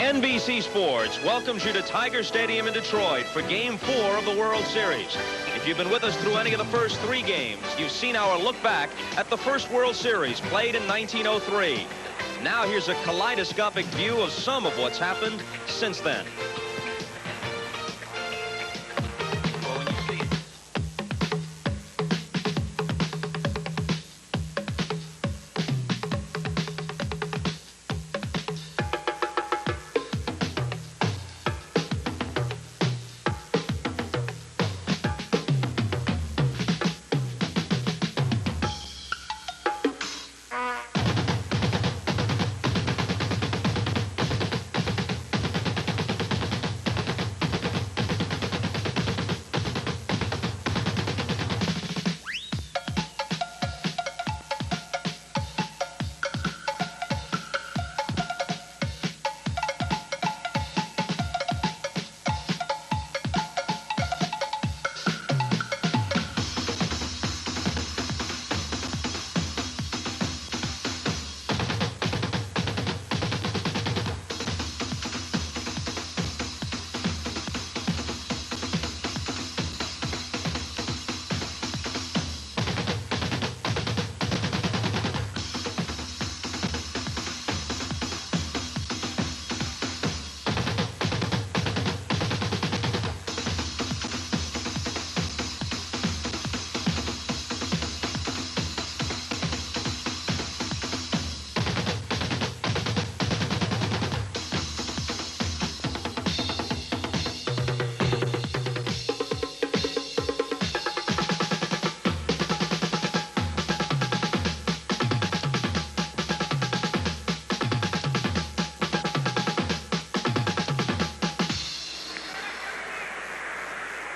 NBC Sports welcomes you to Tiger Stadium in Detroit for Game 4 of the World Series. If you've been with us through any of the first 3 games, you've seen our look back at the first World Series played in 1903. Now here's a kaleidoscopic view of some of what's happened since then.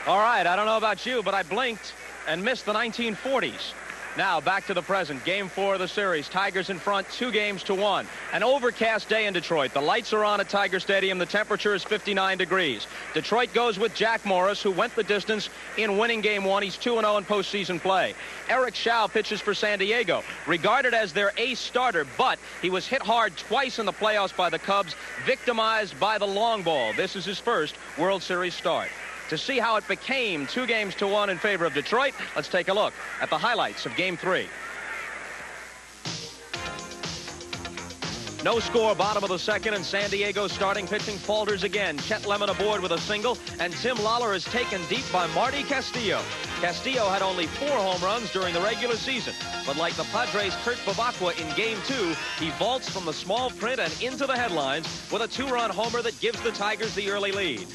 All right, I don't know about you, but I blinked and missed the 1940s. Now back to the present. Game 4 of the series. Tigers in front 2-1. An overcast day in Detroit. The lights are on at Tiger Stadium. The temperature is 59 degrees. Detroit goes with Jack Morris, who went the distance in winning Game 1. He's 2-0 in postseason play. Eric Schau pitches for San Diego, regarded as their ace starter, but he was hit hard twice in the playoffs by the Cubs, victimized by the long ball. This is his first World Series start. To see how it became 2-1 in favor of Detroit, let's take a look at the highlights of Game 3. No score, bottom of the second, and San Diego's starting pitching falters again. Chet Lemon aboard with a single, and Tim Lawler is taken deep by Marty Castillo. Castillo had only 4 home runs during the regular season, but like the Padres' Kurt Bevacqua in Game 2, he vaults from the small print and into the headlines with a 2-run homer that gives the Tigers the early lead.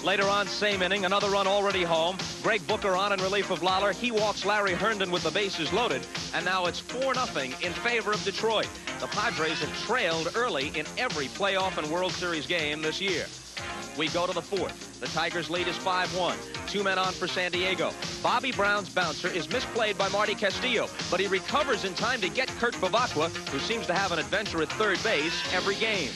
Later on, same inning, another run already home. Greg Booker on in relief of Lawler. He walks Larry Herndon with the bases loaded. And now it's 4-0 in favor of Detroit. The Padres have trailed early in every playoff and World Series game this year. We go to the 4th. The Tigers' lead is 5-1. 2 men on for San Diego. Bobby Brown's bouncer is misplayed by Marty Castillo, but he recovers in time to get Kurt Bevacqua, who seems to have an adventure at third base every game.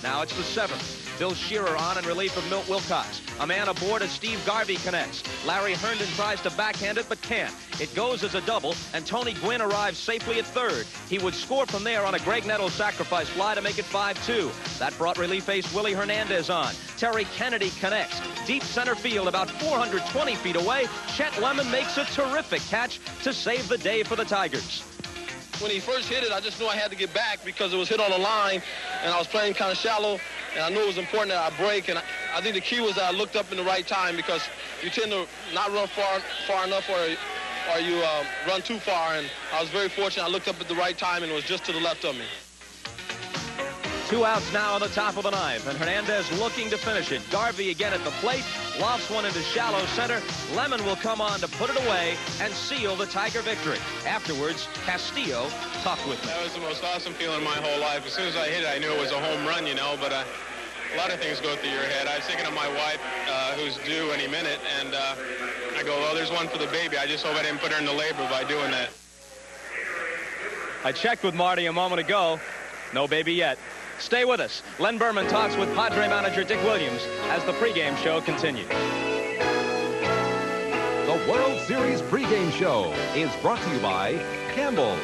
Now it's the 7th. Bill Shearer on in relief of Milt Wilcox. A man aboard as Steve Garvey connects. Larry Herndon tries to backhand it, but can't. It goes as a double, and Tony Gwynn arrives safely at third. He would score from there on a Greg Nettles sacrifice fly to make it 5-2. That brought relief ace Willie Hernandez on. Terry Kennedy connects. Deep center field, about 420 feet away. Chet Lemon makes a terrific catch to save the day for the Tigers. When he first hit it, I just knew I had to get back because it was hit on the line, and I was playing kind of shallow, and I knew it was important that I break, and I think the key was that I looked up in the right time because you tend to not run far enough or you run too far, and I was very fortunate. I looked up at the right time, and it was just to the left of me. 2 outs now on the top of the 9th, and Hernandez looking to finish it. Garvey again at the plate, lofts one into shallow center. Lemon will come on to put it away and seal the Tiger victory. Afterwards, Castillo talked with me. That was the most awesome feeling my whole life. As soon as I hit it, I knew it was a home run, you know, but a lot of things go through your head. I was thinking of my wife, who's due any minute, and I go, well, there's one for the baby. I just hope I didn't put her into labor by doing that. I checked with Marty a moment ago. No baby yet. Stay with us. Len Berman talks with Padre manager Dick Williams as the pregame show continues. The World Series pregame show is brought to you by Campbell's.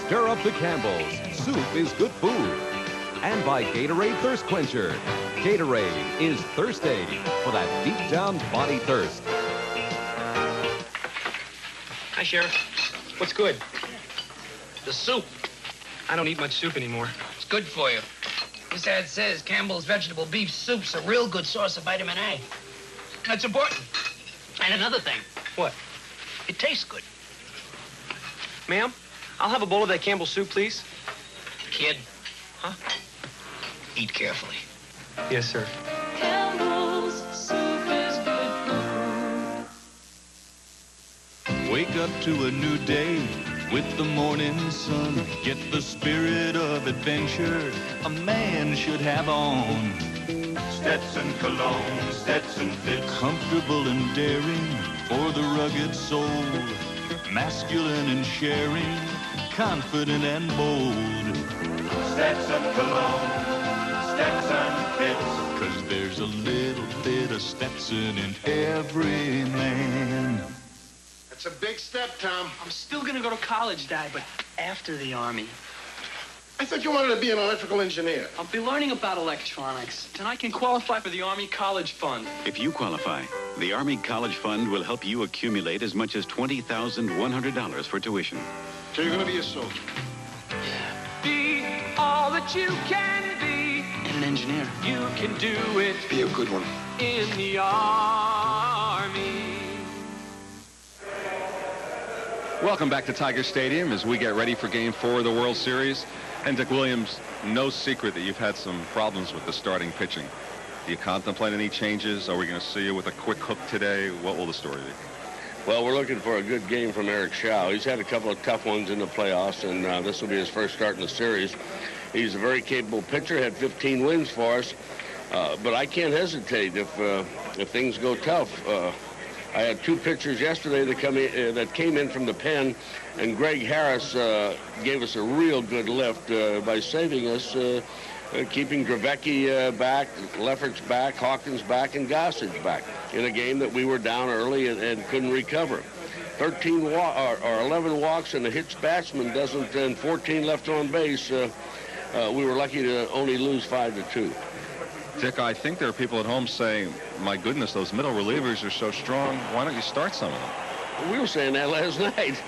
Stir up the Campbell's. Soup is good food. And by Gatorade Thirst Quencher. Gatorade is thirst aid for that deep down body thirst. Hi, Sheriff. What's good? The soup. I don't eat much soup anymore. It's good for you. This ad says Campbell's vegetable beef soup's a real good source of vitamin A. That's important. And another thing. What? It tastes good. Ma'am, I'll have a bowl of that Campbell soup, please. Kid. Huh? Eat carefully. Yes, sir. Campbell's soup is good food. Wake up to a new day with the morning sun. Get the spirit of adventure a man should have on. Stetson cologne, Stetson fits. Comfortable and daring for the rugged soul. Masculine and sharing, confident and bold. Stetson cologne, Stetson fits. 'Cause there's a little bit of Stetson in every man. That's a big step, Tom. I'm still gonna go to college, Dad, but after the Army. I thought you wanted to be an electrical engineer. I'll be learning about electronics, and I can qualify for the Army College Fund. If you qualify, the Army College Fund will help you accumulate as much as $20,100 for tuition. So you're going to be a soldier? Be all that you can be. And an engineer. You can do it Be a good one. in the Army. Welcome back to Tiger Stadium as we get ready for Game 4 of the World Series. And Dick Williams, no secret that you've had some problems with the starting pitching. Do you contemplate any changes? Are we going to see you with a quick hook today? What will the story be? Well, we're looking for a good game from Eric Shaw. He's had a couple of tough ones in the playoffs, and this will be his first start in the series. He's a very capable pitcher, had 15 wins for us, but I can't hesitate if things go tough. I had two pitchers yesterday that came in from the pen, and Greg Harris gave us a real good lift by saving us, keeping Dravecki back, Lefferts back, Hawkins back, and Gossage back in a game that we were down early and couldn't recover. 11 walks and a hitched batsman and 14 left on base. We were lucky to only lose 5-2. Dick, I think there are people at home saying, my goodness, those middle relievers are so strong. Why don't you start some of them? We were saying that last night.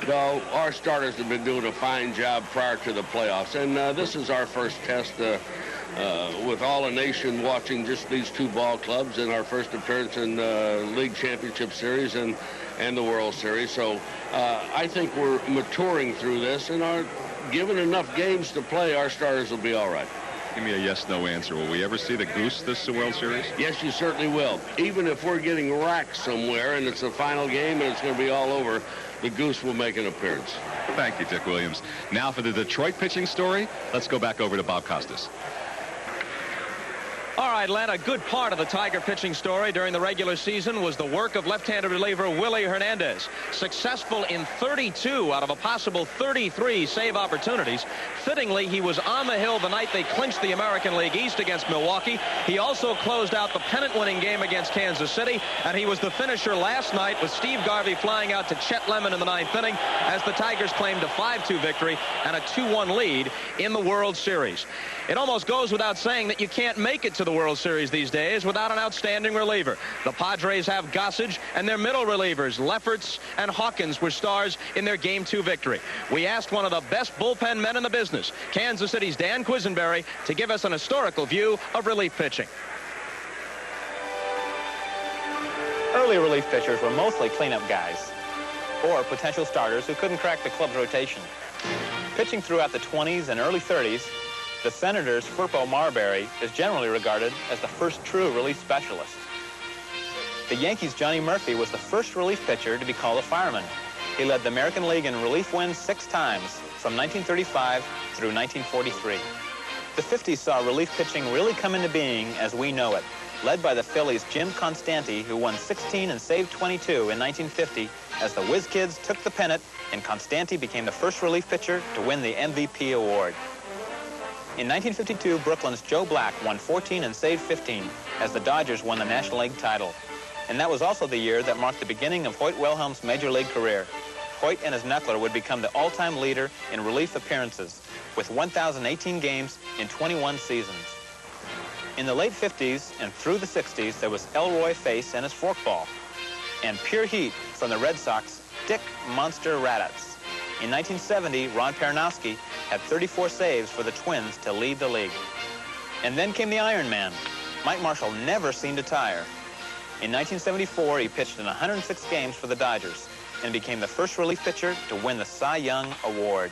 No, our starters have been doing a fine job prior to the playoffs. And this is our first test with all the nation watching just these two ball clubs and our first appearance in the League Championship Series and the World Series. So I think we're maturing through this, and given enough games to play, our starters will be all right. Give me a yes-no answer. Will we ever see the Goose this World Series? Yes, you certainly will. Even if we're getting racked somewhere and it's the final game and it's going to be all over, the Goose will make an appearance. Thank you, Dick Williams. Now for the Detroit pitching story, let's go back over to Bob Costas. All right, Len, a good part of the Tiger pitching story during the regular season was the work of left-handed reliever Willie Hernandez. Successful in 32 out of a possible 33 save opportunities. Fittingly, he was on the hill the night they clinched the American League East against Milwaukee. He also closed out the pennant-winning game against Kansas City, and he was the finisher last night with Steve Garvey flying out to Chet Lemon in the ninth inning as the Tigers claimed a 5-2 victory and a 2-1 lead in the World Series. It almost goes without saying that you can't make it to the World Series these days without an outstanding reliever. The Padres have Gossage, and their middle relievers, Lefferts and Hawkins, were stars in their Game 2 victory. We asked one of the best bullpen men in the business, Kansas City's Dan Quisenberry, to give us an historical view of relief pitching. Early relief pitchers were mostly cleanup guys or potential starters who couldn't crack the club's rotation. Pitching throughout the 20s and early 30s, the Senators' Furpo Marbury is generally regarded as the first true relief specialist. The Yankees' Johnny Murphy was the first relief pitcher to be called a fireman. He led the American League in relief wins 6 times from 1935 through 1943. The 50s saw relief pitching really come into being as we know it, led by the Phillies' Jim Constanti, who won 16 and saved 22 in 1950 as the Whiz Kids took the pennant and Constanti became the first relief pitcher to win the MVP award. In 1952, Brooklyn's Joe Black won 14 and saved 15 as the Dodgers won the National League title. And that was also the year that marked the beginning of Hoyt Wilhelm's Major League career. Hoyt and his knuckler would become the all-time leader in relief appearances with 1,018 games in 21 seasons. In the late 50s and through the 60s, there was Elroy Face and his forkball, and pure heat from the Red Sox, Dick Monster Raddatz. In 1970, Ron Peronowski had 34 saves for the Twins to lead the league. And then came the Iron Man. Mike Marshall never seemed to tire. In 1974, he pitched in 106 games for the Dodgers and became the first relief pitcher to win the Cy Young Award.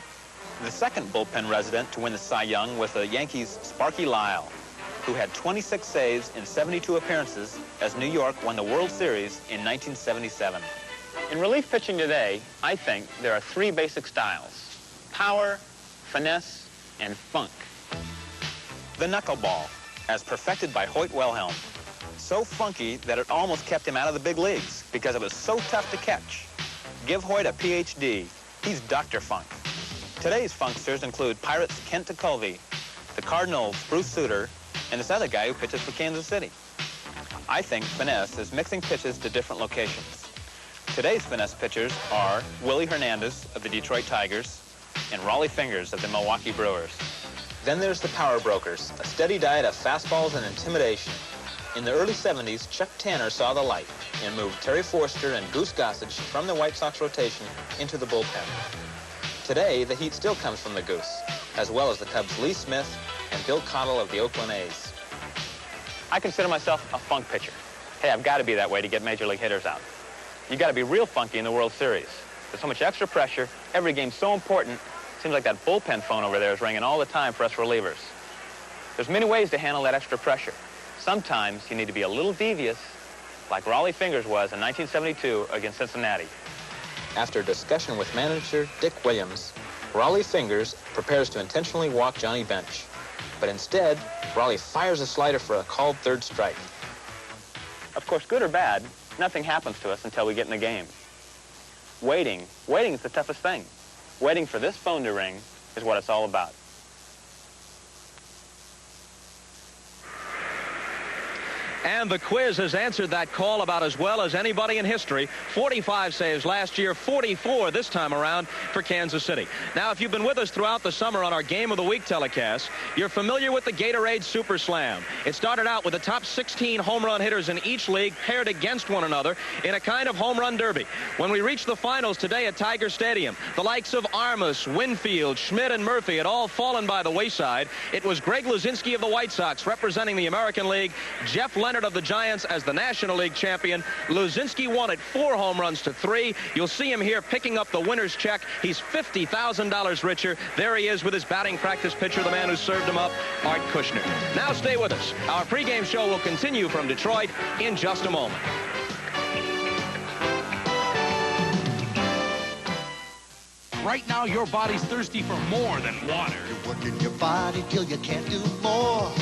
The second bullpen resident to win the Cy Young was the Yankees' Sparky Lyle, who had 26 saves in 72 appearances as New York won the World Series in 1977. In relief pitching today, I think there are three basic styles: power, finesse, and funk. The knuckleball, as perfected by Hoyt Wilhelm. So funky that it almost kept him out of the big leagues because it was so tough to catch. Give Hoyt a PhD. He's Dr. Funk. Today's funksters include Pirates' Kent Tekulve, the Cardinals' Bruce Sutter, and this other guy who pitches for Kansas City. I think finesse is mixing pitches to different locations. Today's finesse pitchers are Willie Hernandez of the Detroit Tigers and Raleigh Fingers of the Milwaukee Brewers. Then there's the power brokers, a steady diet of fastballs and intimidation. In the early 70s, Chuck Tanner saw the light and moved Terry Forster and Goose Gossage from the White Sox rotation into the bullpen. Today, the heat still comes from the Goose, as well as the Cubs' Lee Smith and Bill Cottle of the Oakland A's. I consider myself a funk pitcher. Hey, I've got to be that way to get major league hitters out. You got to be real funky in the World Series. There's so much extra pressure. Every game's so important. Seems like that bullpen phone over there is ringing all the time for us relievers. There's many ways to handle that extra pressure. Sometimes you need to be a little devious, like Raleigh Fingers was in 1972 against Cincinnati. After discussion with manager Dick Williams, Raleigh Fingers prepares to intentionally walk Johnny Bench. But instead, Raleigh fires a slider for a called third strike. Of course, good or bad, nothing happens to us until we get in the game. Waiting is the toughest thing. Waiting for this phone to ring is what it's all about. And the quiz has answered that call about as well as anybody in history. 45 saves last year, 44 this time around for Kansas City. Now, if you've been with us throughout the summer on our Game of the Week telecast, you're familiar with the Gatorade Super Slam. It started out with the top 16 home run hitters in each league paired against one another in a kind of home run derby. When we reached the finals today at Tiger Stadium, the likes of Armas, Winfield, Schmidt, and Murphy had all fallen by the wayside. It was Greg Luzinski of the White Sox representing the American League, Jeff Leonard of the Giants as the National League champion. Luzinski won it 4 home runs to 3. You'll see him here picking up the winner's check. He's $50,000 richer. There he is with his batting practice pitcher, the man who served him up, Art Kushner. Now stay with us. Our pregame show will continue from Detroit in just a moment. Right now, your body's thirsty for more than water. You're working your body till you can't do more.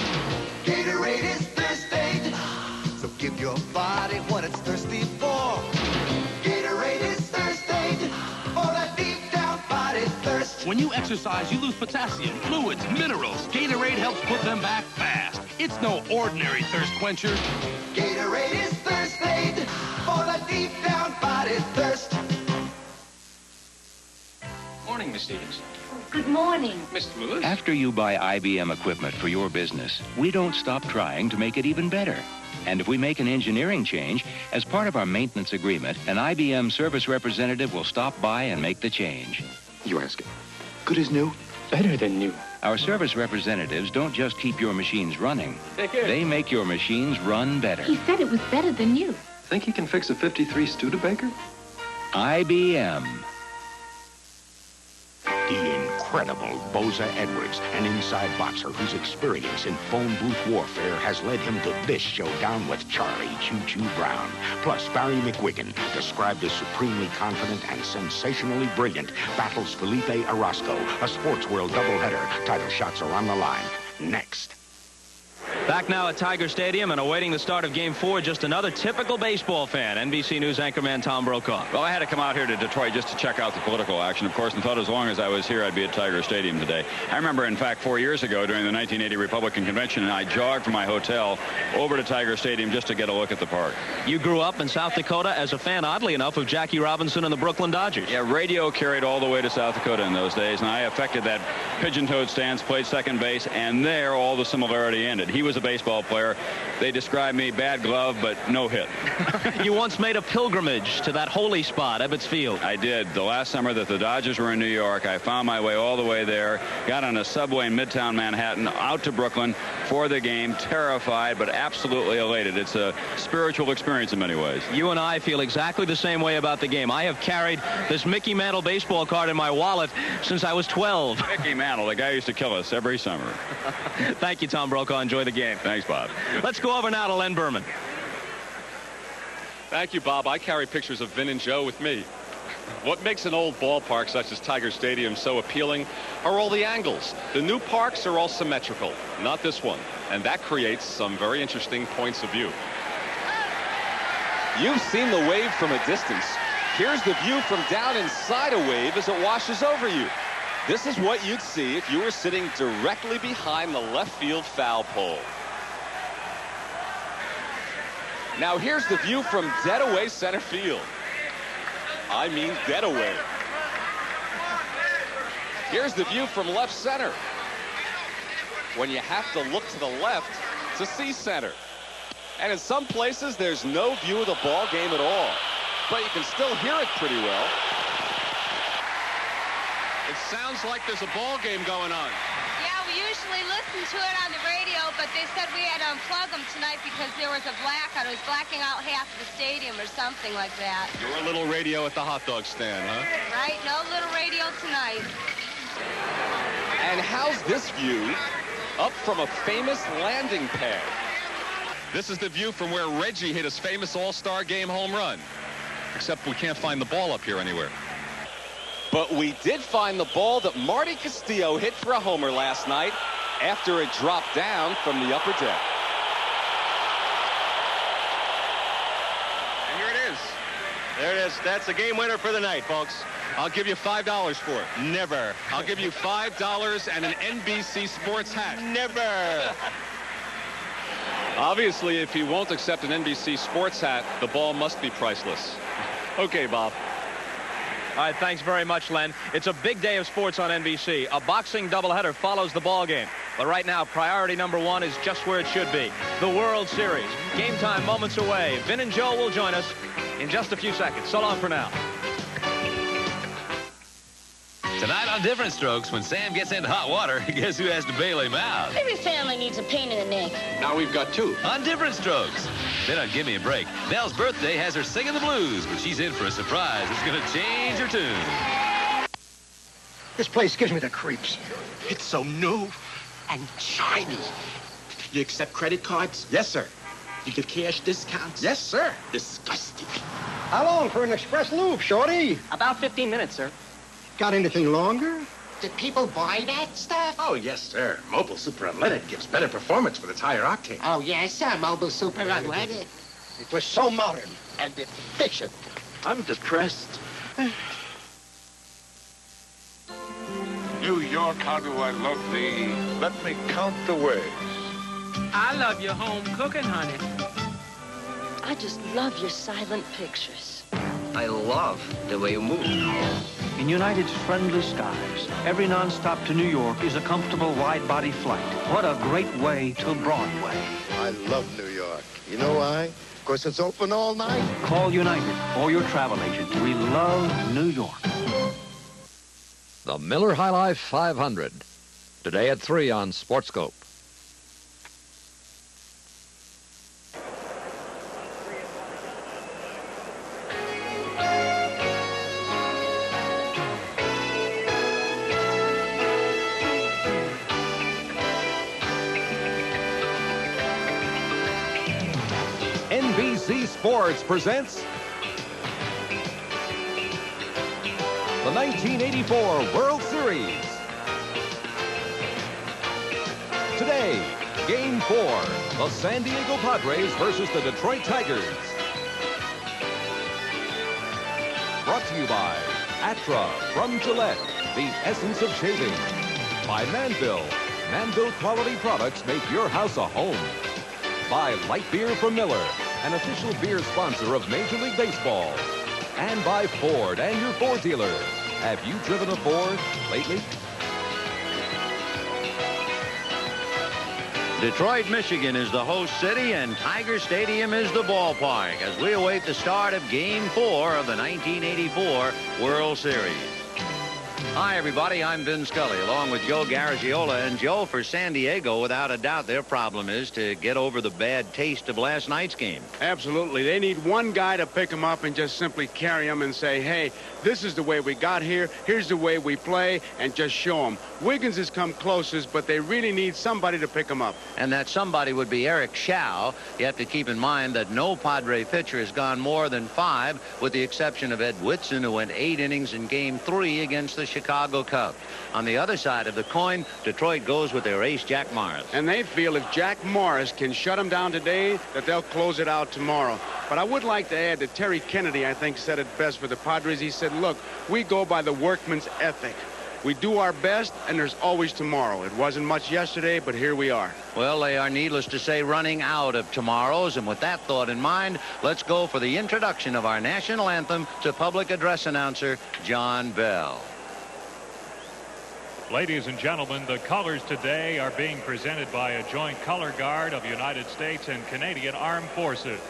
Gatorade is thirsty, so give your body what it's thirsty for. Gatorade is thirsty for that deep down body thirst. When you exercise, you lose potassium, fluids, minerals. Gatorade helps put them back fast. It's no ordinary thirst quencher. Gatorade is thirsty for that deep down body thirst. Morning, Miss Stevens. Good morning. Mr. Lewis. After you buy IBM equipment for your business, we don't stop trying to make it even better. And if we make an engineering change, as part of our maintenance agreement, an IBM service representative will stop by and make the change. You ask it. Good as new? Better than new. Our service representatives don't just keep your machines running. They make your machines run better. He said it was better than new. Think he can fix a 53 Studebaker? IBM. The incredible Boza Edwards, an inside boxer whose experience in phone booth warfare has led him to this showdown with Charlie Choo Choo Brown. Plus, Barry McGuigan, described as supremely confident and sensationally brilliant, battles Felipe Orozco, a Sports World doubleheader. Title shots are on the line. Next. Back now at Tiger Stadium and awaiting the start of Game 4, just another typical baseball fan, NBC News anchorman Tom Brokaw. Well, I had to come out here to Detroit just to check out the political action, of course, and thought as long as I was here, I'd be at Tiger Stadium today. I remember, in fact, 4 years ago during the 1980 Republican Convention, and I jogged from my hotel over to Tiger Stadium just to get a look at the park. You grew up in South Dakota as a fan, oddly enough, of Jackie Robinson and the Brooklyn Dodgers. Yeah, radio carried all the way to South Dakota in those days, and I affected that pigeon-toed stance, played second base, and there all the similarity ended. He was a baseball player. They described me bad glove, but no hit. You once made a pilgrimage to that holy spot, Ebbets Field. I did. The last summer that the Dodgers were in New York, I found my way all the way there, got on a subway in Midtown Manhattan, out to Brooklyn for the game, terrified but absolutely elated. It's a spiritual experience in many ways. You and I feel exactly the same way about the game. I have carried this Mickey Mantle baseball card in my wallet since I was 12. Mickey Mantle, the guy who used to kill us every summer. Thank you, Tom Brokaw. Enjoy the game. Thanks, Bob. Let's go over now to Len Berman. Thank you, Bob. I carry pictures of Vin and Joe with me. What makes an old ballpark such as Tiger Stadium so appealing are all the angles. The new parks are all symmetrical, not this one. And that creates some very interesting points of view. You've seen the wave from a distance. Here's the view from down inside a wave as it washes over you. This is what you'd see if you were sitting directly behind the left field foul pole. Now here's the view from dead away center field. I mean dead away. Here's the view from left center, when you have to look to the left to see center. And in some places there's no view of the ball game at all, but you can still hear it pretty well. It sounds like there's a ball game going on. Yeah, we usually listen to it on the radio, but they said we had to unplug them tonight because there was a blackout. It was blacking out half the stadium or something like that. Your little radio at the hot dog stand, huh? Right? No little radio tonight. And how's this view up from a famous landing pad? This is the view from where Reggie hit his famous All-Star Game home run. Except we can't find the ball up here anywhere. But we did find the ball that Marty Castillo hit for a homer last night after it dropped down from the upper deck. And here it is. There it is. That's the game winner for the night, folks. I'll give you $5 for it. Never. I'll give you $5 and an NBC Sports hat. Never. Obviously, if he won't accept an NBC Sports hat, the ball must be priceless. Okay, Bob. All right, thanks very much, Len. It's a big day of sports on NBC. A boxing doubleheader follows the ball game. But right now, priority number one is just where it should be. The World Series. Game time moments away. Vin and Joe will join us in just a few seconds. So long for now. Tonight on Different Strokes, when Sam gets into hot water, guess who has to bail him out? Every family needs a pain in the neck. Now we've got two. On Different Strokes. Then on Give Me a Break, Nell's birthday has her singing the blues, but she's in for a surprise. It's going to change her tune. This place gives me the creeps. It's so new and shiny. You accept credit cards? Yes, sir. You get cash discounts? Yes, sir. Disgusting. How long for an express loop, Shorty? About 15 minutes, sir. Got anything longer? Did people buy that stuff? Oh, yes, sir. Mobile Super Unleaded gives better performance with its higher octane. Oh, yes, sir. Mobile Super Unleaded. It was so modern and efficient. I'm depressed. New York, how do I love thee? Let me count the ways. I love your home cooking, honey. I just love your silent pictures. I love the way you move. In United's friendly skies, every nonstop to New York is a comfortable wide-body flight. What a great way to Broadway. I love New York. You know why? Because it's open all night. Call United or your travel agent. We love New York. The Miller High Life 500. Today at 3 on Sportscope. NBC Sports presents the 1984 World Series. Today, Game 4, the San Diego Padres versus the Detroit Tigers. Brought to you by Atra from Gillette, the essence of shaving. By Manville. Manville quality products make your house a home. By Light Beer from Miller, an official beer sponsor of Major League Baseball. And by Ford and your Ford dealer. Have you driven a Ford lately? Detroit, Michigan is the host city, and Tiger Stadium is the ballpark as we await the start of Game 4 of the 1984 World Series. Hi, everybody. I'm Vin Scully, along with Joe Garagiola. And Joe, for San Diego, without a doubt, their problem is to get over the bad taste of last night's game. Absolutely. They need one guy to pick them up and just simply carry them and say, hey, this is the way we got here. Here's the way we play, and just show them. Wiggins has come closest, but they really need somebody to pick them up. And that somebody would be Eric Schau. You have to keep in mind that no Padre pitcher has gone more than 5, with the exception of Ed Whitson, who went 8 innings in Game 3 against the Chicago Cubs. On the other side of the coin, Detroit goes with their ace, Jack Morris. And they feel if Jack Morris can shut them down today, that they'll close it out tomorrow. But I would like to add that Terry Kennedy, I think, said it best for the Padres. He said, look, we go by the workman's ethic. We do our best, and there's always tomorrow. It wasn't much yesterday, but here we are. Well, they are, needless to say, running out of tomorrows. And with that thought in mind, let's go for the introduction of our national anthem to public address announcer John Bell. Ladies and gentlemen, the colors today are being presented by a joint color guard of United States and Canadian Armed Forces.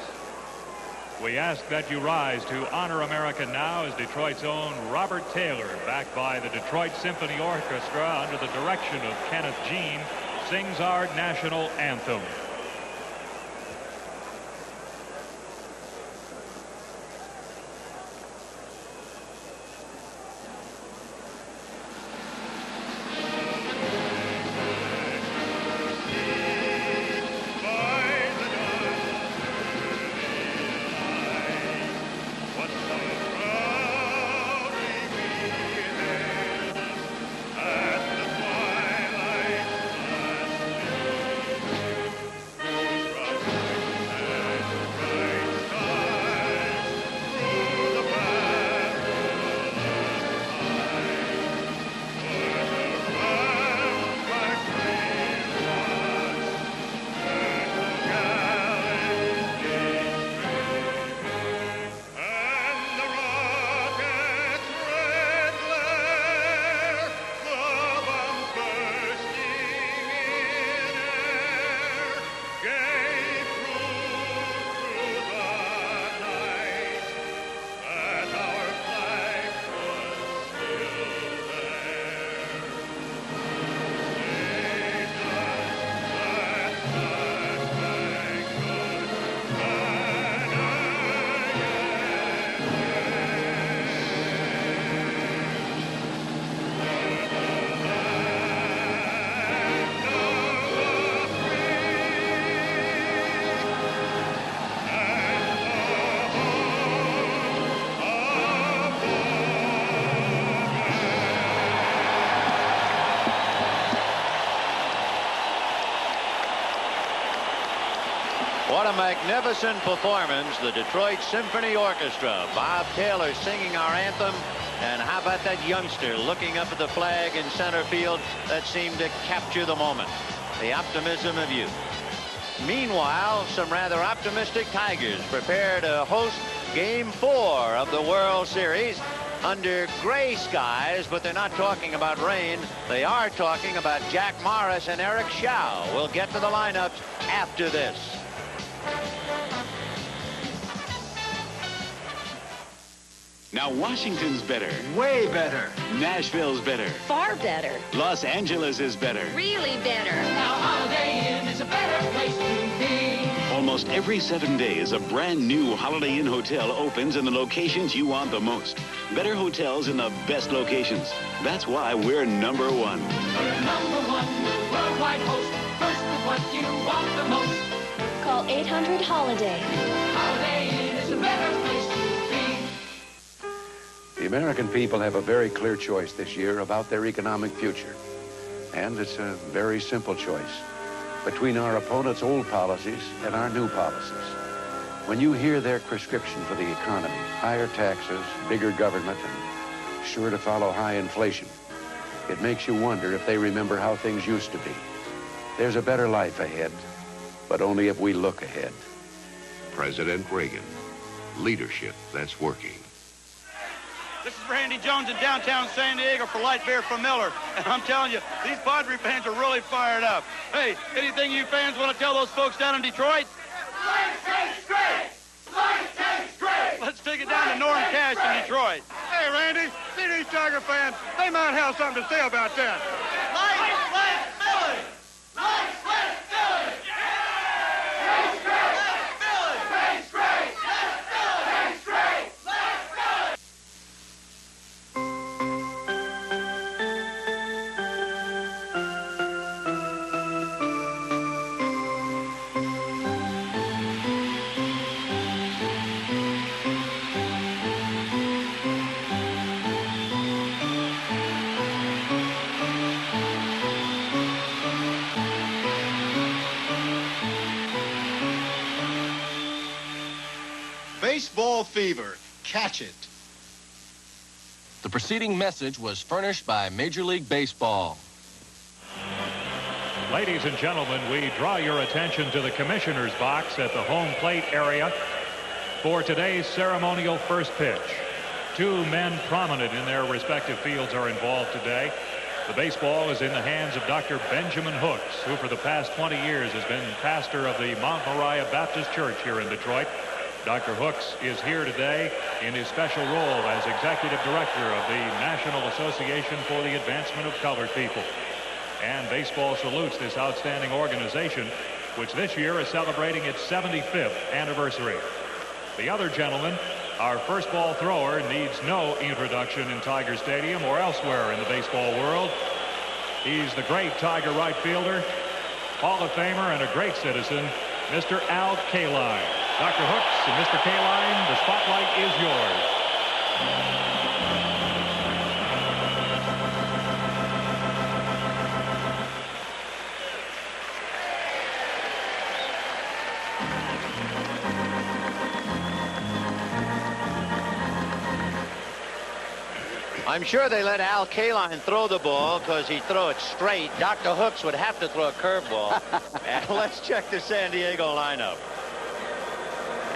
We ask that you rise to honor America now as Detroit's own Robert Taylor, backed by the Detroit Symphony Orchestra under the direction of Kenneth Jean, sings our national anthem. What a magnificent performance, the Detroit Symphony Orchestra. Bob Taylor singing our anthem. And how about that youngster looking up at the flag in center field that seemed to capture the moment? The optimism of youth. Meanwhile, some rather optimistic Tigers prepare to host Game 4 of the World Series under gray skies, but they're not talking about rain. They are talking about Jack Morris and Eric Schau. We'll get to the lineups after this. Now Washington's better. Way better. Nashville's better. Far better. Los Angeles is better. Really better. Now Holiday Inn is a better place to be. Almost every 7 days, a brand new Holiday Inn hotel opens in the locations you want the most. Better hotels in the best locations. That's why we're #1. We're #1, worldwide host. First with what you want the most. Call 800-HOLIDAY. Holiday Inn is a better place to be. The American people have a very clear choice this year about their economic future. And it's a very simple choice. between our opponents' old policies and our new policies. When you hear their prescription for the economy, higher taxes, bigger government, and sure to follow high inflation, it makes you wonder if they remember how things used to be. There's a better life ahead, but only if we look ahead. President Reagan. Leadership that's working. This is Randy Jones in downtown San Diego for Light Beer from Miller. And I'm telling you, these Padres fans are really fired up. Hey, anything you fans want to tell those folks down in Detroit? Life tastes great! Life tastes great! Let's take it down to Norm Cash in Detroit. Hey, Randy, see these Tiger fans? They might have something to say about that. Life, Philly! Life, Philly! Tastes great! Philly! Tastes great! Philly! Tastes great! Philly! Baseball fever. Catch it. The preceding message was furnished by Major League Baseball. Ladies and gentlemen, we draw your attention to the commissioner's box at the home plate area for today's ceremonial first pitch. Two men prominent in their respective fields are involved today. The baseball is in the hands of Dr. Benjamin Hooks, who for the past 20 years has been pastor of the Mount Moriah Baptist Church here in Detroit. Dr. Hooks is here today in his special role as Executive Director of the National Association for the Advancement of Colored People. And baseball salutes this outstanding organization, which this year is celebrating its 75th anniversary. The other gentleman, our first ball thrower, needs no introduction in Tiger Stadium or elsewhere in the baseball world. He's the great Tiger right fielder, Hall of Famer, and a great citizen, Mr. Al Kaline. Dr. Hooks and Mr. Kaline, the spotlight is yours. I'm sure they let Al Kaline throw the ball because he'd throw it straight. Dr. Hooks would have to throw a curveball. And let's check the San Diego lineup.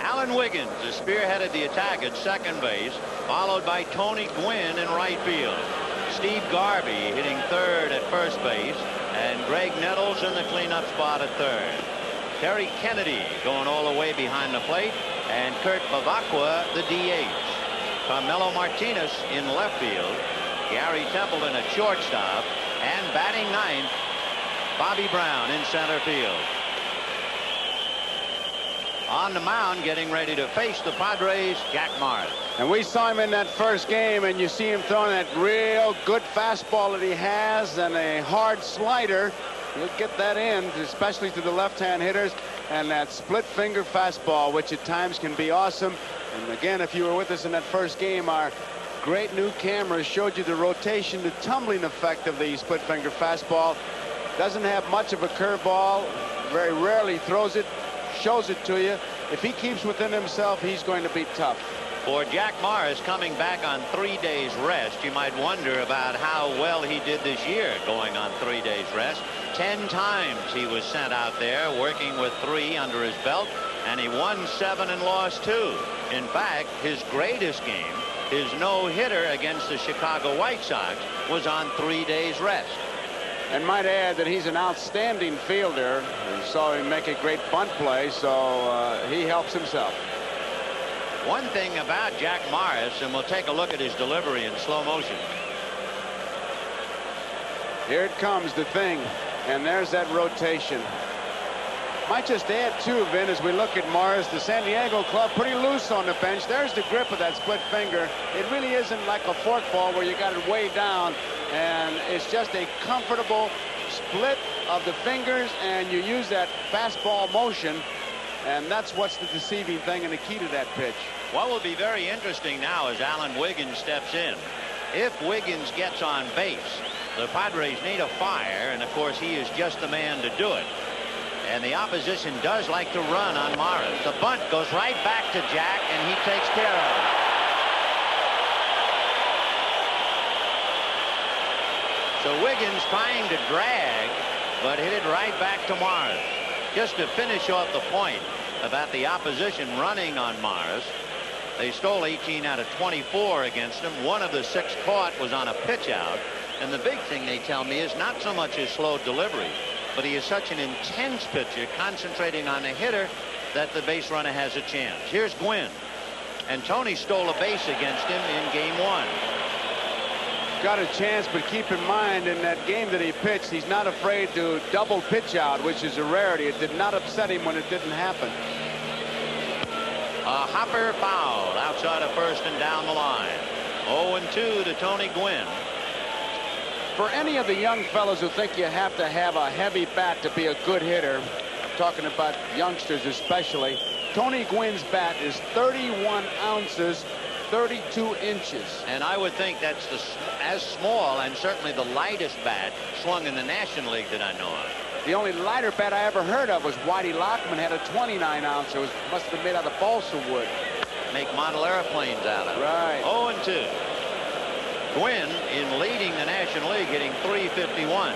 Alan Wiggins has spearheaded the attack at second base, followed by Tony Gwynn in right field. Steve Garvey hitting third at first base, and Greg Nettles in the cleanup spot at third. Terry Kennedy going all the way behind the plate, and Kurt Bavacqua the DH. Carmelo Martinez in left field, Gary Templeton at shortstop, and batting ninth, Bobby Brown in center field. On the mound, getting ready to face the Padres, Jack Morris. And we saw him in that first game, and you see him throwing that real good fastball that he has and a hard slider. He'll get that in, especially to the left-hand hitters, and that split finger fastball, which at times can be awesome. And again, if you were with us in that first game, our great new cameras showed you the rotation, the tumbling effect of the split finger fastball. Doesn't have much of a curveball, very rarely throws it, shows it to you. If he keeps within himself, he's going to be tough. For Jack Morris coming back on 3 days rest, you might wonder about how well he did this year going on 3 days rest. 10 times he was sent out there working with 3 under his belt, and he won 7 and lost 2. In fact, his greatest game, his no-hitter against the Chicago White Sox, was on 3 days rest. And might add that he's an outstanding fielder. We saw him make a great bunt play, so he helps himself. One thing about Jack Morris, and we'll take a look at his delivery in slow motion. Here it comes, the thing, and there's that rotation. Might just add too, Vin, as we look at Morris, the San Diego club pretty loose on the bench. There's the grip of that split finger. It really isn't like a forkball where you got it way down, and it's just a comfortable split of the fingers, and you use that fastball motion, and that's what's the deceiving thing and the key to that pitch. What will be very interesting now as Alan Wiggins steps in. If Wiggins gets on base, the Padres need a fire, and of course he is just the man to do it. And the opposition does like to run on Morris. The bunt goes right back to Jack, and he takes care of it. So Wiggins trying to drag, but hit it right back to Morris. Just to finish off the point about the opposition running on Morris, they stole 18 out of 24 against him. One of the 6 caught was on a pitch out. And the big thing they tell me is not so much his slow delivery, but he is such an intense pitcher, concentrating on the hitter, that the base runner has a chance. Here's Gwynn. And Tony stole a base against him in game 1. Got a chance, but keep in mind in that game that he pitched, he's not afraid to double pitch out, which is a rarity. It did not upset him when it didn't happen. A hopper foul outside of first and down the line. 0-2 to Tony Gwynn. For any of the young fellows who think you have to have a heavy bat to be a good hitter, I'm talking about youngsters especially, Tony Gwynn's bat is 31 ounces, 32 inches. And I would think that's as small and certainly the lightest bat swung in the National League that I know of. The only lighter bat I ever heard of was Whitey Lockman, had a 29 ounce. It must have been made out of balsa wood. Make model airplanes out of it. Right. 0-2. Gwynn in leading the National League, hitting .351.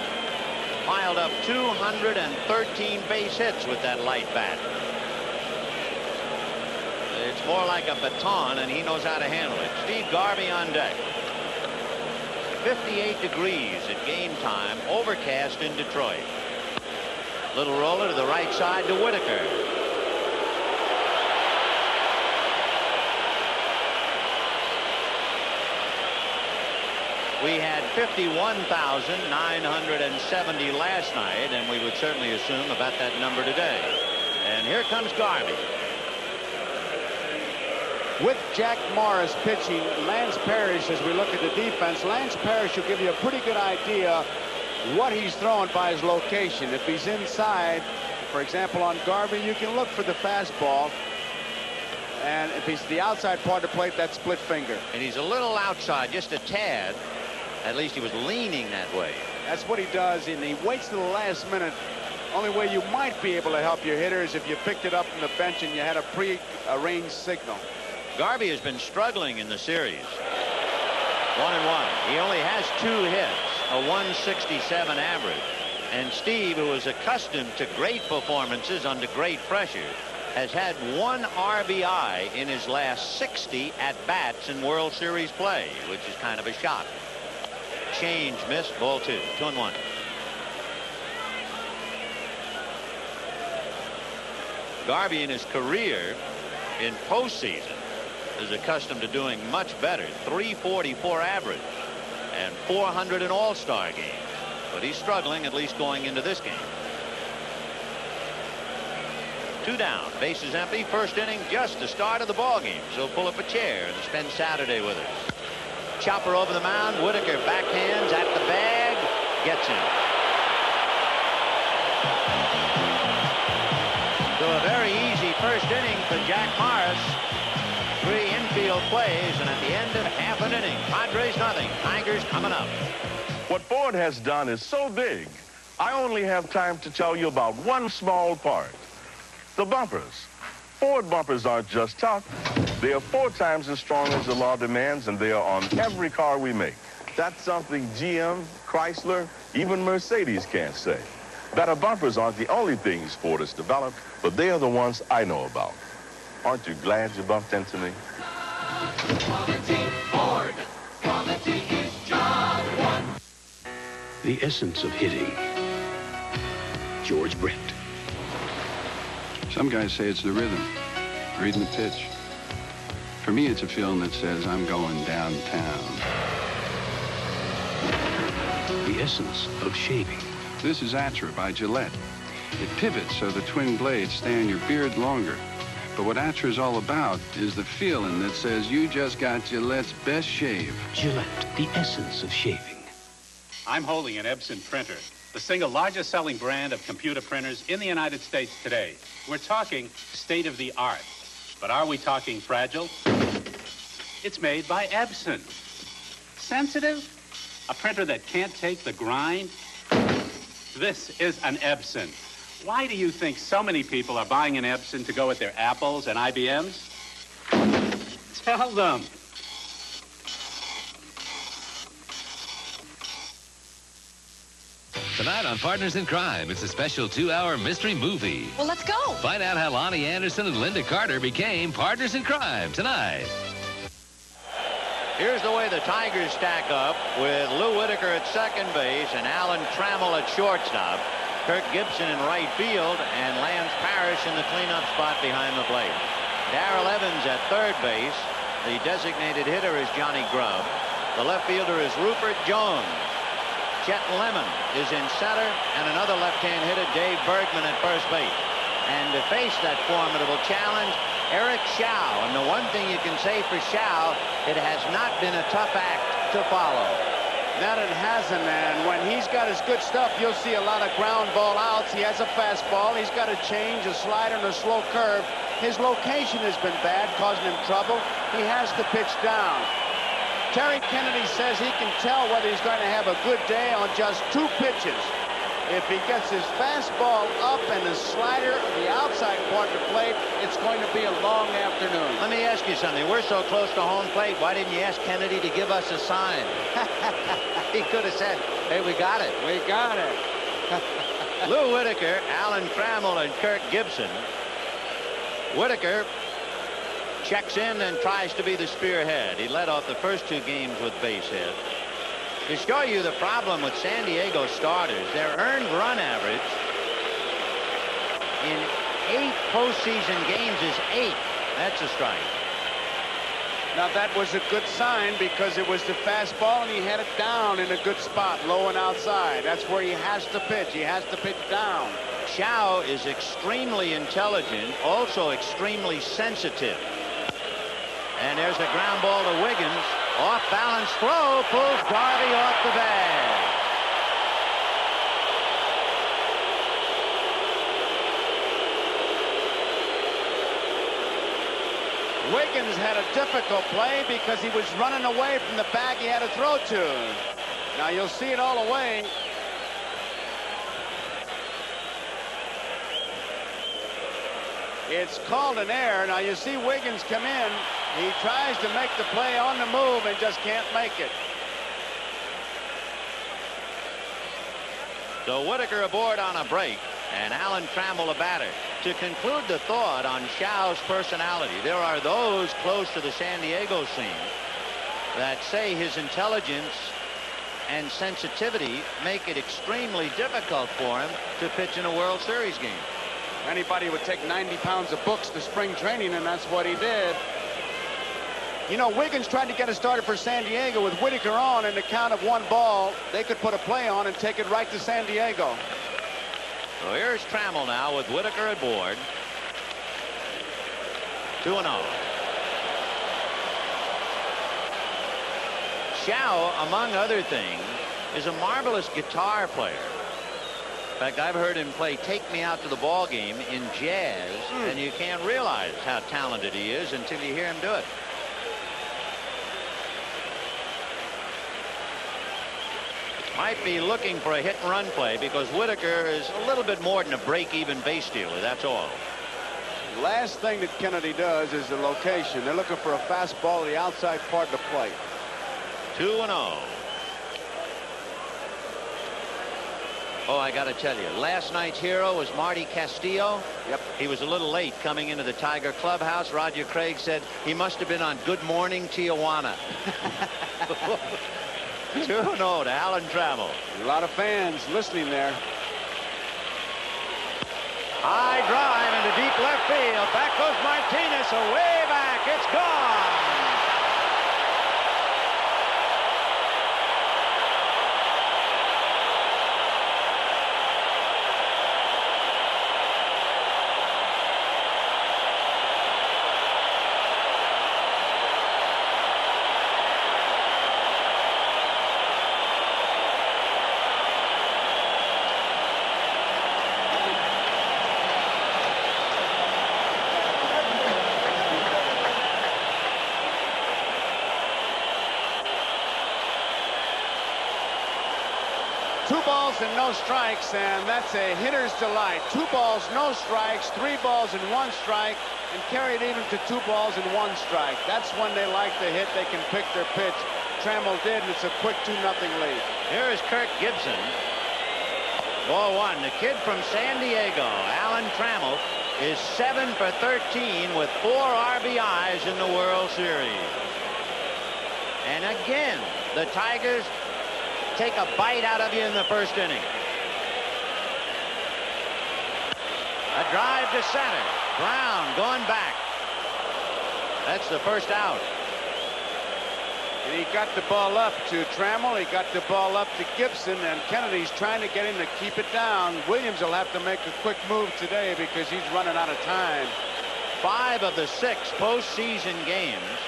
Piled up 213 base hits with that light bat. It's more like a baton, and he knows how to handle it. Steve Garvey on deck. 58 degrees at game time, overcast in Detroit. Little roller to the right side to Whitaker. We had 51,970 last night, and we would certainly assume about that number today. And here comes Garvey. With Jack Morris pitching, Lance Parrish, as we look at the defense, Lance Parrish will give you a pretty good idea what he's throwing by his location. If he's inside, for example, on Garvey, you can look for the fastball. And if he's the outside part of the plate, that's split finger. And he's a little outside, just a tad. At least he was leaning that way. That's what he does, and he waits to the last minute. Only way you might be able to help your hitter is if you picked it up from the bench and you had a pre-arranged signal. Garvey has been struggling in the series. 1-1. He only has 2 hits, a 167 average. And Steve, who is accustomed to great performances under great pressure, has had 1 RBI in his last 60 at-bats in World Series play, which is kind of a shock. Change missed, ball 2, 2-1. Garvey in his career in postseason is accustomed to doing much better. 344 average and 400 in all-star games. But he's struggling, at least going into this game. 2 down, bases empty, first inning, just the start of the ball game. So pull up a chair and spend Saturday with us. Chopper over the mound. Whitaker backhands at the bag. Gets him. So a very easy first inning for Jack Morris. 3 infield plays, and at the end of half an inning, Padres nothing. Tigers coming up. What Ford has done is so big, I only have time to tell you about one small part. The bumpers. Ford bumpers aren't just tough. They are 4 times as strong as the law demands, and they are on every car we make. That's something GM, Chrysler, even Mercedes can't say. Better bumpers aren't the only things Ford has developed, but they are the ones I know about. Aren't you glad you bumped into me? Quality Ford. Quality is job one. The essence of hitting. George Brett. Some guys say it's the rhythm, reading the pitch. For me, it's a feeling that says I'm going downtown. The essence of shaving. This is Atra by Gillette. It pivots so the twin blades stay on your beard longer. But what Atra is all about is the feeling that says you just got Gillette's best shave. Gillette, the essence of shaving. I'm holding an Epson printer, the single largest selling brand of computer printers in the United States today. We're talking state-of-the-art. But are we talking fragile? It's made by Epson. Sensitive? A printer that can't take the grind? This is an Epson. Why do you think so many people are buying an Epson to go with their Apples and IBMs? Tell them. Tonight on Partners in Crime, it's a special 2-hour mystery movie. Well, let's go. Find out how Lonnie Anderson and Linda Carter became partners in crime tonight. Here's the way the Tigers stack up with Lou Whitaker at second base and Alan Trammell at shortstop, Kirk Gibson in right field, and Lance Parrish in the cleanup spot behind the plate. Darrell Evans at third base. The designated hitter is Johnny Grubb. The left fielder is Rupert Jones. Chet Lemon is in center, and another left-hand hitter, Dave Bergman, at first base. And to face that formidable challenge, Eric Show. And the one thing you can say for Show, it has not been a tough act to follow. That it hasn't, and when he's got his good stuff, you'll see a lot of ground ball outs. He has a fastball. He's got a change, a slider, and a slow curve. His location has been bad, causing him trouble. He has to pitch down. Terry Kennedy says he can tell whether he's going to have a good day on just 2 pitches. If he gets his fastball up and his slider, the outside part of the plate, it's going to be a long afternoon. Let me ask you something. We're so close to home plate. Why didn't you ask Kennedy to give us a sign? He could have said, hey, we got it. We got it. Lou Whitaker, Alan Trammell, and Kirk Gibson. Whitaker checks in and tries to be the spearhead. He led off the first 2 games with base hit. To show you the problem with San Diego starters, their earned run average in 8 postseason games is 8. That's a strike. Now that was a good sign because it was the fastball and he had it down in a good spot, low and outside. That's where he has to pitch. He has to pitch down. Show is extremely intelligent, also extremely sensitive. And there's a ground ball to Wiggins. Off balance throw, pulls Garvey off the bag. Wiggins had a difficult play because he was running away from the bag he had to throw to. Now you'll see it all the way. It's called an error. Now you see Wiggins come in. He tries to make the play on the move and just can't make it. So Whitaker aboard on a break, and Alan Trammell a batter. To conclude the thought on Show's personality, there are those close to the San Diego scene that say his intelligence and sensitivity make it extremely difficult for him to pitch in a World Series game. Anybody would take 90 pounds of books to spring training, and that's what he did. You know, Wiggins tried to get a starter for San Diego with Whitaker on in the count of 1 ball. They could put a play on and take it right to San Diego. So here's Trammell now with Whitaker aboard. 2-0. Show, among other things, is a marvelous guitar player. In fact, I've heard him play Take Me Out to the Ball Game in jazz, and you can't realize how talented he is until you hear him do it. Might be looking for a hit-and-run play because Whitaker is a little bit more than a break-even base stealer, that's all. Last thing that Kennedy does is the location. They're looking for a fastball to the outside part of the plate. 2-0. Oh, I got to tell you, last night's hero was Marty Castillo. Yep. He was a little late coming into the Tiger clubhouse. Roger Craig said he must have been on Good Morning Tijuana. 2-0 to Alan Trammell. A lot of fans listening there. High drive into deep left field. Back goes Martinez, away back. It's gone. 2 balls and no strikes, and that's a hitter's delight. 2 balls, no strikes, 3 balls and 1 strike, and carried even to 2 balls and 1 strike. That's when they like to hit. They can pick their pitch. Trammell did, and it's a quick 2-0 lead. Here is Kirk Gibson. Ball 1. The kid from San Diego, Alan Trammell, is 7 for 13 with 4 RBIs in the World Series. And again, the Tigers take a bite out of you in the first inning. A drive to center. Brown going back. That's the first out. And he got the ball up to Trammell. He got the ball up to Gibson, and Kennedy's trying to get him to keep it down. Williams will have to make a quick move today because he's running out of time. 5 of the 6 postseason games,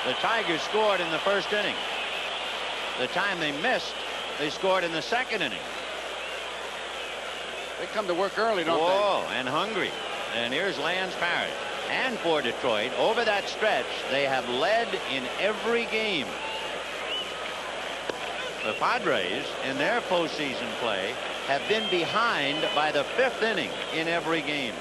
the Tigers scored in the first inning. The time they missed, they scored in the second inning. They come to work early, don't Whoa, and hungry. And here's Lance Parrish. And for Detroit, over that stretch, they have led in every game. The Padres, in their postseason play, have been behind by the 5th inning in every game.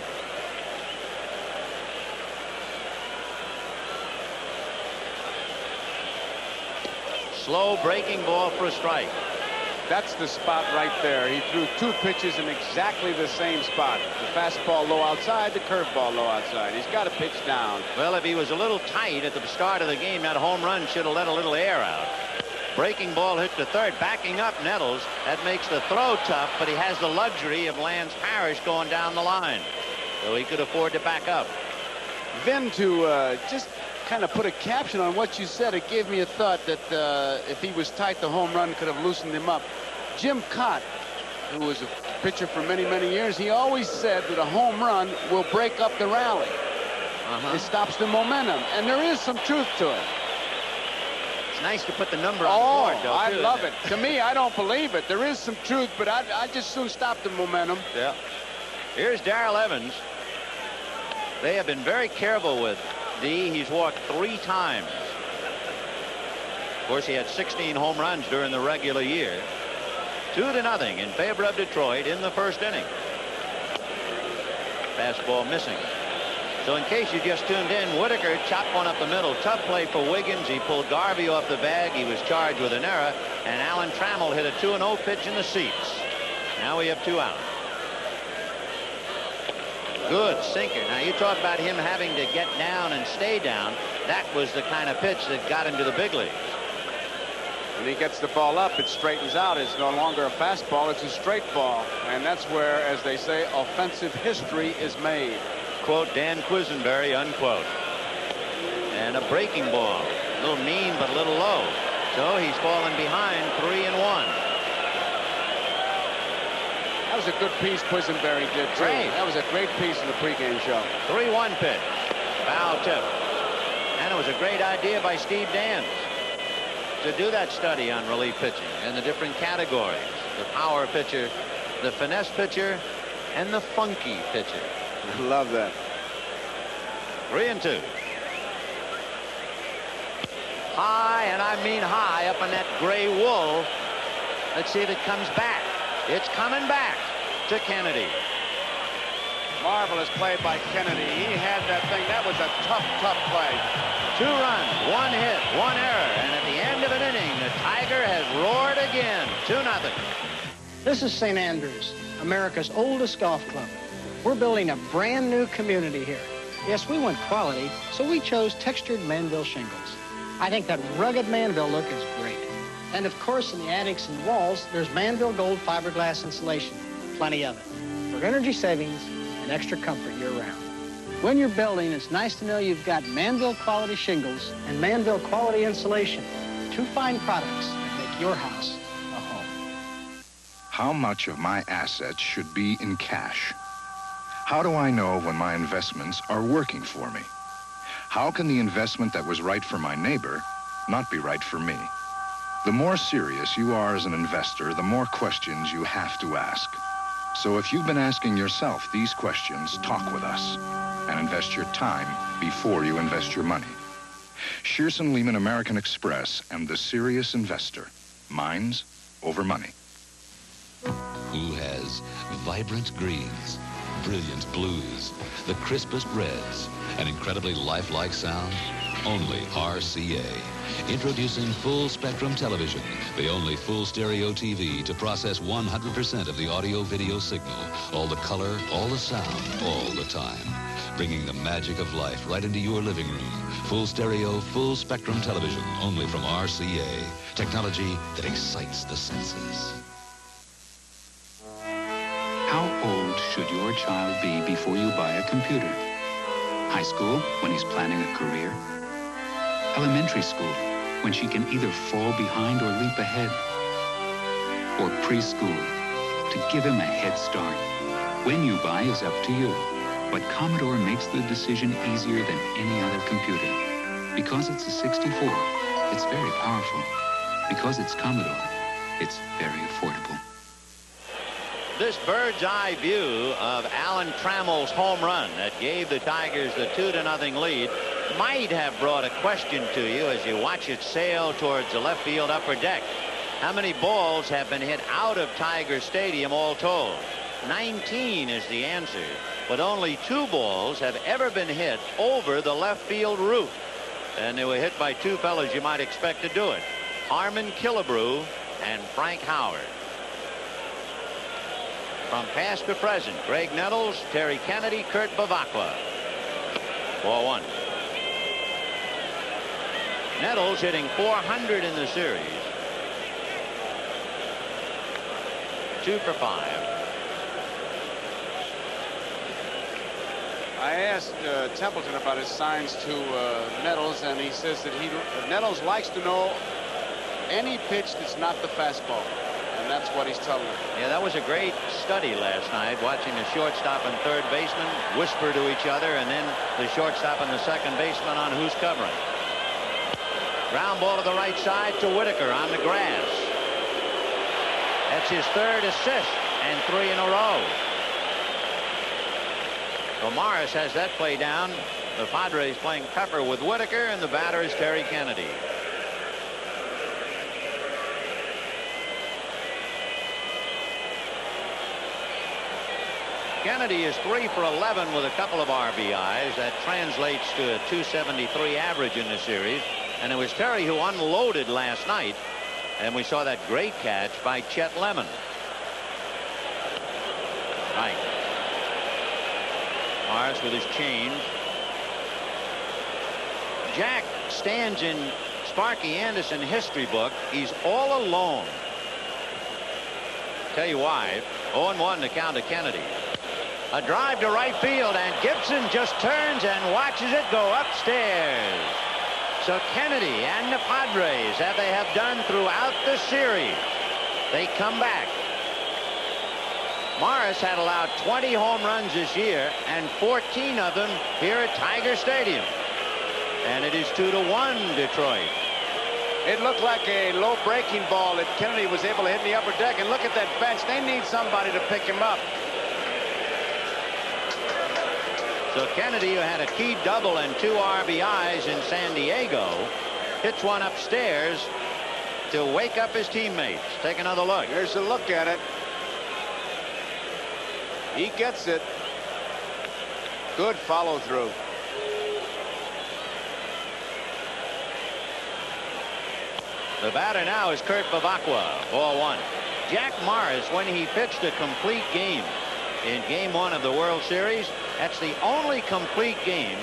Slow breaking ball for a strike. That's the spot right there. He threw 2 pitches in exactly the same spot. The fastball low outside, the curveball low outside. He's got to pitch down. Well, if he was a little tight at the start of the game, that home run should have let a little air out. Breaking ball hit to third, backing up Nettles. That makes the throw tough, but he has the luxury of Lance Parrish going down the line, so he could afford to back up. Vin, to just kind of put a caption on what you said, it gave me a thought that if he was tight, the home run could have loosened him up. Jim Cott, who was a pitcher for many, many years, he always said that a home run will break up the rally. It stops the momentum, and there is some truth to it. It's nice to put the number on the board, though. I love it. To me, I don't believe it. There is some truth, but I just soon stop the momentum. Yeah. Here's Darrell Evans. They have been very careful with D. He's walked 3 times. Of course, he had 16 home runs during the regular year. 2-0 in favor of Detroit in the first inning. Fastball missing. So in case you just tuned in, Whitaker chopped one up the middle. Tough play for Wiggins. He pulled Garvey off the bag. He was charged with an error. And Alan Trammell hit a 2-0 pitch in the seats. Now we have 2 out. Good sinker. Now you talk about him having to get down and stay down. That was the kind of pitch that got him to the big leagues. When he gets the ball up, it straightens out. It's no longer a fastball, it's a straight ball. And that's where, as they say, offensive history is made. Quote Dan Quisenberry, unquote. And a breaking ball. A little mean, but a little low. So he's fallen behind 3-1. That was a good piece Quisenberry did, too. Great. That was a great piece in the pregame show. 3-1 pitch. Foul tip. And it was a great idea by Steve Dance to do that study on relief pitching and the different categories. The power pitcher, the finesse pitcher, and the funky pitcher. I love that. 3-2. High, and I mean high, up on that gray wool. Let's see if it comes back. It's coming back to Kennedy. Marvelous play by Kennedy. He had that thing. That was a tough, tough play. 2 runs, 1 hit, 1 error, and at the end of an inning, the Tiger has roared again. 2-0. This is St. Andrews, America's oldest golf club. We're building a brand new community here. Yes, we want quality, so we chose textured Manville shingles. I think that rugged Manville look is great. And of course, in the attics and walls, there's Manville Gold fiberglass insulation. Plenty of it. For energy savings and extra comfort year-round. When you're building, it's nice to know you've got Manville quality shingles and Manville quality insulation. 2 fine products that make your house a home. How much of my assets should be in cash? How do I know when my investments are working for me? How can the investment that was right for my neighbor not be right for me? The more serious you are as an investor, the more questions you have to ask. So if you've been asking yourself these questions, talk with us and invest your time before you invest your money. Shearson Lehman American Express and the serious investor. Minds over money. Who has vibrant greens, brilliant blues, the crispest reds, an incredibly lifelike sound? Only RCA. Introducing Full Spectrum Television, the only full stereo TV to process 100% of the audio-video signal. All the color, all the sound, all the time. Bringing the magic of life right into your living room. Full stereo, full spectrum television, only from RCA. Technology that excites the senses. How old should your child be before you buy a computer? High school, when he's planning a career? Elementary school, when she can either fall behind or leap ahead? Or preschool, to give him a head start? When you buy is up to you. But Commodore makes the decision easier than any other computer. Because it's a 64, it's very powerful. Because it's Commodore, it's very affordable. This bird's eye view of Alan Trammell's home run that gave the Tigers the 2-0 lead might have brought a question to you as you watch it sail towards the left field upper deck. How many balls have been hit out of Tiger Stadium all told? 19 is the answer, but only 2 balls have ever been hit over the left field roof, and they were hit by 2 fellas you might expect to do it: Harmon Killebrew and Frank Howard. From past to present, Greg Nettles, Terry Kennedy, Kurt Bavacqua. 4-1. Nettles hitting .400 in the series. 2 for 5. I asked Templeton about his signs to Nettles, and he says that Nettles likes to know any pitch that's not the fastball. And that's what he's telling me. Yeah, that was a great study last night, watching the shortstop and third baseman whisper to each other, and then the shortstop and the second baseman on who's covering. Ground ball to the right side to Whitaker on the grass. That's his 3rd assist and 3 in a row. So Morris has that play down. The Padres playing Pepper with Whitaker, and the batter is Terry Kennedy. Kennedy is 3 for 11 with a couple of RBIs. That translates to a .273 average in the series. And it was Terry who unloaded last night. And we saw that great catch by Chet Lemon. Right. Morris with his change. Jack stands in Sparky Anderson history book. He's all alone. Tell you why. 0-1 to count to Kennedy. A drive to right field, and Gibson just turns and watches it go upstairs. So Kennedy and the Padres, as they have done throughout the series, they come back. Morris had allowed 20 home runs this year, and 14 of them here at Tiger Stadium. And it is 2-1 Detroit. It looked like a low breaking ball that Kennedy was able to hit in the upper deck. And look at that bench. They need somebody to pick him up. So Kennedy, who had a key double and 2 RBIs in San Diego, hits one upstairs to wake up his teammates. Take another look. Here's a look at it. He gets it. Good follow through. The batter now is Kurt Bavacqua. 4-1. Jack Morris, when he pitched a complete game in Game 1 of the World Series, that's the only complete game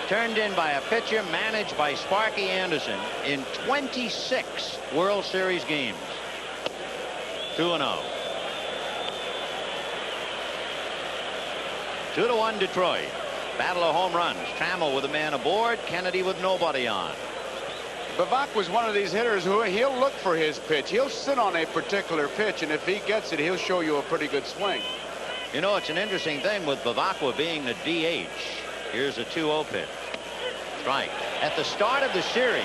turned in by a pitcher managed by Sparky Anderson in 26 World Series games. 2-0. 2-1 Detroit. Battle of home runs. Trammell with a man aboard, Kennedy with nobody on. Bavacqua was one of these hitters who he'll look for his pitch. He'll sit on a particular pitch, and if he gets it, he'll show you a pretty good swing. You know, it's an interesting thing with Bavacqua being the DH. Here's a 2-0 pitch. Strike. At the start of the series,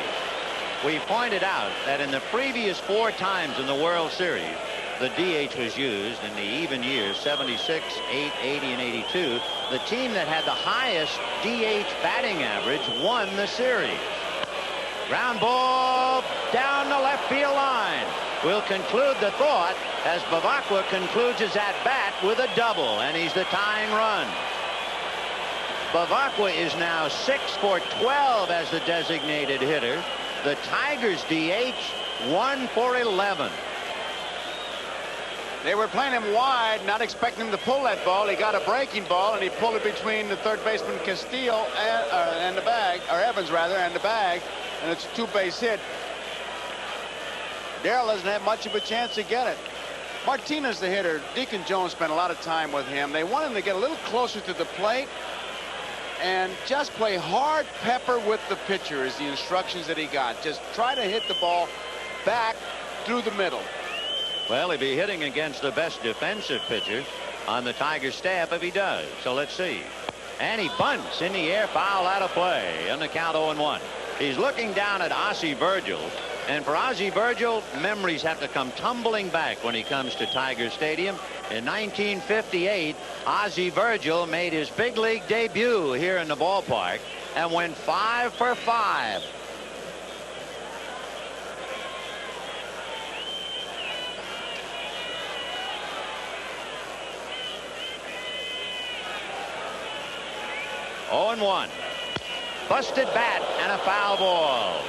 we pointed out that in the previous 4 times in the World Series, the DH was used in the even years, 76, 8, 80, and 82. The team that had the highest DH batting average won the series. Ground ball down the left field line. will conclude the thought as Bavacqua concludes his at-bat with a double, and he's the tying run. Bavacqua is now 6 for 12 as the designated hitter. The Tigers DH 1 for 11. They were playing him wide, not expecting him to pull that ball. He got a breaking ball, and he pulled it between the third baseman Castillo and the bag, or Evans rather, and the bag, and it's a two-base hit. Darrell doesn't have much of a chance to get it. Martinez, the hitter, Deacon Jones spent a lot of time with him. They want him to get a little closer to the plate and just play hard pepper with the pitcher is the instructions that he got. Just try to hit the ball back through the middle. Well, he'll be hitting against the best defensive pitcher on the Tigers staff if he does. So let's see. And he bunts in the air, foul out of play on the count 0-1. He's looking down at Ozzie Virgil. And for Ozzie Virgil, memories have to come tumbling back when he comes to Tiger Stadium. In 1958, Ozzie Virgil made his big league debut here in the ballpark and went 5 for 5. Oh, 0-1. Busted bat and a foul ball.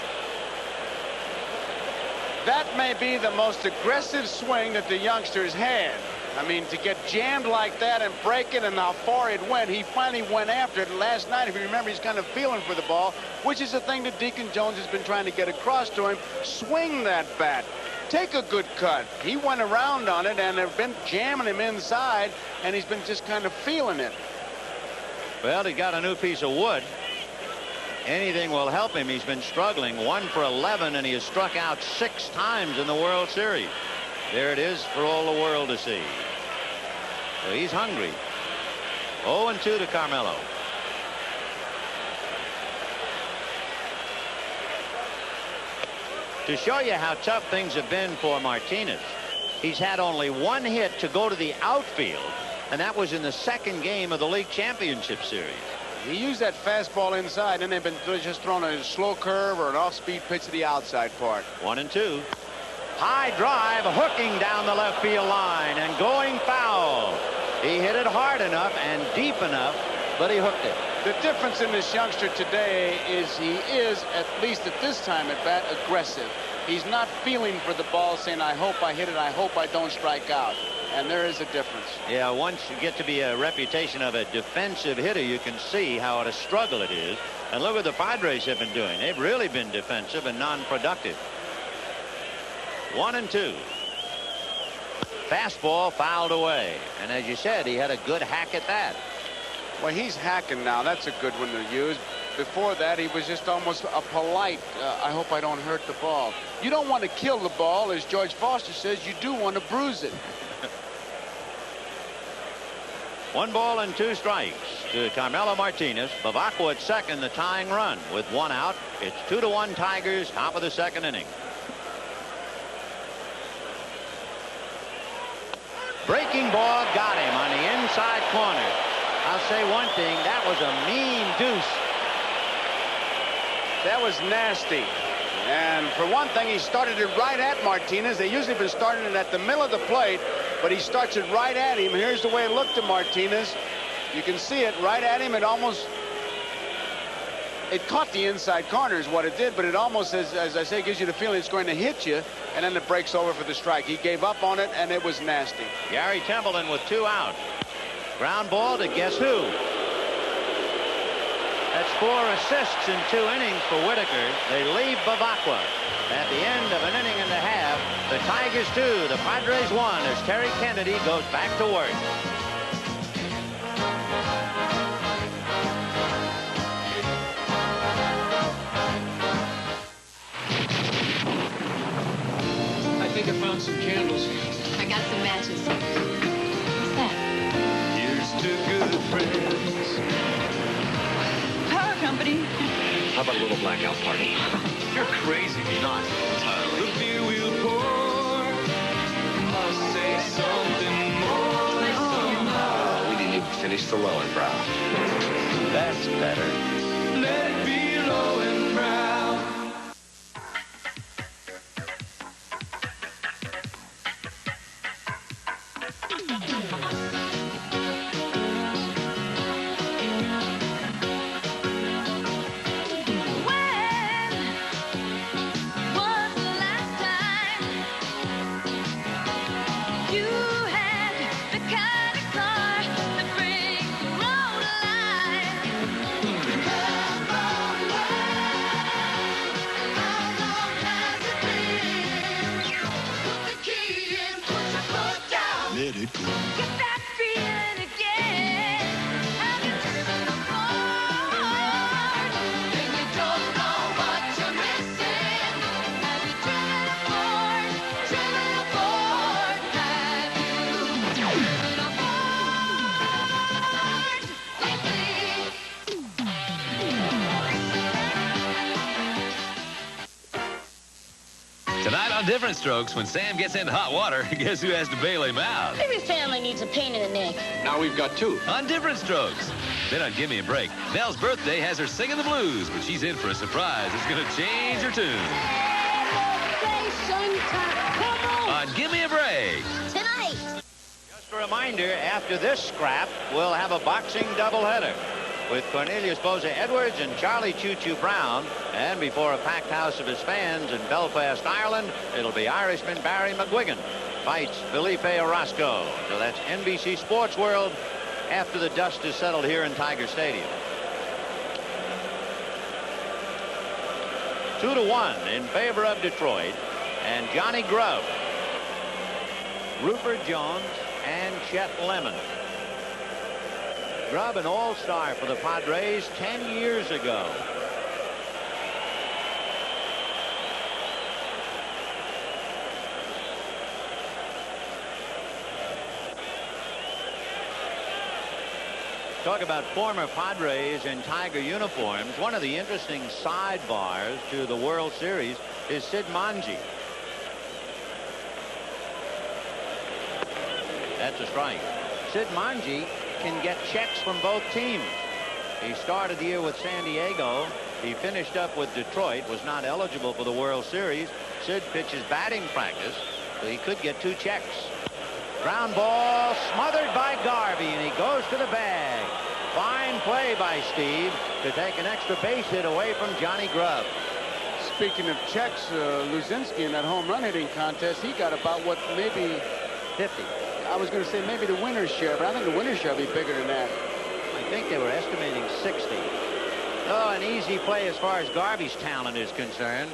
That may be the most aggressive swing that the youngsters had. I mean, to get jammed like that and break it and how far it went, he finally went after it. And last night, if you remember, he's kind of feeling for the ball, which is the thing that Deacon Jones has been trying to get across to him. Swing that bat. Take a good cut. He went around on it, and they've been jamming him inside, and he's been just kind of feeling it. Well, he got a new piece of wood. Anything will help him. He's been struggling. 1 for 11, and he has struck out 6 times in the World Series. There it is for all the world to see. So he's hungry. 0-2 to Carmelo. To show you how tough things have been for Martinez, he's had only 1 hit to go to the outfield, and that was in the 2nd game of the league championship series. He used that fastball inside, and they've been just throwing a slow curve or an off-speed pitch to the outside part. 1-2. High drive, hooking down the left field line and going foul. He hit it hard enough and deep enough, but he hooked it. The difference in this youngster today is he is, at least at this time at bat, aggressive. He's not feeling for the ball, saying, I hope I hit it, I hope I don't strike out. And there is a difference. Yeah, once you get to be a reputation of a defensive hitter, you can see how what a struggle it is. And look what the Padres have been doing. They've really been defensive and non-productive. 1-2. Fastball fouled away. And as you said, he had a good hack at that. Well, he's hacking now. That's a good one to use. Before that, he was just almost a polite, I hope I don't hurt the ball. You don't want to kill the ball, as George Foster says. You do want to bruise it. 1 ball and 2 strikes to Carmelo Martinez. Bavacqua at second, the tying run with 1 out. It's 2-1 Tigers, top of the 2nd inning. Breaking ball got him on the inside corner. I'll say one thing, that was a mean deuce. That was nasty. And for one thing, he started it right at Martinez. They usually been starting it at the middle of the plate, but he starts it right at him. Here's the way it looked to Martinez. You can see it right at him. It caught the inside corner is what it did, but it almost, as I say, gives you the feeling it's going to hit you, and then it breaks over for the strike. He gave up on it, and it was nasty. Gary Templeton with 2 out. Ground ball to guess who? That's 4 assists in 2 innings for Whitaker. They leave Bavacqua. At the end of an inning and a half, the Tigers 2, the Padres 1, as Terry Kennedy goes back to work. I think I found some candles. I got some matches. What's that? Here's to good friends. Power company. How about a little blackout party? You're crazy. Not entirely. The beer we'll pour must say something more somehow. We didn't even finish the Lowenbrow. That's better. Let it be Lowenbrow. Let it go. Get that feeling again. Have you driven apart? Then you don't know what you're missing. Have you driven apart? Driven apart? Have you driven apart lately? Tonight on Different Strokes, when Sam gets into hot water, guess who has to bail him out? Every family needs a pain in the neck. Now we've got two. On Different Strokes. Then on Give Me a Break, Nell's birthday has her singing the blues, but she's in for a surprise. It's going to change her tune. On Give Me a Break. Tonight. Just a reminder, after this scrap, we'll have a boxing doubleheader with Cornelius Boza Edwards and Charlie Choo Choo Brown. And before a packed house of his fans in Belfast, Ireland, it'll be Irishman Barry McGuigan fights Felipe Orozco. So that's NBC Sports World after the dust is settled here in Tiger Stadium. 2-1 in favor of Detroit. And Johnny Grubb, Rupert Jones, and Chet Lemon. Grubb, an all-star for the Padres 10 years ago. Talk about former Padres in Tiger uniforms. One of the interesting sidebars to the World Series is Sid Manji. That's a strike. Sid Manji can get checks from both teams. He started the year with San Diego. He finished up with Detroit, was not eligible for the World Series. Sid pitches batting practice, so he could get 2 checks. Ground ball smothered by Garvey, and he goes to the bag. Fine play by Steve to take an extra base hit away from Johnny Grubb. Speaking of checks, Luzinski in that home run hitting contest, he got about what, maybe 50. I was going to say maybe the winner's share, but I think the winner's share will be bigger than that. I think they were estimating 60. Oh, an easy play as far as Garvey's talent is concerned.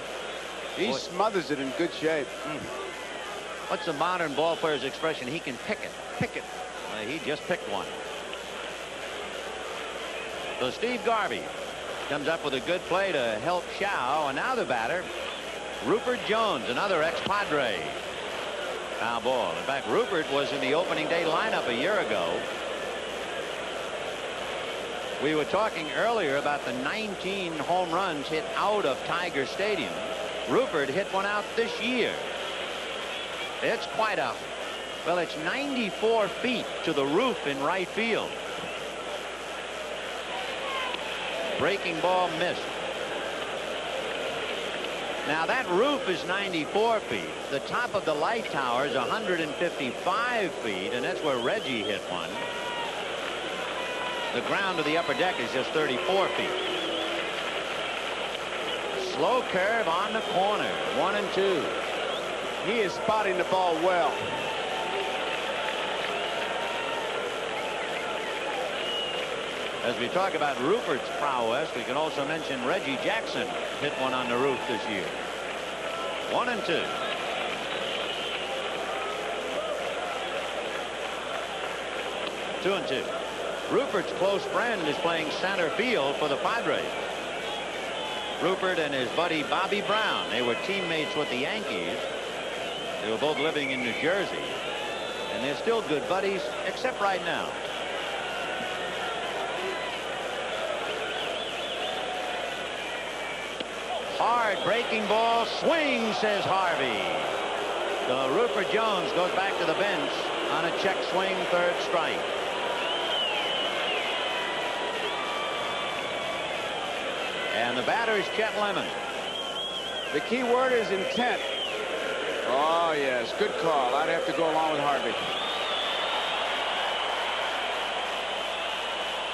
He smothers it in good shape. What's the modern ball player's expression? He can pick it. Pick it. He just picked one. So Steve Garvey comes up with a good play to help Shaw. And now the batter, Rupert Jones, another ex-Padre. Foul ball. In fact, Rupert was in the opening day lineup a year ago. We were talking earlier about the 19 home runs hit out of Tiger Stadium. Rupert hit one out this year. It's quite a, well, it's 94 feet to the roof in right field. Breaking ball missed. Now that roof is 94 feet. The top of the light tower is 155 feet, and that's where Reggie hit one. The ground of the upper deck is just 34 feet. Slow curve on the corner. 1-2. He is spotting the ball well. As we talk about Rupert's prowess, we can also mention Reggie Jackson hit one on the roof this year. 1-2. Two and two. Rupert's close friend is playing center field for the Padres. Rupert and his buddy Bobby Brown. They were teammates with the Yankees. They were both living in New Jersey. And they're still good buddies, except right now. Hard breaking ball. Swing, says Harvey. So Rupert Jones goes back to the bench on a check swing, 3rd strike. And the batter is Chet Lemon. The key word is intent. Oh, yes. Good call. I'd have to go along with Harvey.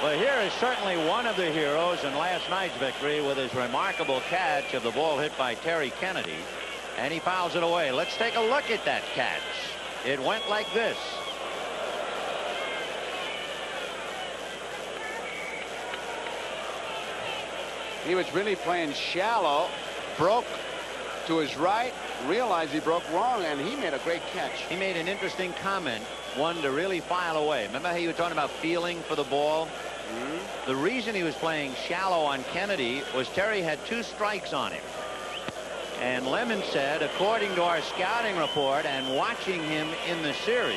Well, here is certainly one of the heroes in last night's victory with his remarkable catch of the ball hit by Terry Kennedy. And he fouls it away. Let's take a look at that catch. It went like this. He was really playing shallow, broke to his right, realized he broke wrong, and he made a great catch. He made an interesting comment, one to really file away. Remember how you were talking about feeling for the ball? Mm-hmm. The reason he was playing shallow on Kennedy was Terry had 2 strikes on him. And Lemon said, according to our scouting report and watching him in the series,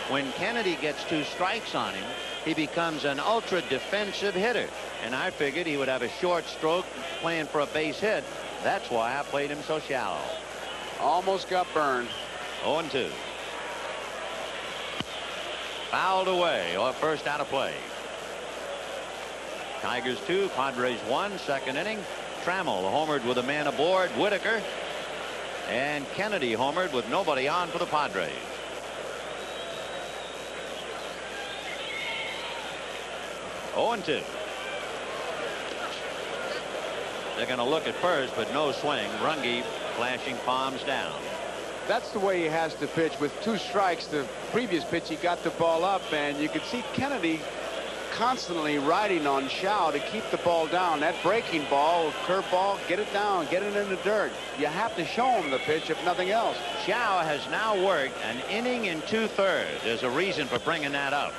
when Kennedy gets 2 strikes on him, he becomes an ultra defensive hitter. And I figured he would have a short stroke playing for a base hit. That's why I played him so shallow. Almost got burned. 0-2. Fouled away, or first out of play. Tigers 2, Padres 1, second inning. Trammell homered with a man aboard, Whitaker. And Kennedy homered with nobody on for the Padres. Oh, 0-2. They're going to look at first, but no swing. Runge flashing palms down. That's the way he has to pitch. With 2 strikes, the previous pitch, he got the ball up, and you could see Kennedy constantly riding on Shaw to keep the ball down. That breaking ball, curve ball, get it down, get it in the dirt. You have to show him the pitch, if nothing else. Shaw has now worked an inning and 2/3. There's a reason for bringing that up.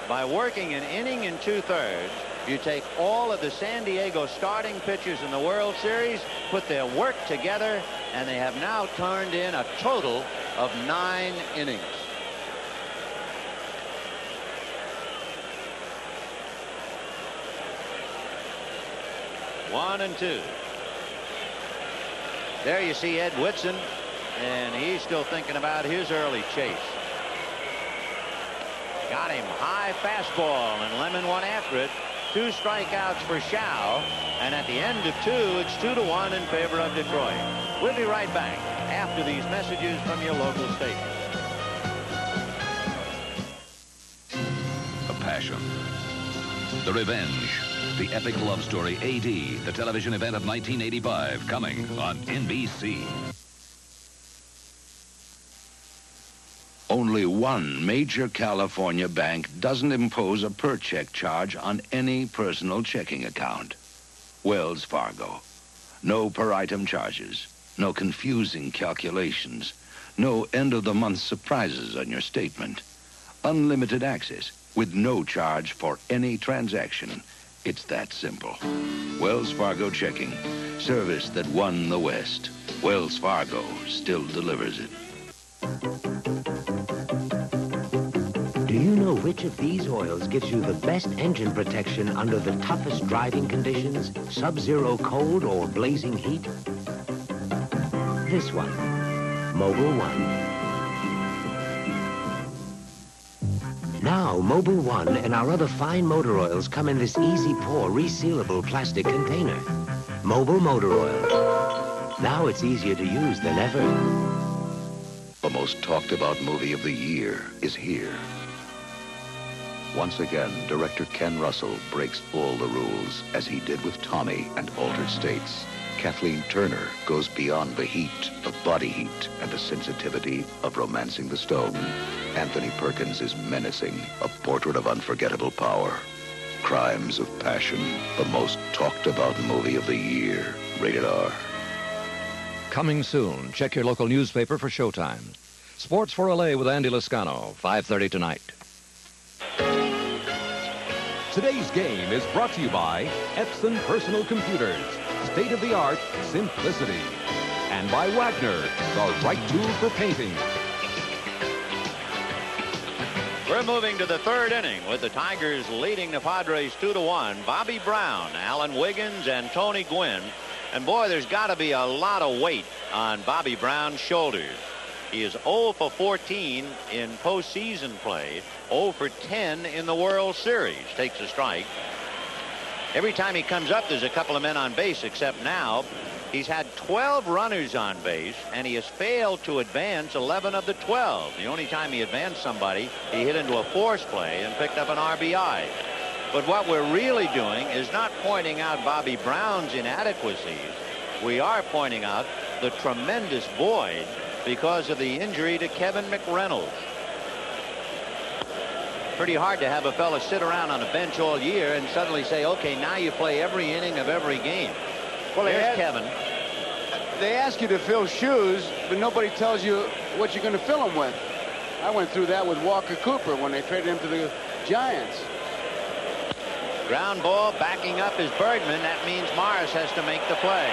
By working an inning and 2/3, you take all of the San Diego starting pitchers in the World Series, put their work together, and they have now turned in a total of 9 innings. One and 2. There you see Ed Whitson, and he's still thinking about his early chase. Got him high fastball, and Lemon went after it. 2 strikeouts for Shaw, and at the end of 2, it's 2-1 in favor of Detroit. We'll be right back after these messages from your local station. A passion. The revenge. The epic love story A.D., the television event of 1985, coming on NBC. Only one major California bank doesn't impose a per-check charge on any personal checking account. Wells Fargo. No per-item charges, no confusing calculations, no end-of-the-month surprises on your statement. Unlimited access with no charge for any transaction. It's that simple. Wells Fargo checking. Service that won the West. Wells Fargo still delivers it. Do you know which of these oils gives you the best engine protection under the toughest driving conditions, sub-zero cold or blazing heat? This one, Mobil 1. Now, Mobil 1 and our other fine motor oils come in this easy pour, resealable plastic container. Mobil Motor Oil. Now it's easier to use than ever. The most talked about movie of the year is here. Once again, director Ken Russell breaks all the rules, as he did with Tommy and Altered States. Kathleen Turner goes beyond the heat of body heat and the sensitivity of Romancing the Stone. Anthony Perkins is menacing, a portrait of unforgettable power. Crimes of Passion, the most talked about movie of the year. Rated R. Coming soon. Check your local newspaper for showtimes. Sports for LA with Andy Lascano, 5:30 tonight. Today's game is brought to you by Epson Personal Computers, state-of-the-art simplicity, and by Wagner, the right tool for painting. We're moving to the 3rd inning with the Tigers leading the Padres 2-1. Bobby Brown, Alan Wiggins, and Tony Gwynn. And boy, there's got to be a lot of weight on Bobby Brown's shoulders. He is 0 for 14 in postseason play, 0 for 10 in the World Series. Takes a strike. Every time he comes up, there's a couple of men on base, except now. He's had 12 runners on base, and he has failed to advance 11 of the 12. The only time he advanced somebody, he hit into a force play and picked up an RBI. But what we're really doing is not pointing out Bobby Brown's inadequacies. We are pointing out the tremendous void because of the injury to Kevin McReynolds. Pretty hard to have a fella sit around on a bench all year and suddenly say, okay, now you play every inning of every game. Well, there's Kevin. They ask you to fill shoes, but nobody tells you what you're going to fill them with. I went through that with Walker Cooper when they traded him to the Giants. Ground ball backing up is Bergman. That means Morris has to make the play.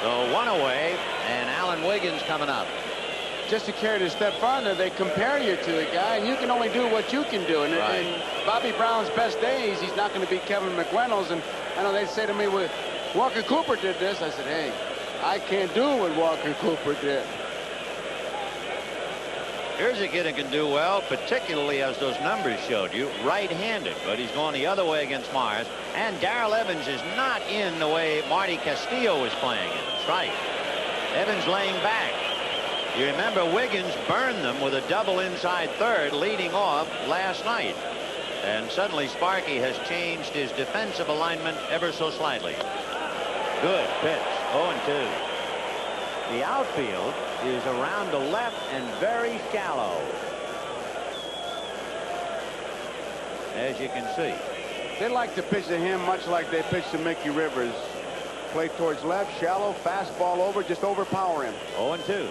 So one away, and Alan Wiggins coming up. Just to carry it a step farther, they compare you to the guy, and you can only do what you can do. And, Right. and Bobby Brown's best days, he's not going to beat Kevin McReynolds. And I know they'd say to me, well, Walker Cooper did this. I said, hey, I can't do what Walker Cooper did. Here's a kid who can do well, particularly as those numbers showed you, right-handed, but he's going the other way against Mars. And Darrell Evans is not in the way Marty Castillo was playing in. Strike. Evans laying back. You remember Wiggins burned them with a double inside third leading off last night. And suddenly Sparky has changed his defensive alignment ever so slightly. Good pitch. 0-2. The outfield is around the left and very shallow, as you can see. They like to pitch to him much like they pitch to Mickey Rivers. Play towards left, shallow, fastball over, just overpower him. 0-2.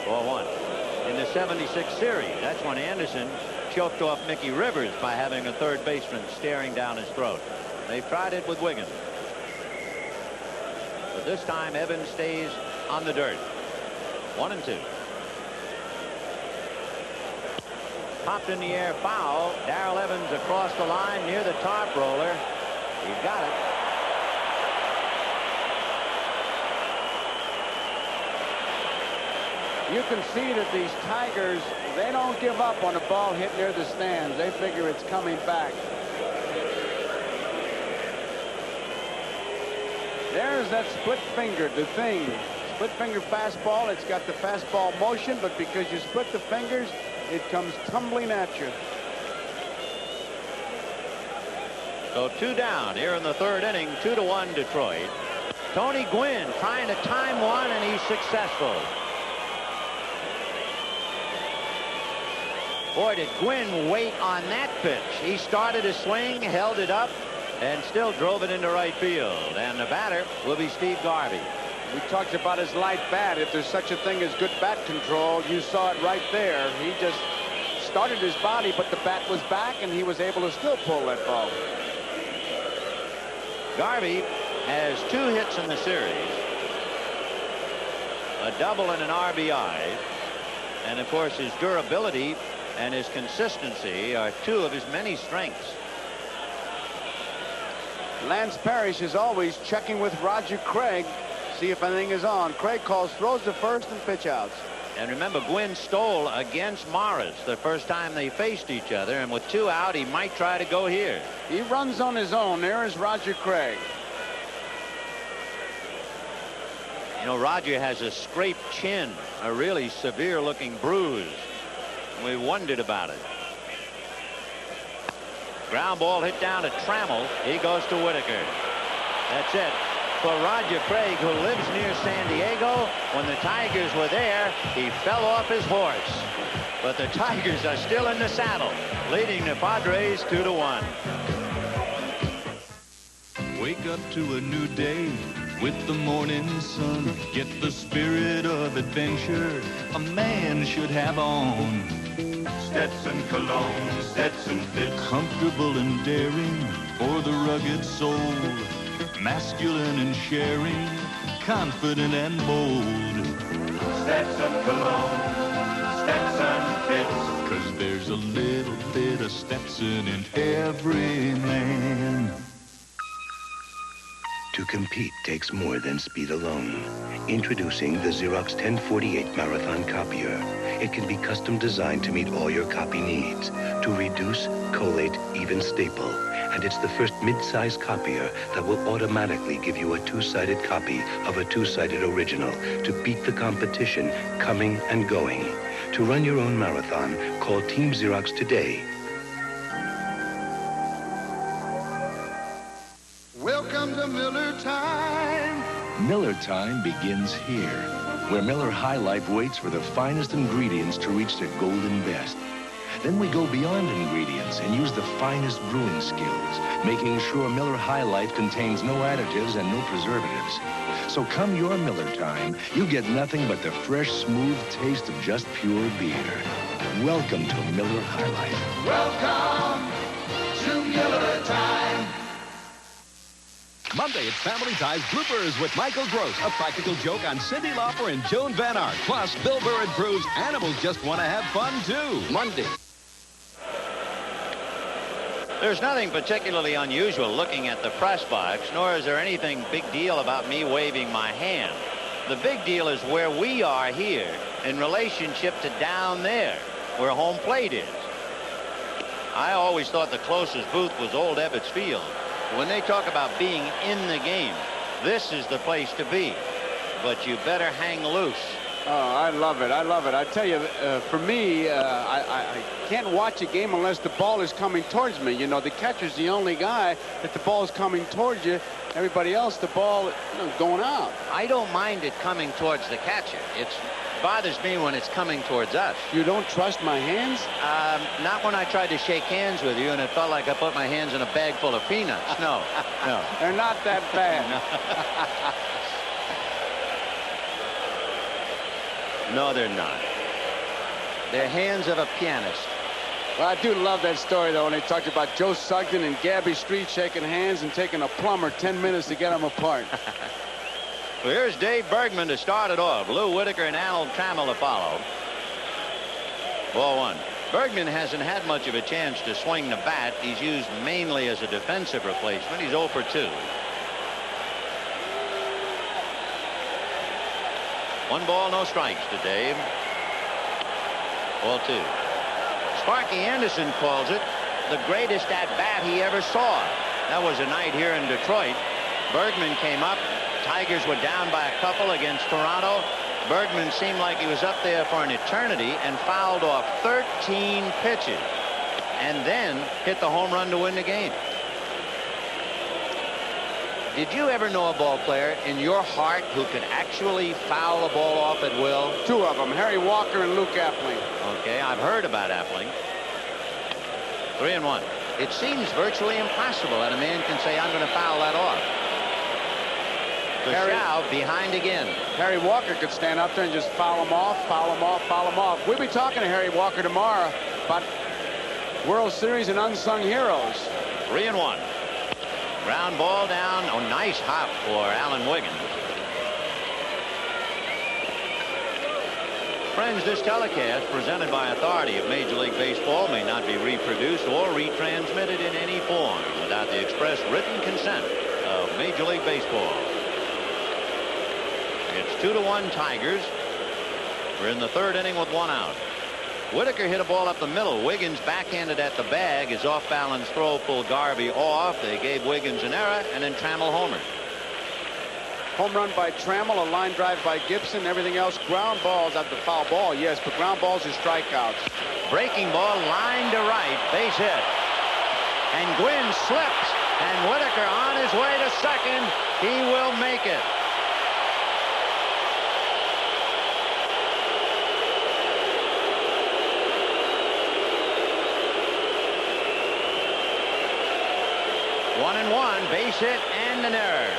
4-1. In the 76 series, that's when Anderson choked off Mickey Rivers by having a third baseman staring down his throat. They've tried it with Wiggins. But this time Evans stays on the dirt. 1-2. Popped in the air, foul. Darrell Evans across the line near the top roller. He's got it. You can see that these Tigers, they don't give up on a ball hit near the stands. They figure it's coming back. There's that split finger, the thing. Split finger fastball. It's got the fastball motion, but because you split the fingers, it comes tumbling at you. So 2 down here in the third inning. 2-1 Detroit. Tony Gwynn trying to time one, and he's successful. Boy, did Gwynn wait on that pitch. He started his swing, held it up, and still drove it into right field. And the batter will be Steve Garvey. We talked about his light bat. If there's such a thing as good bat control, you saw it right there. He just started his body, but the bat was back, and he was able to still pull that ball. Garvey has 2 hits in the series, a double and an RBI. And, of course, his durability and his consistency are 2 of his many strengths. Lance Parrish is always checking with Roger Craig, see if anything is on. Craig calls throws to first and pitch outs. And remember, Gwynn stole against Morris the first time they faced each other, and with 2 out, he might try to go here. He runs on his own. There is Roger Craig. You know, Roger has a scraped chin, a really severe-looking bruise. We wondered about it. Ground ball hit down to Trammell. He goes to Whitaker. That's it. For Roger Craig, who lives near San Diego, when the Tigers were there, he fell off his horse. But the Tigers are still in the saddle, leading the Padres 2-1. Wake up to a new day with the morning sun. Get the spirit of adventure a man should have on. Stetson cologne, Stetson fit. Comfortable and daring for the rugged soul. Masculine and sharing, confident and bold. Stetson cologne, Stetson fits. 'Cause there's a little bit of Stetson in every man. To compete takes more than speed alone. Introducing the Xerox 1048 Marathon Copier. It can be custom designed to meet all your copy needs. To reduce, collate, even staple. And it's the first mid-size copier that will automatically give you a 2-sided copy of a 2-sided original to beat the competition coming and going. To run your own marathon, call Team Xerox today. Welcome to Miller Time. Miller Time begins here, where Miller High Life waits for the finest ingredients to reach their golden best. Then we go beyond ingredients and use the finest brewing skills, making sure Miller High Life contains no additives and no preservatives. So come your Miller time, you get nothing but the fresh, smooth taste of just pure beer. Welcome to Miller High Life. Welcome to Miller Time. Monday, it's Family Ties Bloopers with Michael Gross. A practical joke on Cyndi Lauper and Joan Van Art. Plus, Bill Burr and proves animals just want to have fun, too. Monday. There's nothing particularly unusual looking at the press box, nor is there anything big deal about me waving my hand. The big deal is where we are here in relationship to down there, where home plate is. I always thought the closest booth was Old Ebbets Field. When they talk about being in the game, this is the place to be. But you better hang loose. Oh, I love it. I love it. I tell you, for me, I can't watch a game unless the ball is coming towards me. You know, the catcher's the only guy that the ball is coming towards you. Everybody else, the ball is going out. I don't mind it coming towards the catcher. It bothers me when it's coming towards us. You don't trust my hands? Not when I tried to shake hands with you and it felt like I put my hands in a bag full of peanuts. No, no. They're not that bad. No, they're not. They're hands of a pianist. Well, I do love that story, though, when they talked about Joe Sugden and Gabby Street shaking hands and taking a plumber 10 minutes to get them apart. Well, here's Dave Bergman to start it off. Lou Whitaker and Al Trammell to follow. Ball one. Bergman hasn't had much of a chance to swing the bat. He's used mainly as a defensive replacement. He's 0 for 2. 1 ball, no strikes to Dave. Ball 2. Sparky Anderson calls it the greatest at-bat he ever saw. That was a night here in Detroit. Bergman came up. Tigers were down by a couple against Toronto. Bergman seemed like he was up there for an eternity and fouled off 13 pitches and then hit the home run to win the game. Did you ever know a ball player in your heart who could actually foul a ball off at will? 2 of them, Harry Walker and Luke Appling. Okay, I've heard about Appling. 3-1. It seems virtually impossible that a man can say, I'm going to foul that off. Shaw behind again. Harry Walker could stand up there and just foul him off, foul him off, foul him off. We'll be talking to Harry Walker tomorrow about World Series and unsung heroes. 3-1. Ground ball down. Oh, nice hop for Alan Wiggins. Friends, this telecast presented by authority of Major League Baseball may not be reproduced or retransmitted in any form without the express written consent of Major League Baseball. It's 2-1 Tigers. We're in the 3rd inning with 1 out. Whitaker hit a ball up the middle. Wiggins backhanded at the bag. His off-balance throw pulled Garvey off. They gave Wiggins an error, and then Trammell homered. Home run by Trammell, a line drive by Gibson. Everything else, ground balls at the foul ball, yes, but ground balls are strikeouts. Breaking ball, line to right, base hit. And Gwynn slips, and Whitaker on his way to second. He will make it. One and one, base hit and an error.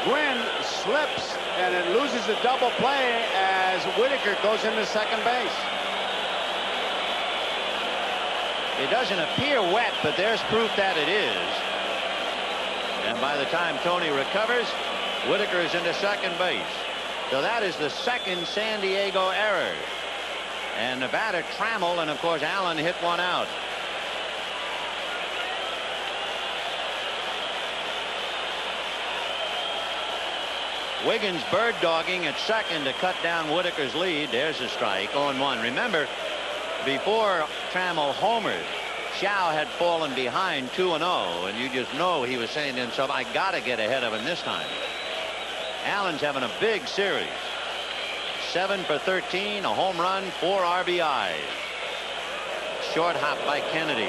Gwynn slips and it loses the double play as Whitaker goes into second base. It doesn't appear wet, but there's proof that it is. And by the time Tony recovers, Whitaker is into second base. So that is the second San Diego error. And the batter Trammell, and of course Allen hit one out. Wiggins bird dogging at second to cut down Whitaker's lead. There's a strike. 0-1. Remember, before Trammell homered, Shaw had fallen behind 2-0, and you just know he was saying to himself, I got to get ahead of him this time. Allen's having a big series. 7 for 13, a home run, 4 RBIs. Short hop by Kennedy.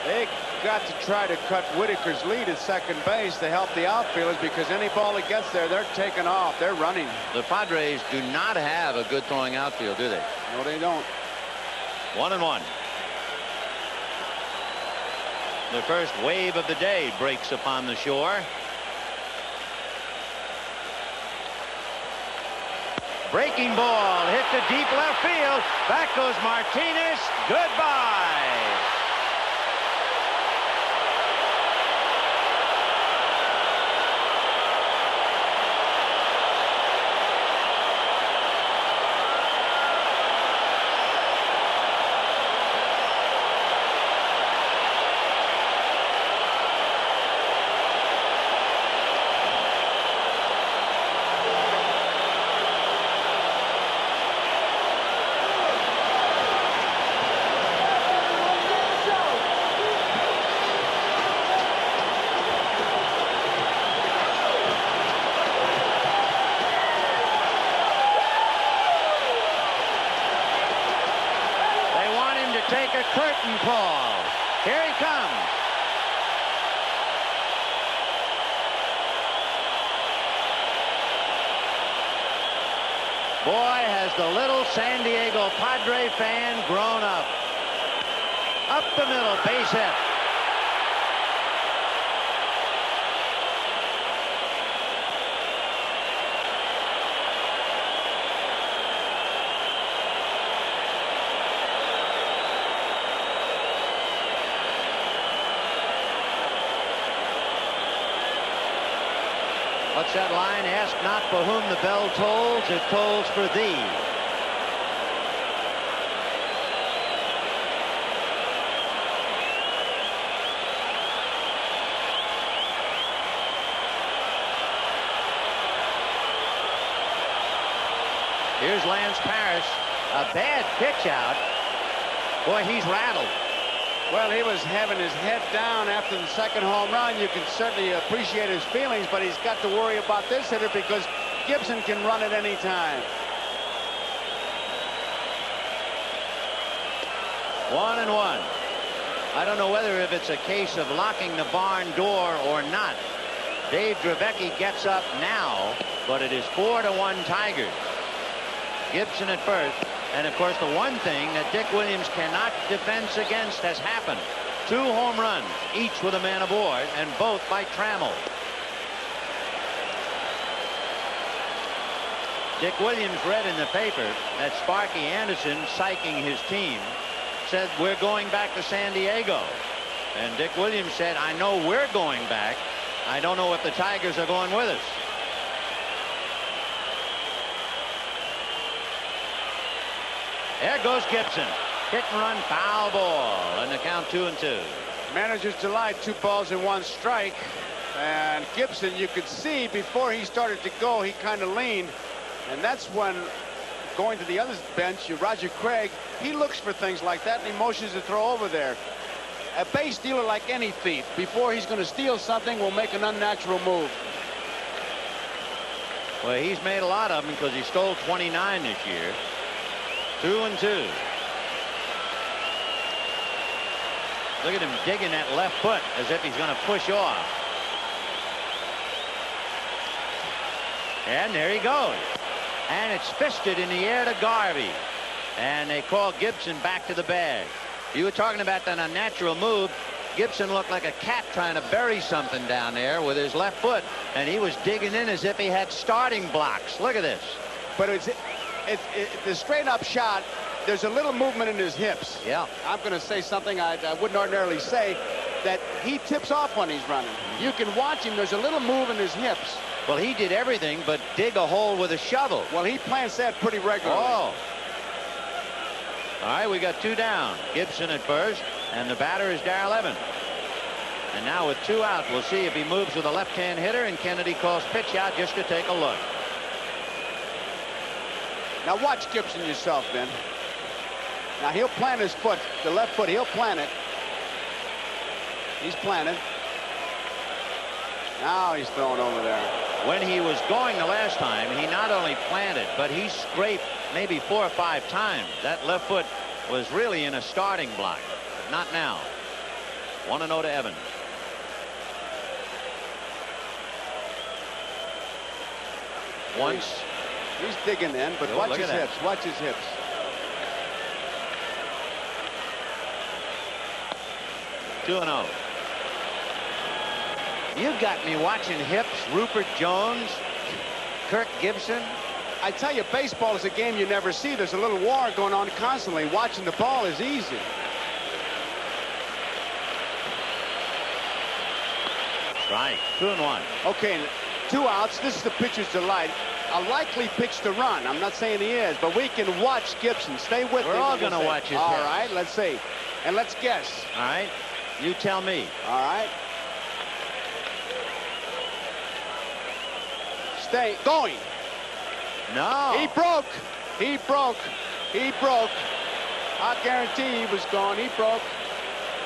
They got to try to cut Whitaker's lead at second base to help the outfielders, because any ball that gets there, they're taking off. They're running. The Padres do not have a good throwing outfield, do they? No, they don't. 1-1. The first wave of the day breaks upon the shore. Breaking ball hit to deep left field. Back goes Martinez. Goodbye. Take a curtain call. Here he comes. Boy, has the little San Diego Padre fan grown up. Up the middle, base hit. What's that line? Ask not for whom the bell tolls, it tolls for thee. Here's Lance Parrish. A bad pitch out. Boy, he's rattled. Well, he was having his head down after the second home run. You can certainly appreciate his feelings, but he's got to worry about this hitter because Gibson can run at any time. 1-1. I don't know whether if it's a case of locking the barn door or not. Dave Dravecky gets up now, but it is 4-1 Tigers. Gibson at first. And of course, the one thing that Dick Williams cannot defense against has happened. 2 home runs, each with a man aboard, and both by Trammell. Dick Williams read in the paper that Sparky Anderson, psyching his team, said, "We're going back to San Diego." And Dick Williams said, "I know we're going back. I don't know if the Tigers are going with us." There goes Gibson. Hit and run, foul ball, and the count 2-2. Manager's delight, 2 balls and 1 strike. And Gibson, you could see before he started to go, he kind of leaned. And that's when, going to the other bench, Roger Craig, he looks for things like that, and he motions to throw over there. A base stealer, like any thief, before he's going to steal something, will make an unnatural move. Well, he's made a lot of them because he stole 29 this year. 2-2. Look at him digging that left foot as if he's going to push off. And there he goes. And it's fisted in the air to Garvey. And they call Gibson back to the bag. You were talking about that unnatural move. Gibson looked like a cat trying to bury something down there with his left foot. And he was digging in as if he had starting blocks. Look at this. But it's the straight up shot. There's a little movement in his hips. Yeah. I'm going to say something I wouldn't ordinarily say, that he tips off when he's running. You can watch him. There's a little move in his hips. Well, he did everything but dig a hole with a shovel. Well, he plants that pretty regularly. Oh. All right, we got 2 down. Gibson at first, and the batter is Darrell Evans. And now with 2 out, we'll see if he moves with a left-hand hitter, and Kennedy calls pitch out just to take a look. Now watch Gibson yourself, Ben. Now he'll plant his foot, the left foot, he'll plant it. He's planted. Now he's throwing over there. when he was going the last time, he not only planted, but he scraped maybe 4 or 5 times. That left foot was really in a starting block, but not now. 1-0 to Evans. Once. He's digging in, but watch his hips. Watch his hips. Two and 0. You got me watching hips. Rupert Jones, Kirk Gibson. I tell you, baseball is a game you never see. There's a little war going on constantly. Watching the ball is easy. Strike. 2 and 1. Okay, 2 outs. This is the pitcher's delight. A likely pitch to run. I'm not saying he is, but we can watch Gibson. Stay with me. We're all going to watch his All hips. right, let's see. And let's guess. All right. You tell me. All right. Stay going. No. He broke. He broke. He broke. I guarantee he was gone. He broke.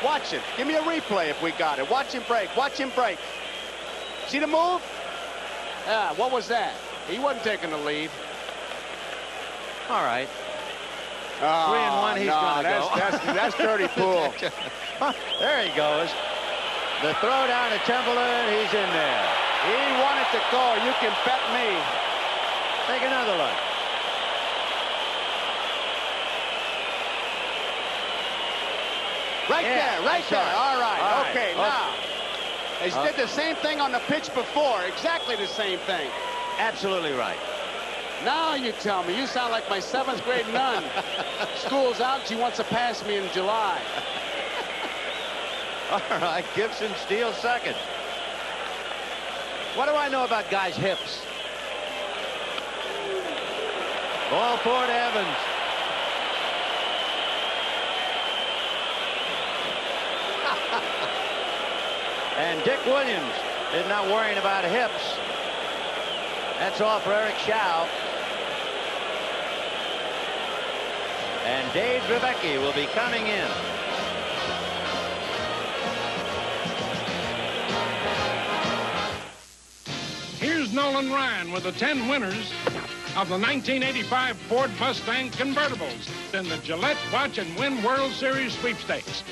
Watch it. Give me a replay if we got it. Watch him break. Watch him break. See the move? Yeah, what was that? He wasn't taking the lead. All right. Oh, 3 and 1. He's going to go. That's dirty pool. There he goes. The throw down to Templeton. He's in there. He wanted to go. You can bet me. Take another look. Right there. Right there. All right. Okay, Okay. now. He did the same thing on the pitch before. Exactly the same thing. Absolutely right. Now you tell me. You sound like my 7th grade nun. School's out. She wants to pass me in July. All right. Gibson steals second. What do I know about guys' hips? Ball 4 to Evans. And Dick Williams is not worrying about hips. That's all for Eric Schau. And Dave Drevecki will be coming in. Here's Nolan Ryan with the 10 winners of the 1985 Ford Mustang convertibles in the Gillette Watch and Win World Series sweepstakes.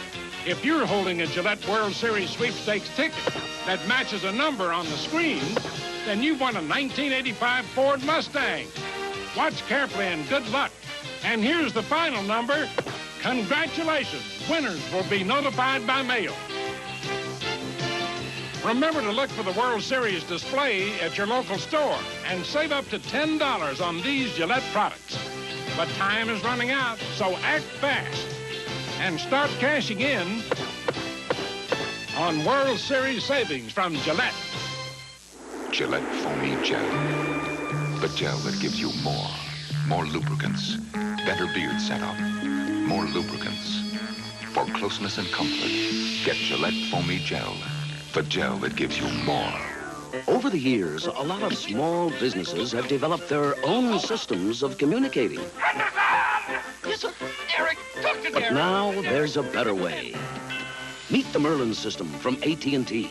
If you're holding a Gillette World Series sweepstakes ticket that matches a number on the screen, then you've won a 1985 Ford Mustang. Watch carefully and good luck. And here's the final number. Congratulations. Winners will be notified by mail. Remember to look for the World Series display at your local store and save up to $10 on these Gillette products. But time is running out, so act fast and start cashing in on World Series savings from Gillette. Gillette Foamy Gel. The gel that gives you more. More lubricants. Better beard setup. More lubricants. For closeness and comfort, get Gillette Foamy Gel. The gel that gives you more. Over the years, a lot of small businesses have developed their own systems of communicating. Yes, Eric, talk to But now there's a better way. Meet the Merlin system from AT&T.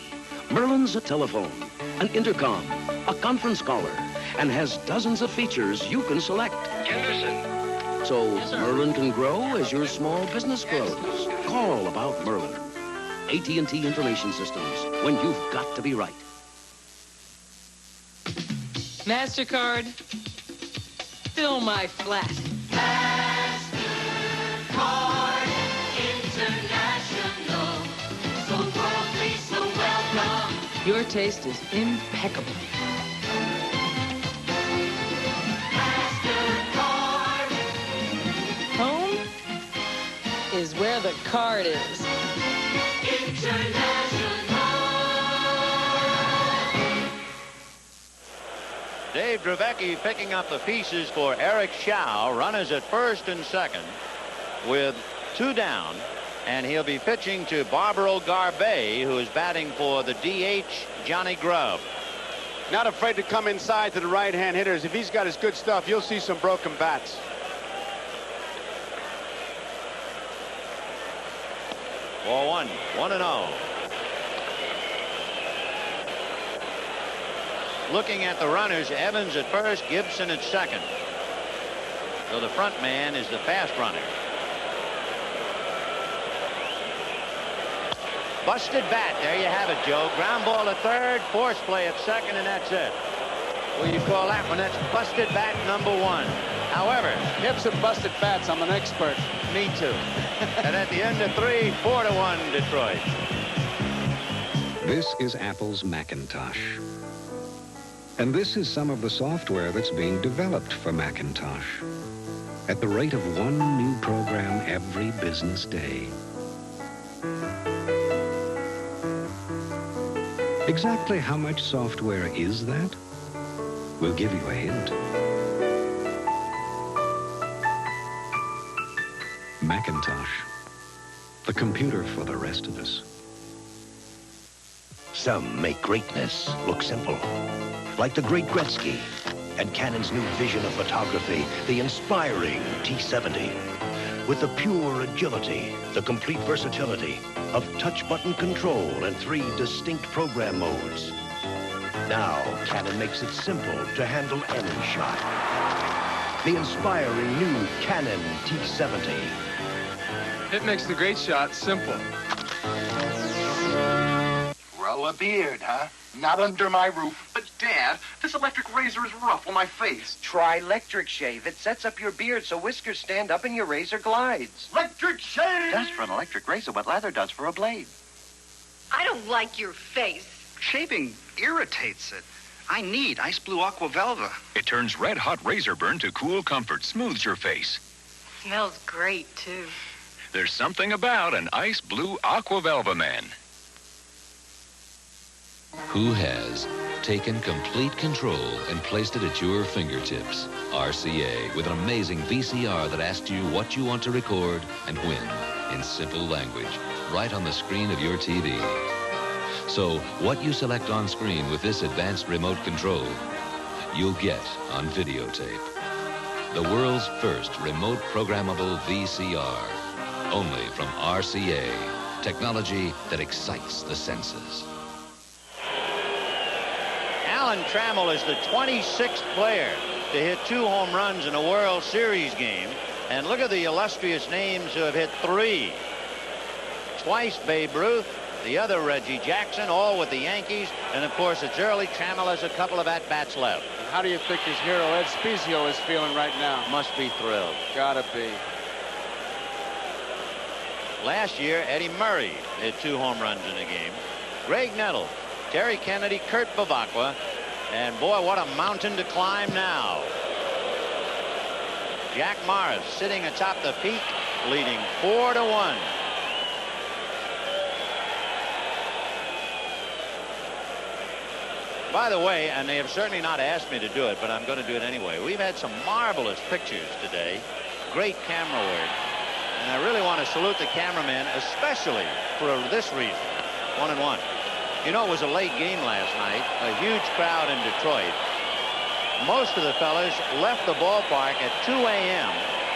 Merlin's a telephone, an intercom, a conference caller, and has dozens of features you can select. Henderson. So Merlin can grow as your small business grows. Call about Merlin. AT&T Information Systems, when you've got to be right. MasterCard, fill my flat. MasterCard International. So worldly, so welcome. Your taste is impeccable. MasterCard. Home is where the card is. Dave Drevecki picking up the pieces for Eric Schau. Runners at first and second with 2 down. And he'll be pitching to Barbaro Garbe, who is batting for the DH, Johnny Grubb. Not afraid to come inside to the right-hand hitters. If he's got his good stuff, you'll see some broken bats. Ball 1, 1-0. looking at the runners. Evans at first, Gibson at second. So the front man is the fast runner. Busted bat. There you have it, Joe. Ground ball at third, force play at second, and that's it. What do you call that one? That's busted bat number 1. However, hips and busted bats, I'm an expert. Me too. And at the end of 3, 4-1 Detroit. This is Apple's Macintosh. And this is some of the software that's being developed for Macintosh at the rate of 1 new program every business day. Exactly how much software is that? We'll give you a hint. Macintosh, the computer for the rest of us. Some make greatness look simple, like the great Gretzky and Canon's new vision of photography, the inspiring T70. With the pure agility, the complete versatility of touch button control and 3 distinct program modes. Now, Canon makes it simple to handle any shot. The inspiring new Canon T70. It makes the great shot simple. Grow a beard, huh? Not under my roof. But, Dad, this electric razor is rough on my face. Try Electric Shave. It sets up your beard so whiskers stand up and your razor glides. Electric Shave! Does for an electric razor what lather does for a blade. I don't like your face. Shaving irritates it. I need Ice Blue Aqua Velva. It turns red-hot razor burn to cool comfort, smooths your face. Smells great, too. There's something about an Ice Blue Aqua Velva man. Who has taken complete control and placed it at your fingertips? RCA, with an amazing VCR that asks you what you want to record and when, in simple language, right on the screen of your TV. So, what you select on screen with this advanced remote control, you'll get on videotape. The world's first remote programmable VCR, only from RCA, technology that excites the senses. Alan Trammell is the 26th player to hit 2 home runs in a World Series game. And look at the illustrious names who have hit 3. Twice Babe Ruth, the other Reggie Jackson, all with the Yankees. And, of course, it's early. Trammell has a couple of at-bats left. How do you think his hero, Ed Spezio, is feeling right now? Must be thrilled. Gotta be. Last year, Eddie Murray hit 2 home runs in a game. Greg Nettles, Terry Kennedy, Kurt Bavacqua, and boy, what a mountain to climb now. Jack Morris sitting atop the peak, leading 4-1. By the way, and they have certainly not asked me to do it, but I'm going to do it anyway. We've had some marvelous pictures today. Great camera work. And I really want to salute the cameraman, especially for this reason. 1-1. You know, it was a late game last night, a huge crowd in Detroit. Most of the fellas left the ballpark at 2 a.m.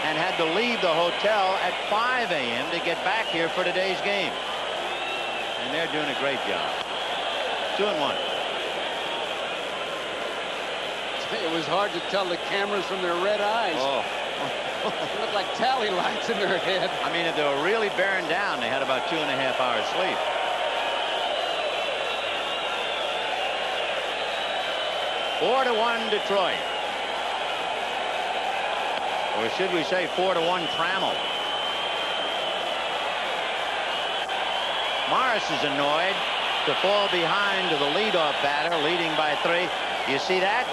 and had to leave the hotel at 5 a.m. to get back here for today's game. And they're doing a great job. 2-1. It was hard to tell the cameras from their red eyes. Oh. They looked like tally lights in their head. I mean, if they were really bearing down, they had about 2.5 hours sleep. Four to 1 Detroit. Or should we say 4-1 Trammell? Morris is annoyed to fall behind to the leadoff batter, leading by 3. You see that?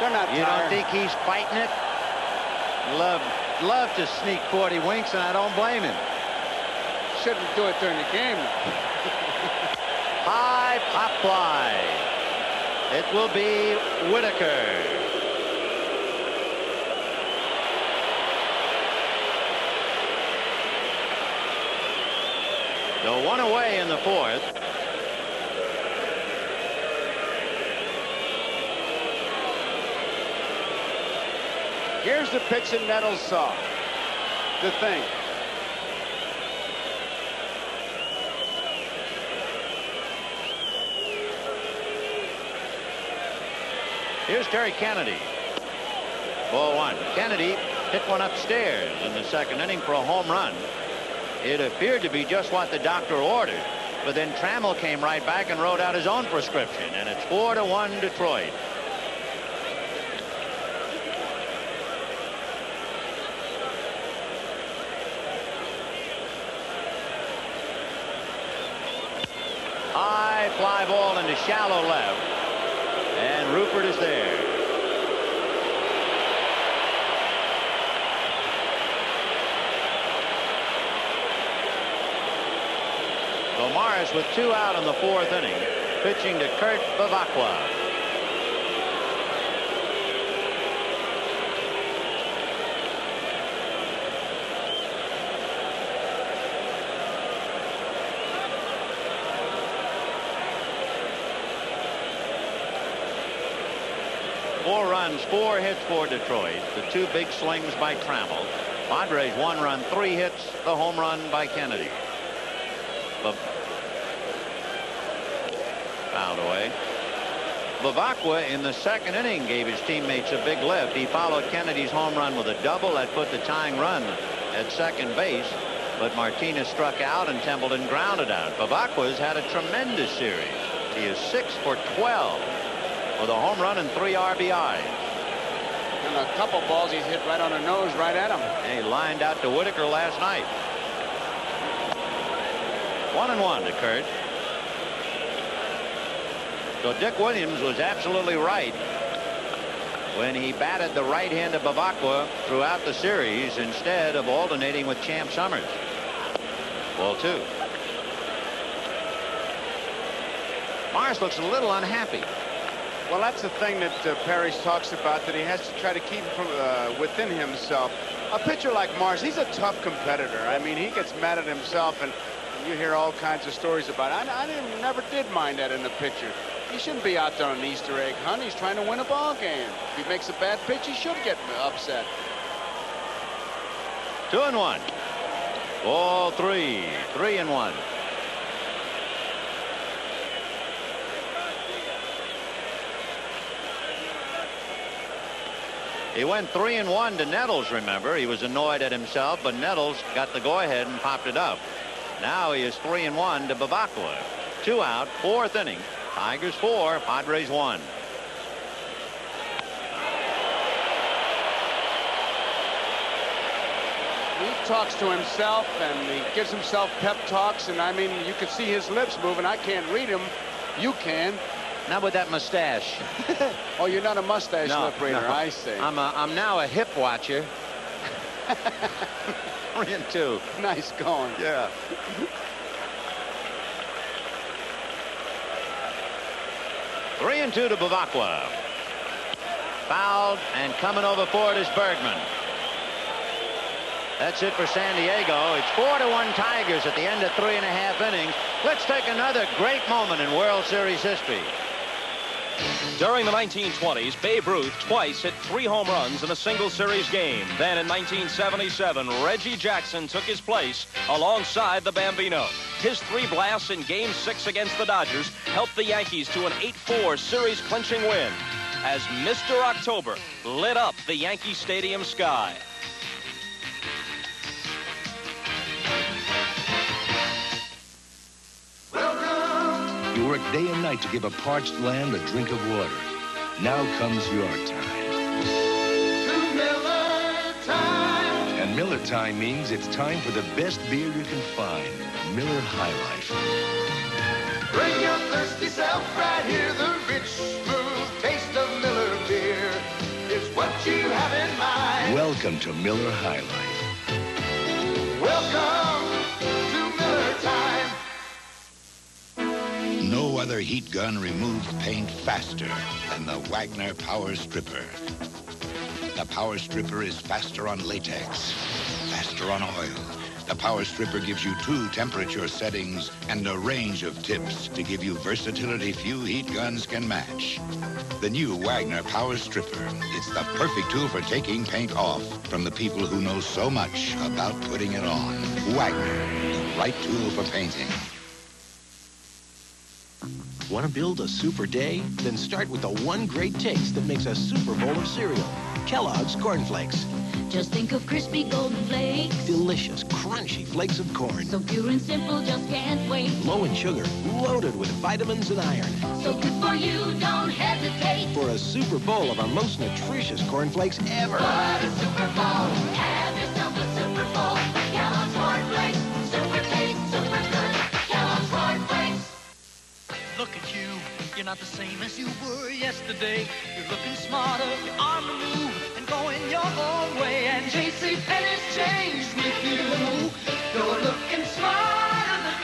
They're not You tired. don't think he's fighting it? Love to sneak 40 winks, and I don't blame him. Shouldn't do it during the game. High pop fly. It will be Whitaker. So 1 away in the 4th. Here's the pitch that Nettles saw. The thing. Here's Terry Kennedy. Ball one. Kennedy hit one upstairs in the second inning for a home run. It appeared to be just what the doctor ordered, but then Trammell came right back and wrote out his own prescription, and it's 4-1 Detroit. High fly ball into shallow left, and Rupert is there. So Morris with 2 out in the 4th inning, pitching to Kurt Bavacqua. Four runs, 4 hits for Detroit. The 2 big slings by Trammell. Padres 1 run, 3 hits, the home run by Kennedy. Fouled away. Bavacqua in the 2nd inning gave his teammates a big lift. He followed Kennedy's home run with a double that put the tying run at second base, but Martinez struck out and Templeton grounded out. Bavacqua's had a tremendous series. He is 6 for 12 with a home run and 3 RBIs. And a couple balls he's hit right on the nose, right at him. And he lined out to Whitaker last night. 1-1 to Kurt. So Dick Williams was absolutely right when he batted the right hand of Bavacqua throughout the series instead of alternating with Champ Summers. Ball 2. Morris looks a little unhappy. Well, that's the thing that Parrish talks about, that he has to try to keep from within himself. A pitcher like Morris, he's a tough competitor. I mean, he gets mad at himself, and you hear all kinds of stories about it. I never did mind that in a pitcher. He shouldn't be out there on an Easter egg hunt. He's trying to win a ball game. If he makes a bad pitch, he should get upset. 2-1. Ball 3. 3-1. He went 3-1 to Nettles, remember. He was annoyed at himself, but Nettles got the go-ahead and popped it up. Now he is 3-1 to Bavacqua. 2 out, 4th inning. Tigers 4, Padres 1. He talks to himself, and he gives himself pep talks, and I mean, you can see his lips moving. I can't read him. You can. Not with that mustache. Oh, you're not a mustache lip reader, no. I see. I'm now a hip watcher. 3-2. Nice going. Yeah. Three and 2 to Bavacqua. Fouled, and coming over for it is Bergman. That's it for San Diego. It's 4-1 Tigers at the end of 3.5 innings. Let's take another great moment in World Series history. During the 1920s, Babe Ruth twice hit 3 home runs in a single series game. Then in 1977, Reggie Jackson took his place alongside the Bambino. His 3 blasts in Game 6 against the Dodgers helped the Yankees to an 8-4 series clinching win as Mr. October lit up the Yankee Stadium sky. You work day and night to give a parched land a drink of water. Now comes your time. Miller time. And Miller time means it's time for the best beer you can find. Miller High Life. Bring your thirsty self right here. The rich, smooth taste of Miller beer is what you have in mind. Welcome to Miller High Life. Welcome to Miller time. No other heat gun removes paint faster than the Wagner Power Stripper. The Power Stripper is faster on latex, faster on oil. The Power Stripper gives you 2 temperature settings and a range of tips to give you versatility few heat guns can match. The new Wagner Power Stripper. It's the perfect tool for taking paint off from the people who know so much about putting it on. Wagner, the right tool for painting. Want to build a super day? Then start with the one great taste that makes a super bowl of cereal. Kellogg's Corn Flakes. Just think of crispy golden flakes. Delicious, crunchy flakes of corn. So pure and simple, just can't wait. Low in sugar, loaded with vitamins and iron. So good for you, don't hesitate. For a super bowl of our most nutritious corn flakes ever. What a super bowl. Have yourself a super bowl. Kellogg's Corn Flakes. Super taste, super good. Kellogg's Corn Flakes. Look at you. You're not the same as you were yesterday. You're looking smarter, you're on the move, and going your own way. And JCPenney's changed with you. You're looking smarter than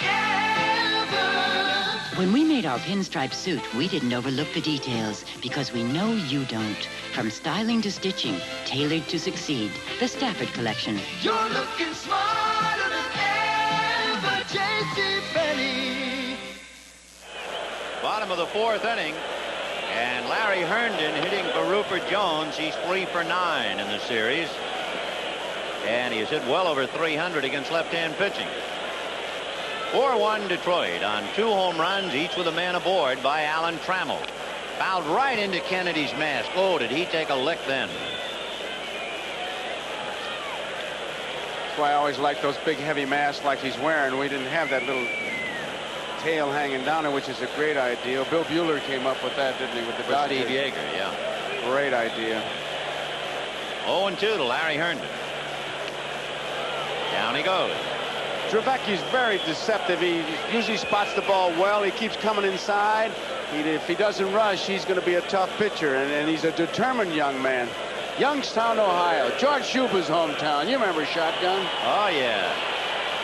ever. When we made our pinstripe suit, we didn't overlook the details because we know you don't. From styling to stitching, tailored to succeed. The Stafford Collection. You're looking smarter than ever, JCPenney. Bottom of the fourth inning, and Larry Herndon hitting for Rupert Jones. He's 3 for 9 in the series, and he has hit well over 300 against left-hand pitching. 4-1 Detroit on 2 home runs, each with a man aboard by Alan Trammell. Fouled right into Kennedy's mask. Oh, did he take a lick then? That's why I always like those big heavy masks like he's wearing. We didn't have that little tail hanging down there, which is a great idea. Bill Bueller came up with that, didn't he, with the Dodgers? Steve Yeager, yeah. Great idea. 0-2 to Larry Herndon. Down he goes. Trevecchi's very deceptive. He usually spots the ball well. He keeps coming inside. If he doesn't rush, he's going to be a tough pitcher, and he's a determined young man. Youngstown, Ohio. George Schuber's hometown. You remember Shotgun? Oh, yeah.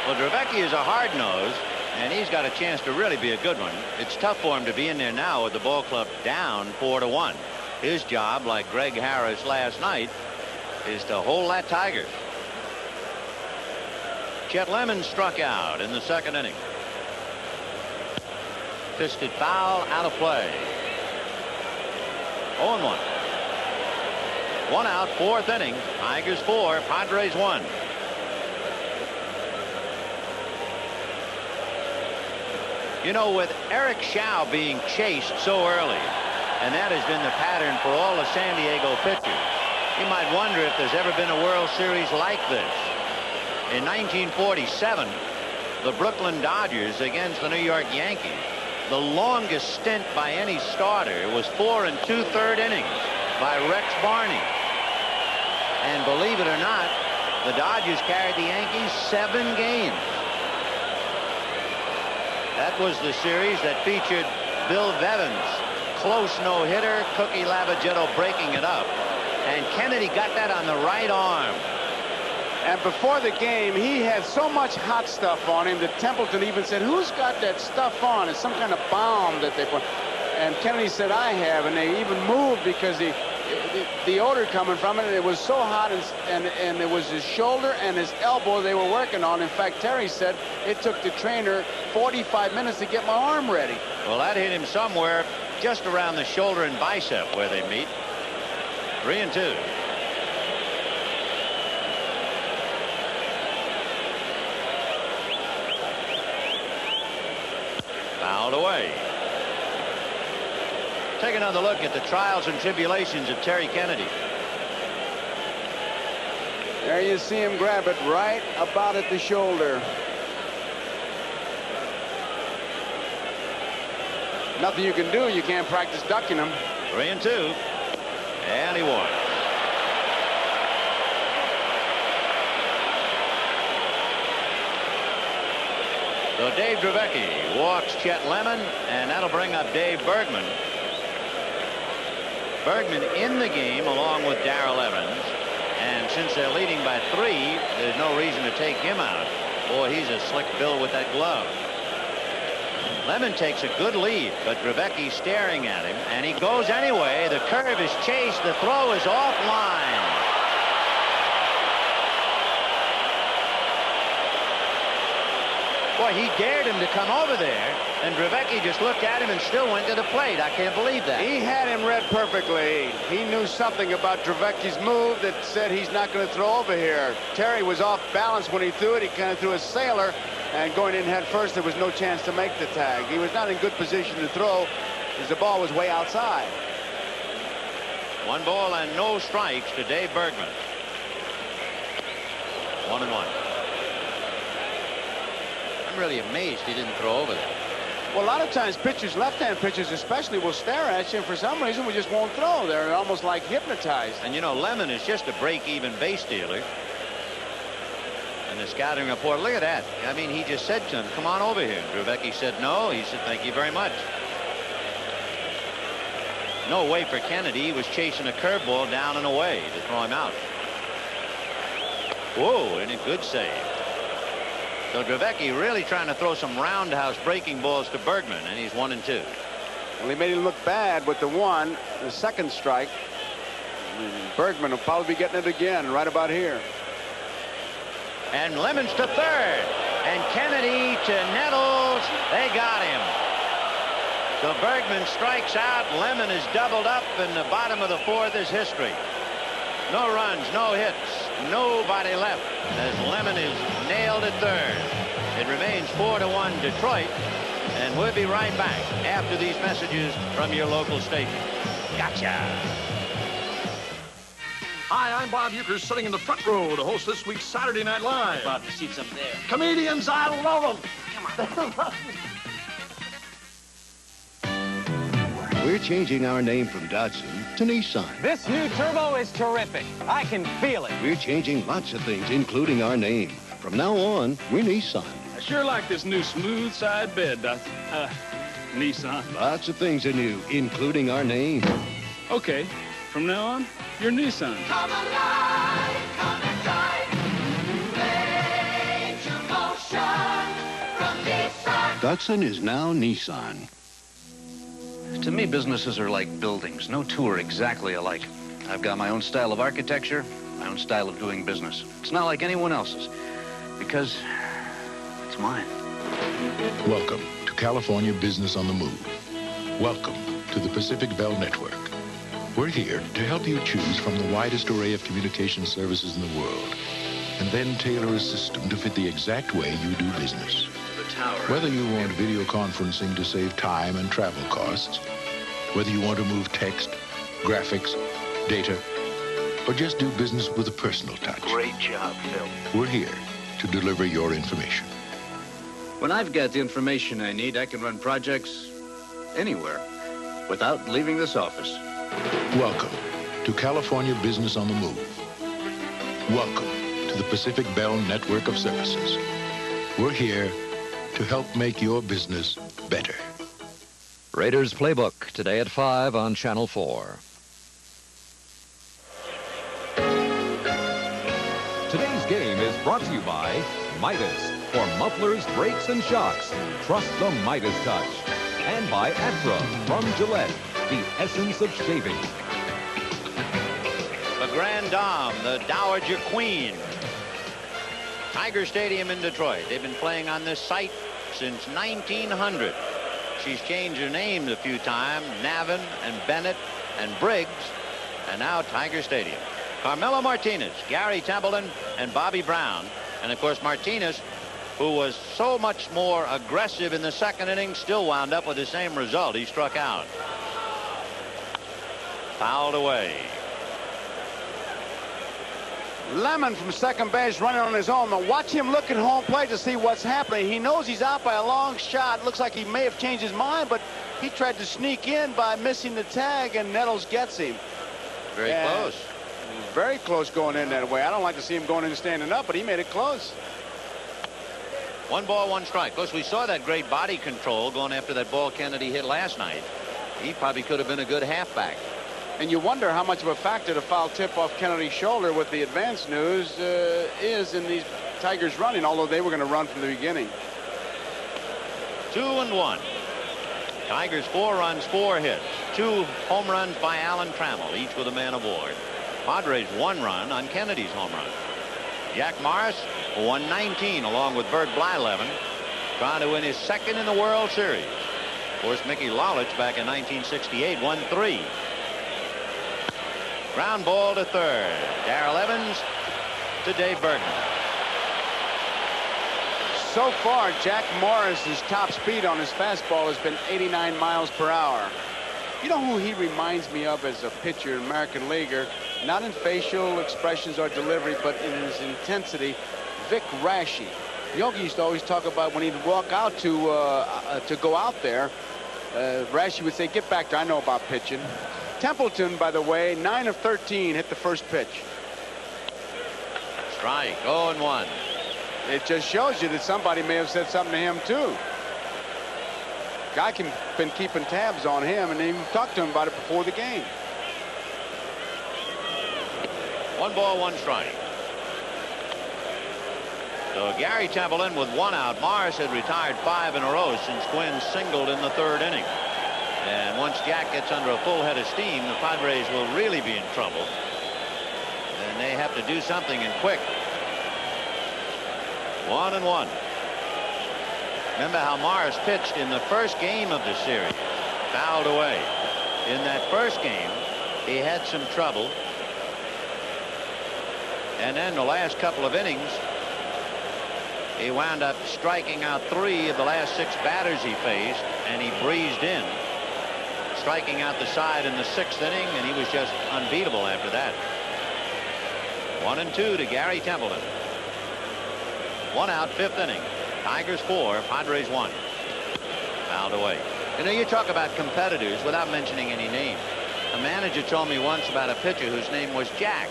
Well, Trevecchi is a hard nose, and he's got a chance to really be a good one. It's tough for him to be in there now with the ball club down 4-1. His job, like Greg Harris last night, is to hold that Tiger. Chet Lemon struck out in the second inning. Fisted foul, out of play. 0-1. 1 out, fourth inning. Tigers 4, Padres 1. You know, with Eric Shao being chased so early, and that has been the pattern for all the San Diego pitchers, you might wonder if there's ever been a World Series like this. In 1947, the Brooklyn Dodgers against the New York Yankees, the longest stint by any starter was 4 2/3 innings by Rex Barney. And believe it or not, the Dodgers carried the Yankees 7 games. That was the series that featured Bill Bevins, close no-hitter, Cookie Lavagetto breaking it up. And Kennedy got that on the right arm. And before the game, he had so much hot stuff on him that Templeton even said, who's got that stuff on? It's some kind of balm that they put. And Kennedy said, I have. And they even moved because the odor coming from it, and it was so hot, and it was his shoulder and his elbow they were working on. In fact, Terry said it took the trainer 45 minutes to get my arm ready. Well, that hit him somewhere just around the shoulder and bicep where they meet. 3-2. Fouled away. Take another look at the trials and tribulations of Terry Kennedy. There you see him grab it right about at the shoulder. Nothing you can do. You can't practice ducking him. 3-2. And he won. So Dave Trevecchi walks Chet Lemon, and that'll bring up Dave Bergman. Bergman in the game along with Darrell Evans, and since they're leading by 3, there's no reason to take him out. Boy, he's a slick bill with that glove. Lemon takes a good lead, but Trevecchi's staring at him, and he goes anyway. The curve is chased. The throw is offline. Boy, he dared him to come over there, and Trevecchi just looked at him and still went to the plate. I can't believe that. He had him read perfectly. He knew something about Trevecchi's move that said he's not going to throw over here. Terry was off balance when he threw it. He kind of threw a sailor, and going in head first, there was no chance to make the tag. He was not in good position to throw because the ball was way outside. 1 ball and no strikes to Dave Bergman. 1-1. I'm really amazed he didn't throw over there. Well, a lot of times pitchers, left-hand pitchers especially, will stare at you, and for some reason we just won't throw. They're almost like hypnotized. And you know, Lemon is just a break-even base stealer. And the scouting report, look at that. I mean, he just said to him, come on over here. Druvecki said no. He said, thank you very much. No way for Kennedy. He was chasing a curveball down and away to throw him out. Whoa, and a good save. So Druvecki really trying to throw some roundhouse breaking balls to Bergman, and he's 1-2. Well, he made him look bad with the 1, the second strike. Bergman will probably be getting it again right about here. And Lemons to third, and Kennedy to Nettles. They got him. So Bergman strikes out. Lemon is doubled up, and the bottom of the 4th is history. No runs, no hits, nobody left as Lemon is nailed at third. It remains 4-1 Detroit, and we'll be right back after these messages from your local station. Gotcha. Hi, I'm Bob Euchre, sitting in the front row to host this week's Saturday Night Live. Bob, the seat's up there. Comedians, I love them. Come on. We're changing our name from Datsun to Nissan. This new turbo is terrific. I can feel it. We're changing lots of things, including our name. From now on, we're Nissan. I sure like this new smooth side bed, Nissan. Lots of things are new, including our name. Okay, from now on, you're Nissan. Come alive, come and drive. Major motion from Nissan. Datsun is now Nissan. To me, businesses are like buildings. No two are exactly alike. I've got my own style of architecture, my own style of doing business. It's not like anyone else's, because it's mine. Welcome to California Business on the Move. Welcome to the Pacific Bell Network. We're here to help you choose from the widest array of communication services in the world, and then tailor a system to fit the exact way you do business. Whether you want video conferencing to save time and travel costs, whether you want to move text, graphics, data, or just do business with a personal touch. Great job, Phil. We're here to deliver your information. When I've got the information I need, I can run projects anywhere without leaving this office. Welcome to California Business on the Move. Welcome to the Pacific Bell Network of Services. We're here to help make your business better. Raiders Playbook, today at 5 on Channel 4. Today's game is brought to you by Midas. For mufflers, brakes, and shocks, trust the Midas touch. And by Atra from Gillette, the essence of shaving. The Grand Dame, the Dowager Queen. Tiger Stadium in Detroit. They've been playing on this site since 1900. She's changed her names a few times, Navin and Bennett and Briggs, and now Tiger Stadium. Carmelo Martinez, Gary Templeton, and Bobby Brown. And of course Martinez, who was so much more aggressive in the second inning, still wound up with the same result. He struck out. Fouled away. Lemon from second base running on his own. Now watch him look at home plate to see what's happening. He knows he's out by a long shot. Looks like he may have changed his mind, but he tried to sneak in by missing the tag, and Nettles gets him. Very close. Very close going in that way. I don't like to see him going in standing up, but he made it close. 1 ball, 1 strike. Of course, we saw that great body control going after that ball Kennedy hit last night. He probably could have been a good halfback. And you wonder how much of a factor the foul tip off Kennedy's shoulder with the advance news is in these Tigers running, although they were going to run from the beginning. 2-1. Tigers 4 runs, 4 hits. 2 home runs by Alan Trammell, each with a man aboard. Padres 1 run on Kennedy's home run. Jack Morris 119 along with Bert Blyleven, trying to win his second in the World Series. Of course, Mickey Lolich back in 1968 won 3. Ground ball to third. Darrell Evans to Dave Bergman. So far, Jack Morris's top speed on his fastball has been 89 miles per hour. You know who he reminds me of as a pitcher, American leaguer? Not in facial expressions or delivery, but in his intensity, Vic Raschi. Yogi used to always talk about when he'd walk out to go out there, Raschi would say, "Get back there, I know about pitching." Templeton, by the way, 9 of 13 hit the first pitch. Strike, 0-1. It just shows you that somebody may have said something to him, too. Guy been keeping tabs on him and even talked to him about it before the game. 1 ball, 1 strike. So Gary Templeton with 1 out. Morris had retired 5 in a row since Quinn singled in the 3rd inning. And once Jack gets under a full head of steam, the Padres will really be in trouble. And they have to do something and quick. 1-1. Remember how Morris pitched in the first game of the series. Fouled away. In that first game, he had some trouble. And then the last couple of innings, he wound up striking out 3 of the last 6 batters he faced, and he breezed in, striking out the side in the 6th inning, and he was just unbeatable after that. 1-2 to Gary Templeton. 1 out, 5th inning. Tigers 4, Padres 1. Fouled away. You know, you talk about competitors without mentioning any names. A manager told me once about a pitcher whose name was Jack,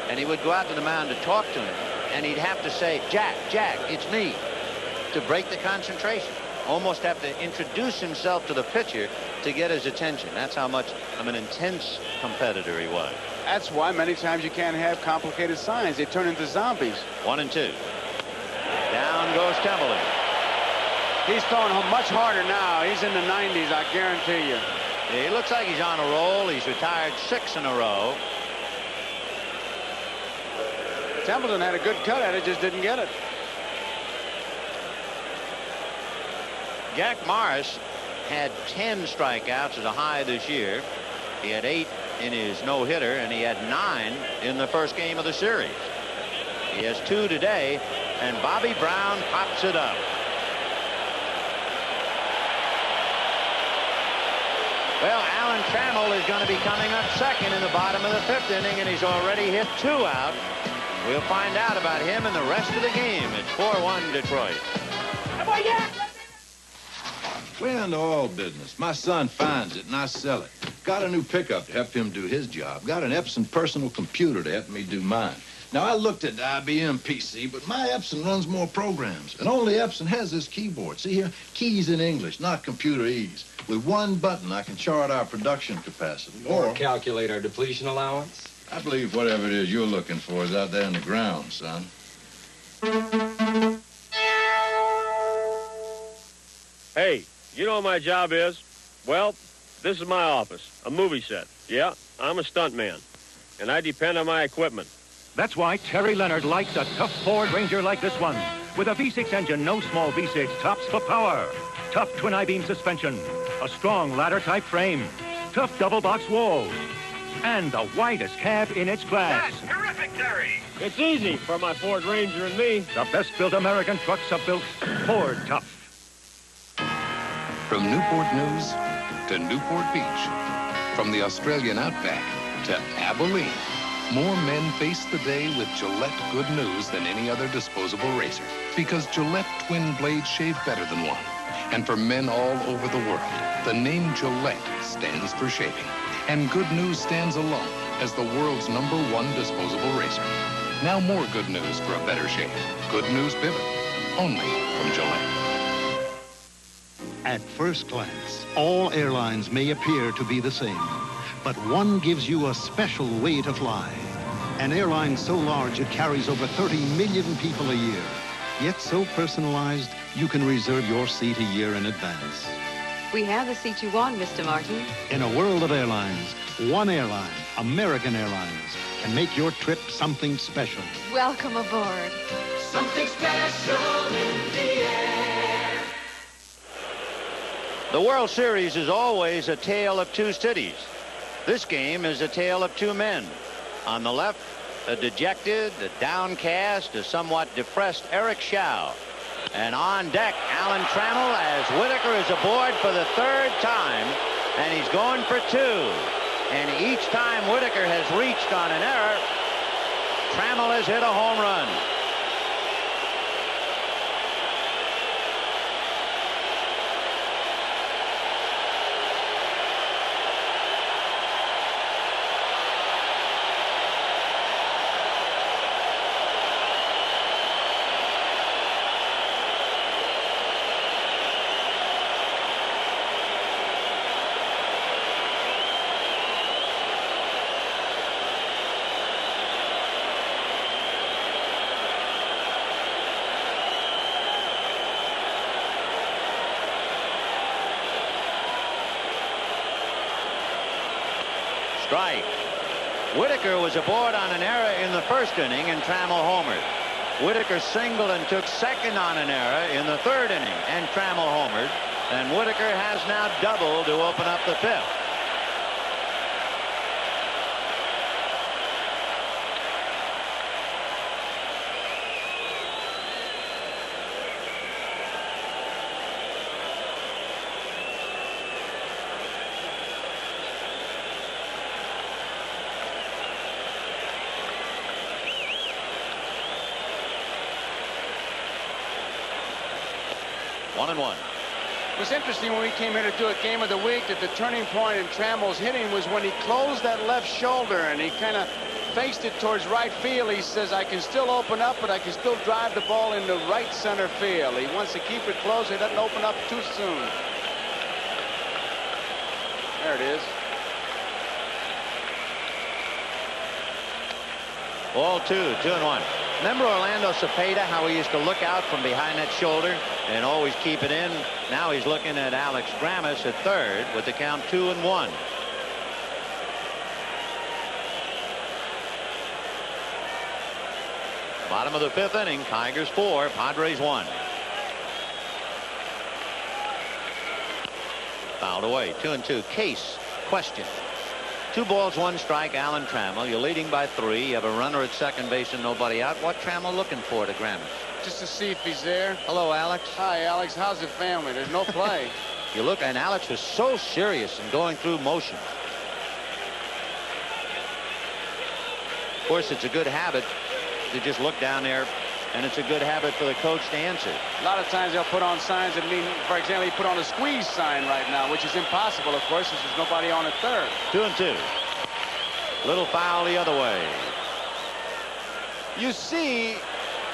and he would go out to the mound to talk to him, and he'd have to say, "Jack, Jack, it's me," to break the concentration. Almost have to introduce himself to the pitcher to get his attention. That's how much of an intense competitor he was. That's why many times you can't have complicated signs. They turn into zombies. 1-2. Down goes Templeton. He's throwing much harder now. He's in the 90s, I guarantee you. He looks like he's on a roll. He's retired 6 in a row. Templeton had a good cut at it, just didn't get it. Jack Morris had 10 strikeouts as a high this year. He had 8 in his no-hitter, and he had 9 in the first game of the series. He has 2 today, and Bobby Brown pops it up. Well, Alan Trammell is going to be coming up second in the bottom of the 5th inning, and he's already hit 2 out. We'll find out about him in the rest of the game. It's 4-1 Detroit. We're into all business. My son finds it and I sell it. Got a new pickup to help him do his job. Got an Epson personal computer to help me do mine. Now, I looked at the IBM PC, but my Epson runs more programs. And only Epson has this keyboard. See here? Keys in English, not computer ease. With one button, I can chart our production capacity. Or calculate our depletion allowance. I believe whatever it is you're looking for is out there in the ground, son. Hey, you know what my job is? Well, this is my office, a movie set. Yeah, I'm a stuntman, and I depend on my equipment. That's why Terry Leonard likes a tough Ford Ranger like this one. With a V6 engine, no small V6 tops for power. Tough twin I-beam suspension, a strong ladder-type frame, tough double-box walls, and the widest cab in its class. That's terrific, Terry! It's easy for my Ford Ranger and me. The best-built American trucks are built Ford Tough. From Newport News to Newport Beach, from the Australian outback to Abilene, more men face the day with Gillette Good News than any other disposable razor. Because Gillette twin blades shave better than one. And for men all over the world, the name Gillette stands for shaving. And Good News stands alone as the world's #1 disposable razor. Now more good news for a better shave. Good News Pivot, only from Gillette. At first glance, all airlines may appear to be the same, but one gives you a special way to fly. An airline so large it carries over 30 million people a year, yet so personalized you can reserve your seat a year in advance. We have the seat you want, Mr. Martin. In a world of airlines, one airline, American Airlines, can make your trip something special. Welcome aboard. Something special in the air. The World Series is always a tale of 2 cities. This game is a tale of 2 men. On the left, a dejected, a downcast, a somewhat depressed Eric Schau. And on deck, Alan Trammell as Whitaker is aboard for the third time, and he's going for 2. And each time Whitaker has reached on an error, Trammell has hit a home run. Strike. Whitaker was aboard on an error in the first inning, and Trammell homered. Whitaker singled and took second on an error in the third inning, and Trammell homered. And Whitaker has now doubled to open up the fifth. One and one. It was interesting when we came here to do a game of the week that the turning point in Trammell's hitting was when he closed that left shoulder and he kind of faced it towards right field. He says, I can still open up, but I can still drive the ball into right center field. He wants to keep it close. He doesn't open up too soon. There it is. Ball 2, 2-1. Remember Orlando Cepeda, how he used to look out from behind that shoulder and always keep it in? Now he's looking at Alex Grammas at third with the count 2-1. Bottom of the fifth inning, Tigers 4, Padres 1. Fouled away, 2-2. Case, question. 2 balls, 1 strike, Alan Trammell. You're leading by 3. You have a runner at second base and nobody out. What Trammell looking for to Grammas? Just to see if he's there. Hello, Alex. Hi, Alex. How's the family? There's no play. You look, and Alex was so serious in going through motion. Of course, it's a good habit to just look down there, and it's a good habit for the coach to answer. A lot of times they'll put on signs that mean, for example, he put on a squeeze sign right now, which is impossible, of course, since there's nobody on at third. 2-2. Little foul the other way. You see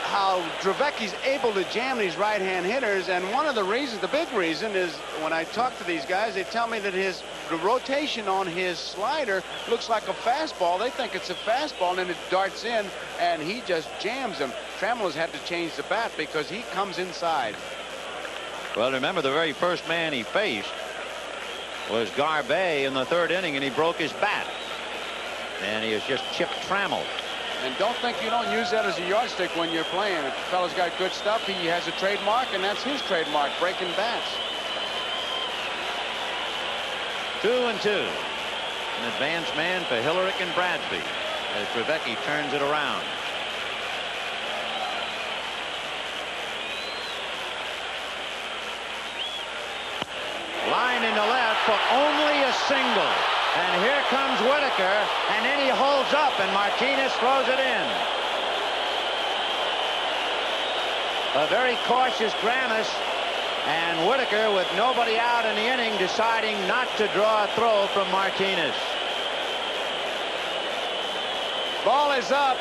how Dravecki's able to jam these right-hand hitters, and one of the reasons, the big reason, is when I talk to these guys, they tell me that the rotation on his slider looks like a fastball. They think it's a fastball, and then it darts in, and he just jams them. Trammell has had to change the bat because he comes inside. Well, remember, the very first man he faced was Garbe in the third inning, and he broke his bat. And he has just chipped Trammell. And don't think you don't use that as a yardstick when you're playing. If the fella's got good stuff, he has a trademark, and that's his trademark, breaking bats. 2-2. An advanced man for Hillerick and Bradby as Dravecki turns it around. Line in the left for only a single. And here comes Whitaker, and then he holds up, and Martinez throws it in. A very cautious Grammas, and Whitaker, with nobody out in the inning, deciding not to draw a throw from Martinez. Ball is up,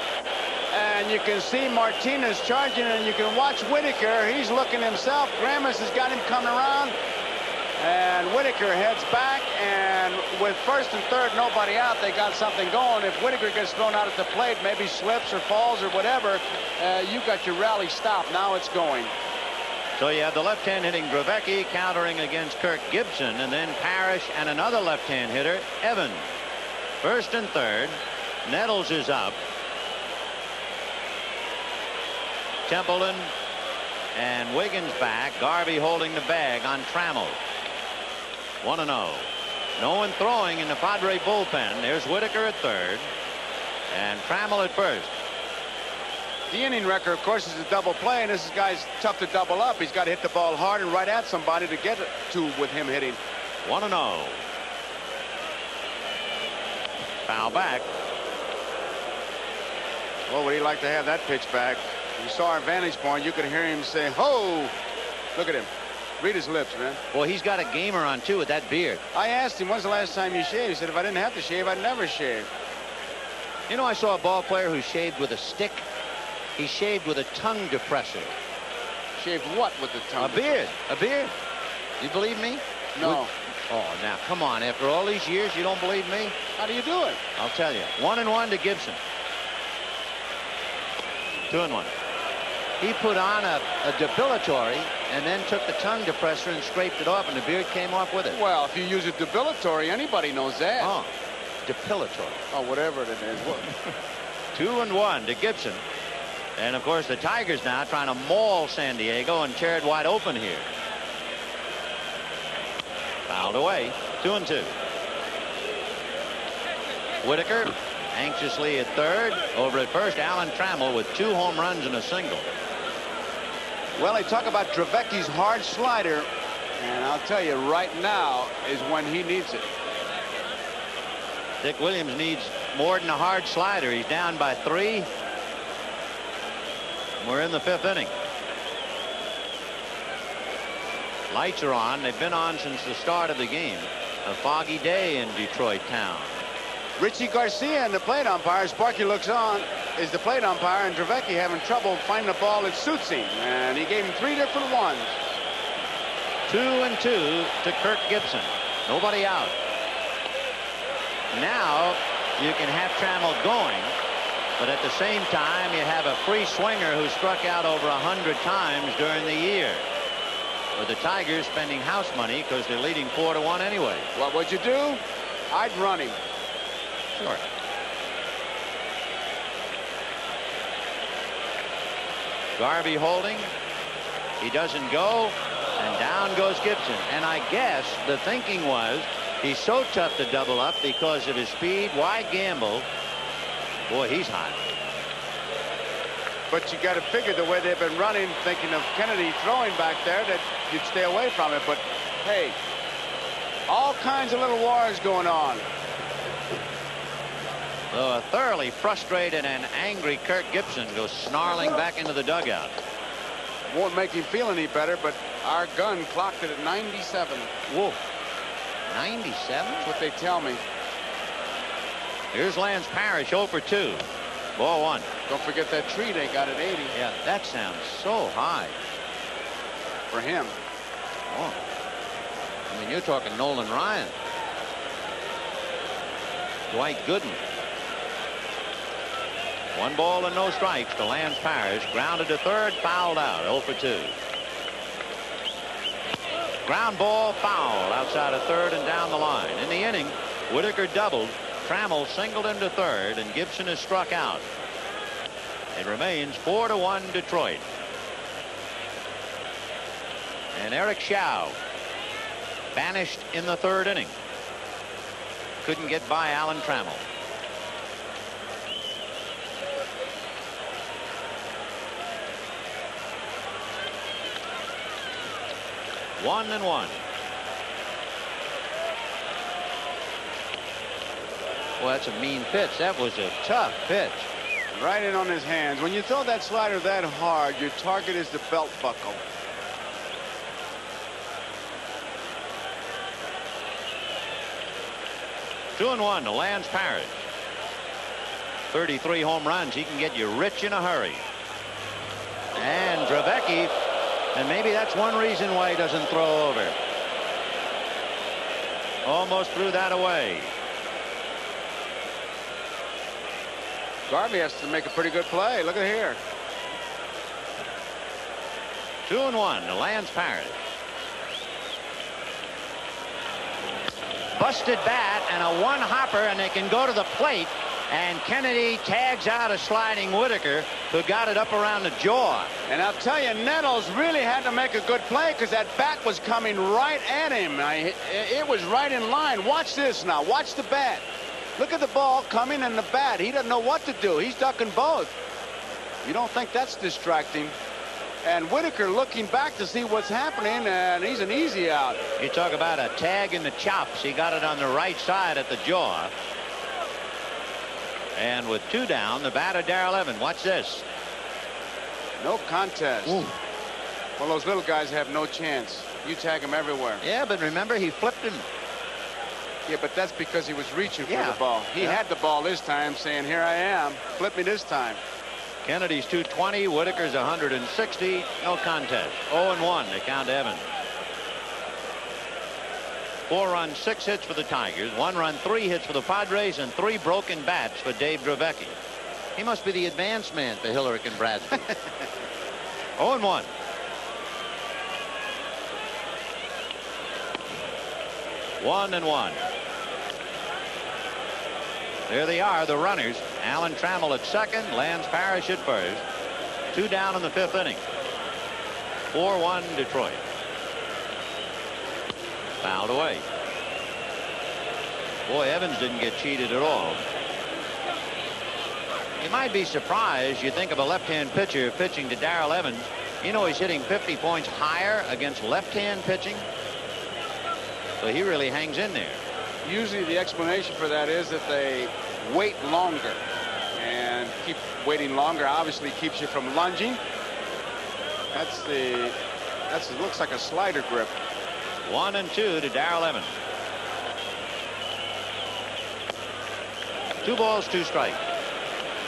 and you can see Martinez charging, and you can watch Whitaker. He's looking himself. Grammas has got him coming around. And Whitaker heads back, and with first and third nobody out, they got something going. If Whitaker gets thrown out at the plate, maybe slips or falls or whatever, you got your rally stopped. Now it's going. So you have the left-hand hitting Dravecki countering against Kirk Gibson, and then Parrish and another left-hand hitter, Evans. First and third. Nettles is up. Templeton and Wiggins back. Garvey holding the bag on Trammell. 1-0. No one throwing in the Padre bullpen. There's Whitaker at third and Trammell at first. The inning record, of course, is a double play, and this guy's tough to double up. He's got to hit the ball hard and right at somebody to get to with him hitting. 1-0. Foul back. Well, would he like to have that pitch back? You saw our vantage point. You could hear him say, "Ho!" Look at him. Read his lips, man. Well, he's got a gamer on, too, with that beard. I asked him, when's the last time you shaved? He said, if I didn't have to shave, I'd never shave. You know, I saw a ball player who shaved with a stick. He shaved with a tongue depressor. Shaved what with the tongue? A beard. A beard. You believe me? No. Oh, now, come on. After all these years, you don't believe me? How do you do it? I'll tell you. 1-1 to Gibson. 2-1. He put on a depilatory and then took the tongue depressor and scraped it off, and the beard came off with it. Well, if you use a depilatory, anybody knows that. Oh, depilatory. Oh, whatever it is. 2-1 to Gibson. And, of course, the Tigers now trying to maul San Diego and tear it wide open here. Fouled away. 2-2. Whitaker anxiously at third. Over at first, Alan Trammell with 2 home runs and a single. Well, they talk about Trevecchi's hard slider, and I'll tell you, right now is when he needs it. Dick Williams needs more than a hard slider. He's down by 3. We're in the 5th inning. Lights are on. They've been on since the start of the game. A foggy day in Detroit town. Richie Garcia and the plate umpire, Sparky looks on, is the plate umpire, and Trevecchi having trouble finding a ball that suits him, and he gave him 3 different ones. 2-2 to Kirk Gibson. Nobody out. Now you can have Trammell going, but at the same time you have a free swinger who struck out over 100 times during the year. With the Tigers spending house money because they're leading 4-1 anyway. What would you do? I'd run him. Sure. Garvey holding. He doesn't go, and down goes Gibson. And I guess the thinking was he's so tough to double up because of his speed. Why gamble? Boy, he's hot. But you got to figure the way they've been running, thinking of Kennedy throwing back there, that you'd stay away from it. But hey, all kinds of little wars going on. So a thoroughly frustrated and angry Kirk Gibson goes snarling back into the dugout. Won't make him feel any better, but our gun clocked it at 97. Whoa. 97? That's what they tell me. Here's Lance Parrish 0 for 2. Ball 1. Don't forget that tree they got at 80. Yeah, that sounds so high. For him. Oh. I mean, you're talking Nolan Ryan. Dwight Gooden. 1 ball and no strikes to Lance Parrish. Grounded to third, fouled out. 0 for 2. Ground ball, foul outside of third and down the line. In the inning, Whitaker doubled. Trammell singled into third, and Gibson is struck out. It remains 4-1 Detroit. And Eric Schau banished in the 3rd inning. Couldn't get by Alan Trammell. One and 1. Well, that's a mean pitch. That was a tough pitch. Right in on his hands. When you throw that slider that hard, your target is the belt buckle. Two and 1 to Lance Parrish. 33 home runs. He can get you rich in a hurry. And Trevecchi, and maybe that's one reason why he doesn't throw over. Almost threw that away. Garvey has to make a pretty good play. Look at here. 2 and 1 to Lance Parrish. Busted bat and a one hopper, and they can go to the plate, and Kennedy tags out a sliding Whitaker, who got it up around the jaw. And I'll tell you, Nettles really had to make a good play because that bat was coming right at him. It was right in line. Watch this now. Watch the bat. Look at the ball coming and the bat. He doesn't know what to do. He's ducking both. You don't think that's distracting? And Whitaker looking back to see what's happening, and he's an easy out. You talk about a tag in the chops. He got it on the right side at the jaw. And with 2 down, the batter, Darrell Evans. Watch this. No contest. Ooh. Well, those little guys have no chance. You tag them everywhere. Yeah, but remember, he flipped him. Yeah, but that's because he was reaching for Yeah. the ball. He had the ball this time, saying, here I am. Flip me this time. Kennedy's 220. Whitaker's 160. No contest. 0-1. They count Evans. 4 runs, 6 hits for the Tigers. 1 run, 3 hits for the Padres, and 3 broken bats for Dave Dravecky. He must be the advanced man for Hillerick and Bradford. 0-1. One and one. There they are, the runners. Alan Trammell at second, Lance Parrish at first. 2 down in the 5th inning. 4-1 Detroit. Fouled away. Boy, Evans didn't get cheated at all. You might be surprised. You think of a left-hand pitcher pitching to Darrell Evans. You know he's hitting 50 points higher against left-hand pitching. So he really hangs in there. Usually the explanation for that is that they wait longer, and keep waiting longer obviously keeps you from lunging. It looks like a slider grip. 1-2 to Darrell Evans. 2 balls, 2 strikes.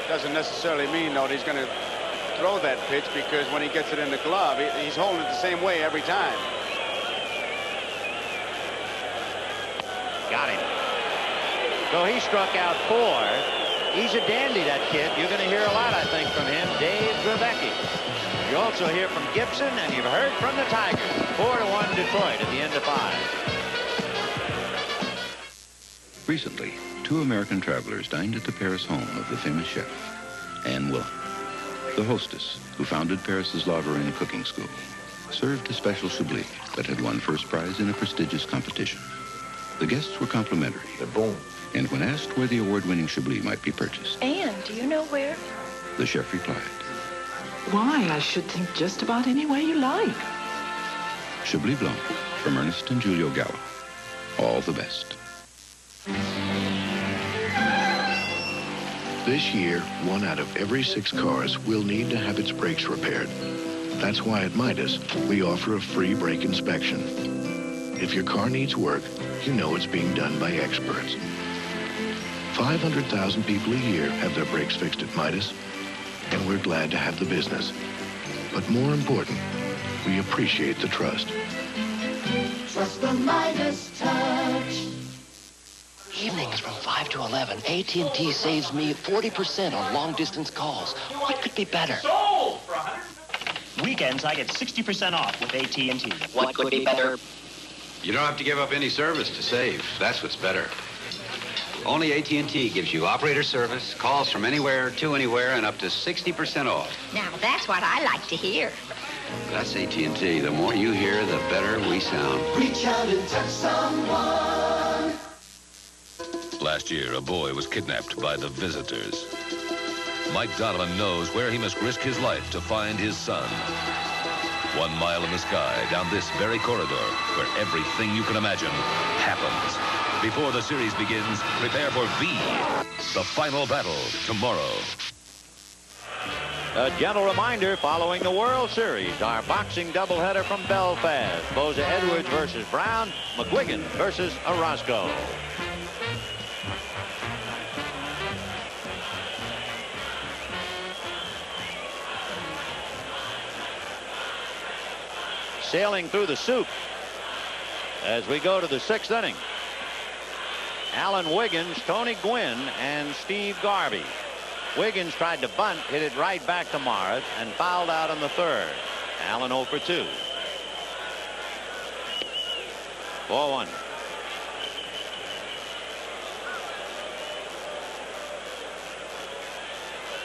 Doesn't necessarily mean though that he's going to throw that pitch, because when he gets it in the glove, he's holding it the same way every time. Got him. So he struck out 4. He's a dandy, that kid. You're going to hear a lot, I think, from him. Dave Dravecky. You also hear from Gibson, and you've heard from the Tigers. 4-1 Detroit at the end of 5. Recently, 2 American travelers dined at the Paris home of the famous chef, Anne Willem. The hostess, who founded Paris's La Varenne cooking school, served a special Chablis that had won first prize in a prestigious competition. The guests were complimentary. They're bon. And when asked where the award-winning Chablis might be purchased, Anne, do you know where? the chef replied, Why, I should think just about any way you like. Chablis Blanc from Ernest and Julio Gallo. All the best. This year, 1 out of every 6 cars will need to have its brakes repaired. That's why at Midas, we offer a free brake inspection. If your car needs work, you know it's being done by experts. 500,000 people a year have their brakes fixed at Midas, and we're glad to have the business. But more important, we appreciate the trust. Trust the Midas touch. Evenings from 5 to 11, AT&T saves me 40% on long-distance calls. What could be better? Sold for 100. Weekends, I get 60% off with AT&T. What could be better? You don't have to give up any service to save. That's what's better. Only AT&T gives you operator service, calls from anywhere to anywhere, and up to 60% off. Now, that's what I like to hear. That's AT&T. The more you hear, the better we sound. Reach out and touch someone. Last year, a boy was kidnapped by the visitors. Mike Donovan knows where he must risk his life to find his son. 1 mile in the sky, down this very corridor, where everything you can imagine happens. Before the series begins, prepare for V, the final battle, tomorrow. A gentle reminder, following the World Series, our boxing doubleheader from Belfast. Boza Edwards versus Brown, McGuigan versus Orozco. Sailing through the soup as we go to the 6th inning. Alan Wiggins, Tony Gwynn, and Steve Garvey. Wiggins tried to bunt, hit it right back to Morris, and fouled out in the 3rd. Allen 0 for 2. 4-1.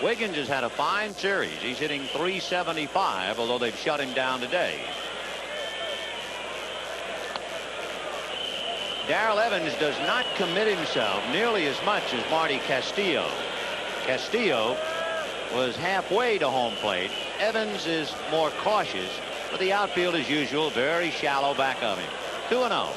Wiggins has had a fine series. He's hitting .375, although they've shut him down today. Darrell Evans does not commit himself nearly as much as Marty Castillo. Castillo was halfway to home plate. Evans is more cautious, but the outfield, as usual, very shallow back of him. 2-0.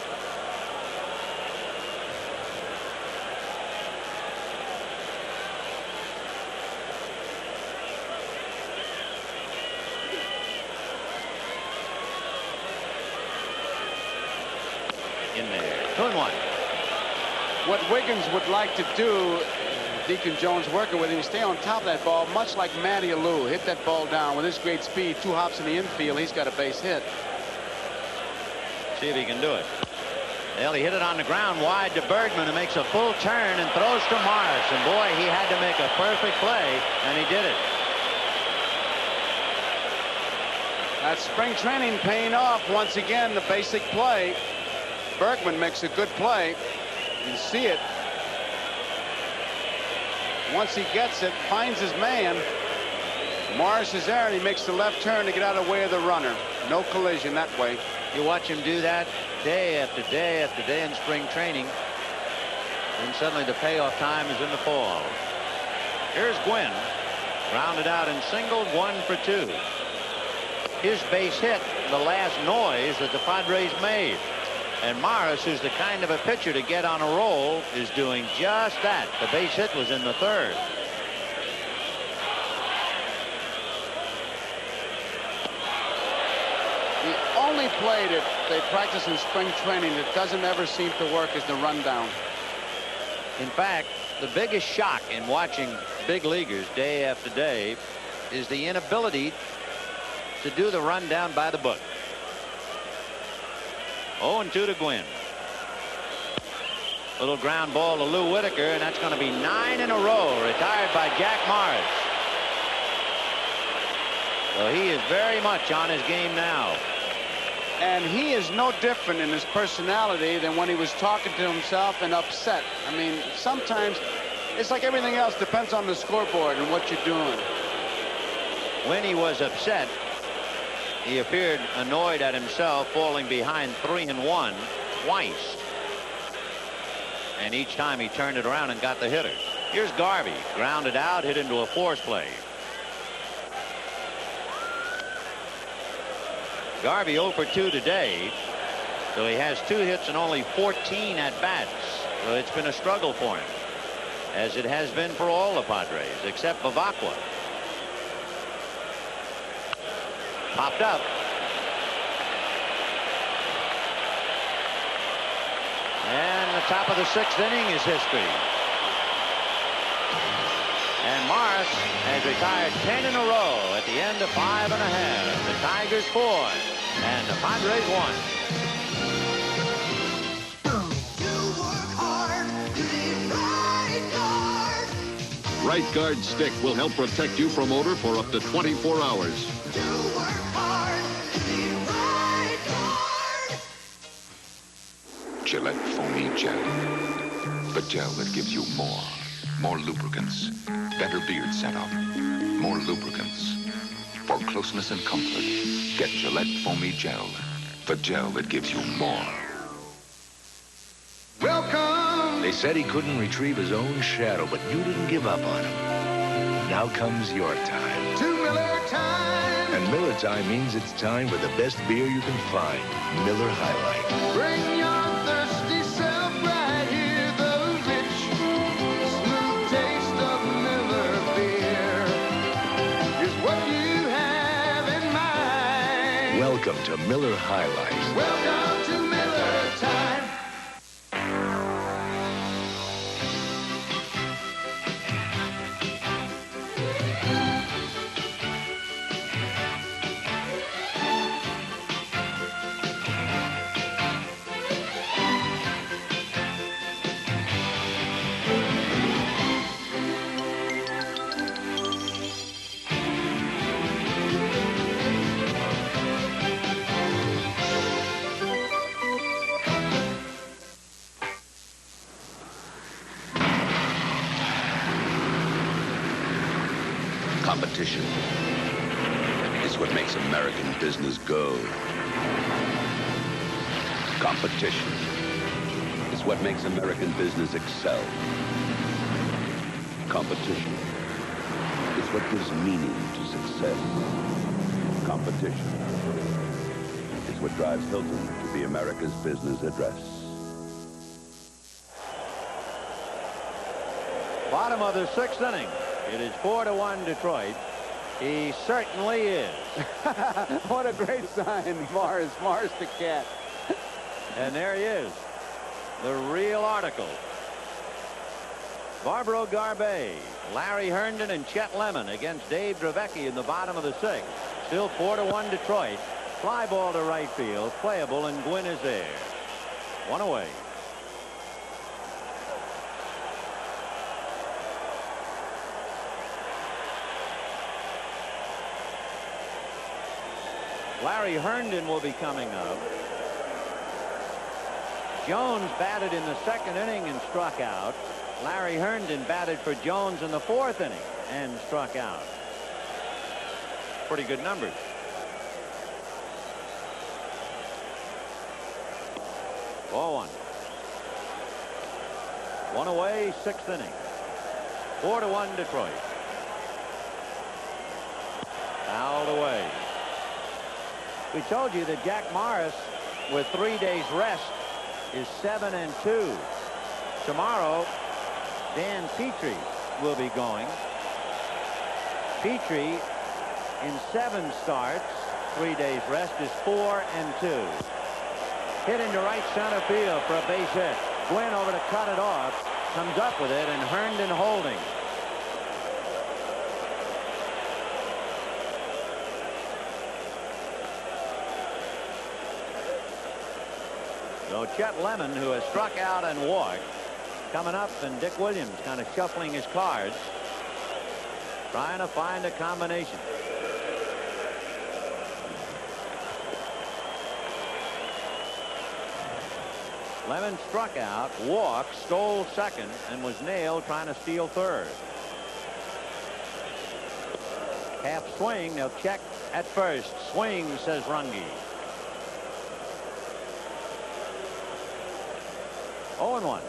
In there. 2-1. What Wiggins would like to do, Deacon Jones working with him, stay on top of that ball, much like Matty Alou. Hit that ball down with his great speed. 2 hops in the infield. He's got a base hit. See if he can do it. Well, he hit it on the ground wide to Bergman, who makes a full turn and throws to Morris. And boy, he had to make a perfect play, and he did it. That spring training paying off once again. The basic play. Bergman makes a good play. You see it. Once he gets it, finds his man. Morris is there, and he makes the left turn to get out of the way of the runner. No collision that way. You watch him do that day after day after day in spring training. And suddenly the payoff time is in the fall. Here's Gwynn. Grounded out and singled, 1 for 2. His base hit, the last noise that the Padres made. And Morris, who's the kind of a pitcher to get on a roll, is doing just that. The base hit was in the 3rd. The only play that they practice in spring training that doesn't ever seem to work is the rundown. In fact, the biggest shock in watching big leaguers day after day is the inability to do the rundown by the book. 0-2 to Gwynn. Little ground ball to Lou Whitaker, and that's going to be 9 in a row, retired by Jack Morris. So he is very much on his game now. And he is no different in his personality than when he was talking to himself and upset. I mean, sometimes it's like everything else, depends on the scoreboard and what you're doing. When he was upset, he appeared annoyed at himself falling behind 3-1 twice. And each time he turned it around and got the hitter. Here's Garvey, grounded out, hit into a force play. Garvey 0 for 2 today, so he has 2 hits and only 14 at bats. So it's been a struggle for him, as it has been for all the Padres except Bavacqua. Popped up. And the top of the 6th inning is history. And Morris has retired 10 in a row at the end of 5 1/2. The Tigers 4 and the Padres 1. Right Guard Stick will help protect you from odor for up to 24 hours. Gillette Foamy Gel. The gel that gives you more. More lubricants. Better beard setup. More lubricants. For closeness and comfort, get Gillette Foamy Gel. The gel that gives you more. Welcome! They said he couldn't retrieve his own shadow, but you didn't give up on him. Now comes your time. To Miller time. And Miller time means it's time for the best beer you can find. Miller High Life. Bring your thirsty self right here. The rich, smooth taste of Miller beer is what you have in mind. Welcome to Miller High Life. Welcome to Miller time. Competition is what makes American business go. Competition is what makes American business excel. Competition is It's what gives meaning to success. Competition. It's what drives Hilton to be America's business address. Bottom of the 6th inning. It is 4-1 Detroit. He certainly is. What a great sign, Mars the cat. And there he is. The real article. Barbaro Garbe, Larry Herndon, and Chet Lemon against Dave Dravecky in the bottom of the 6th. Still 4-1 Detroit. Fly ball to right field. Playable, and Gwynn is there. One away. Larry Herndon will be coming up. Jones batted in the 2nd inning and struck out. Larry Herndon batted for Jones in the 4th inning and struck out. Pretty good numbers. Ball 1. One away, 6th inning. 4-1 Detroit. Fouled away. We told you that Jack Morris, with 3 days rest, is 7-2. Tomorrow, Dan Petrie will be going. Petrie, in 7 starts, 3 days rest, is 4-2. Hit into right center field for a base hit. Gwynn over to cut it off. Comes up with it, and Herndon holding. So Chet Lemon, who has struck out and walked, coming up, and Dick Williams kind of shuffling his cards, trying to find a combination. Lemon struck out, walked, stole 2nd, and was nailed trying to steal 3rd. Half swing. They'll check at first. Swing, says Runge. 0-1.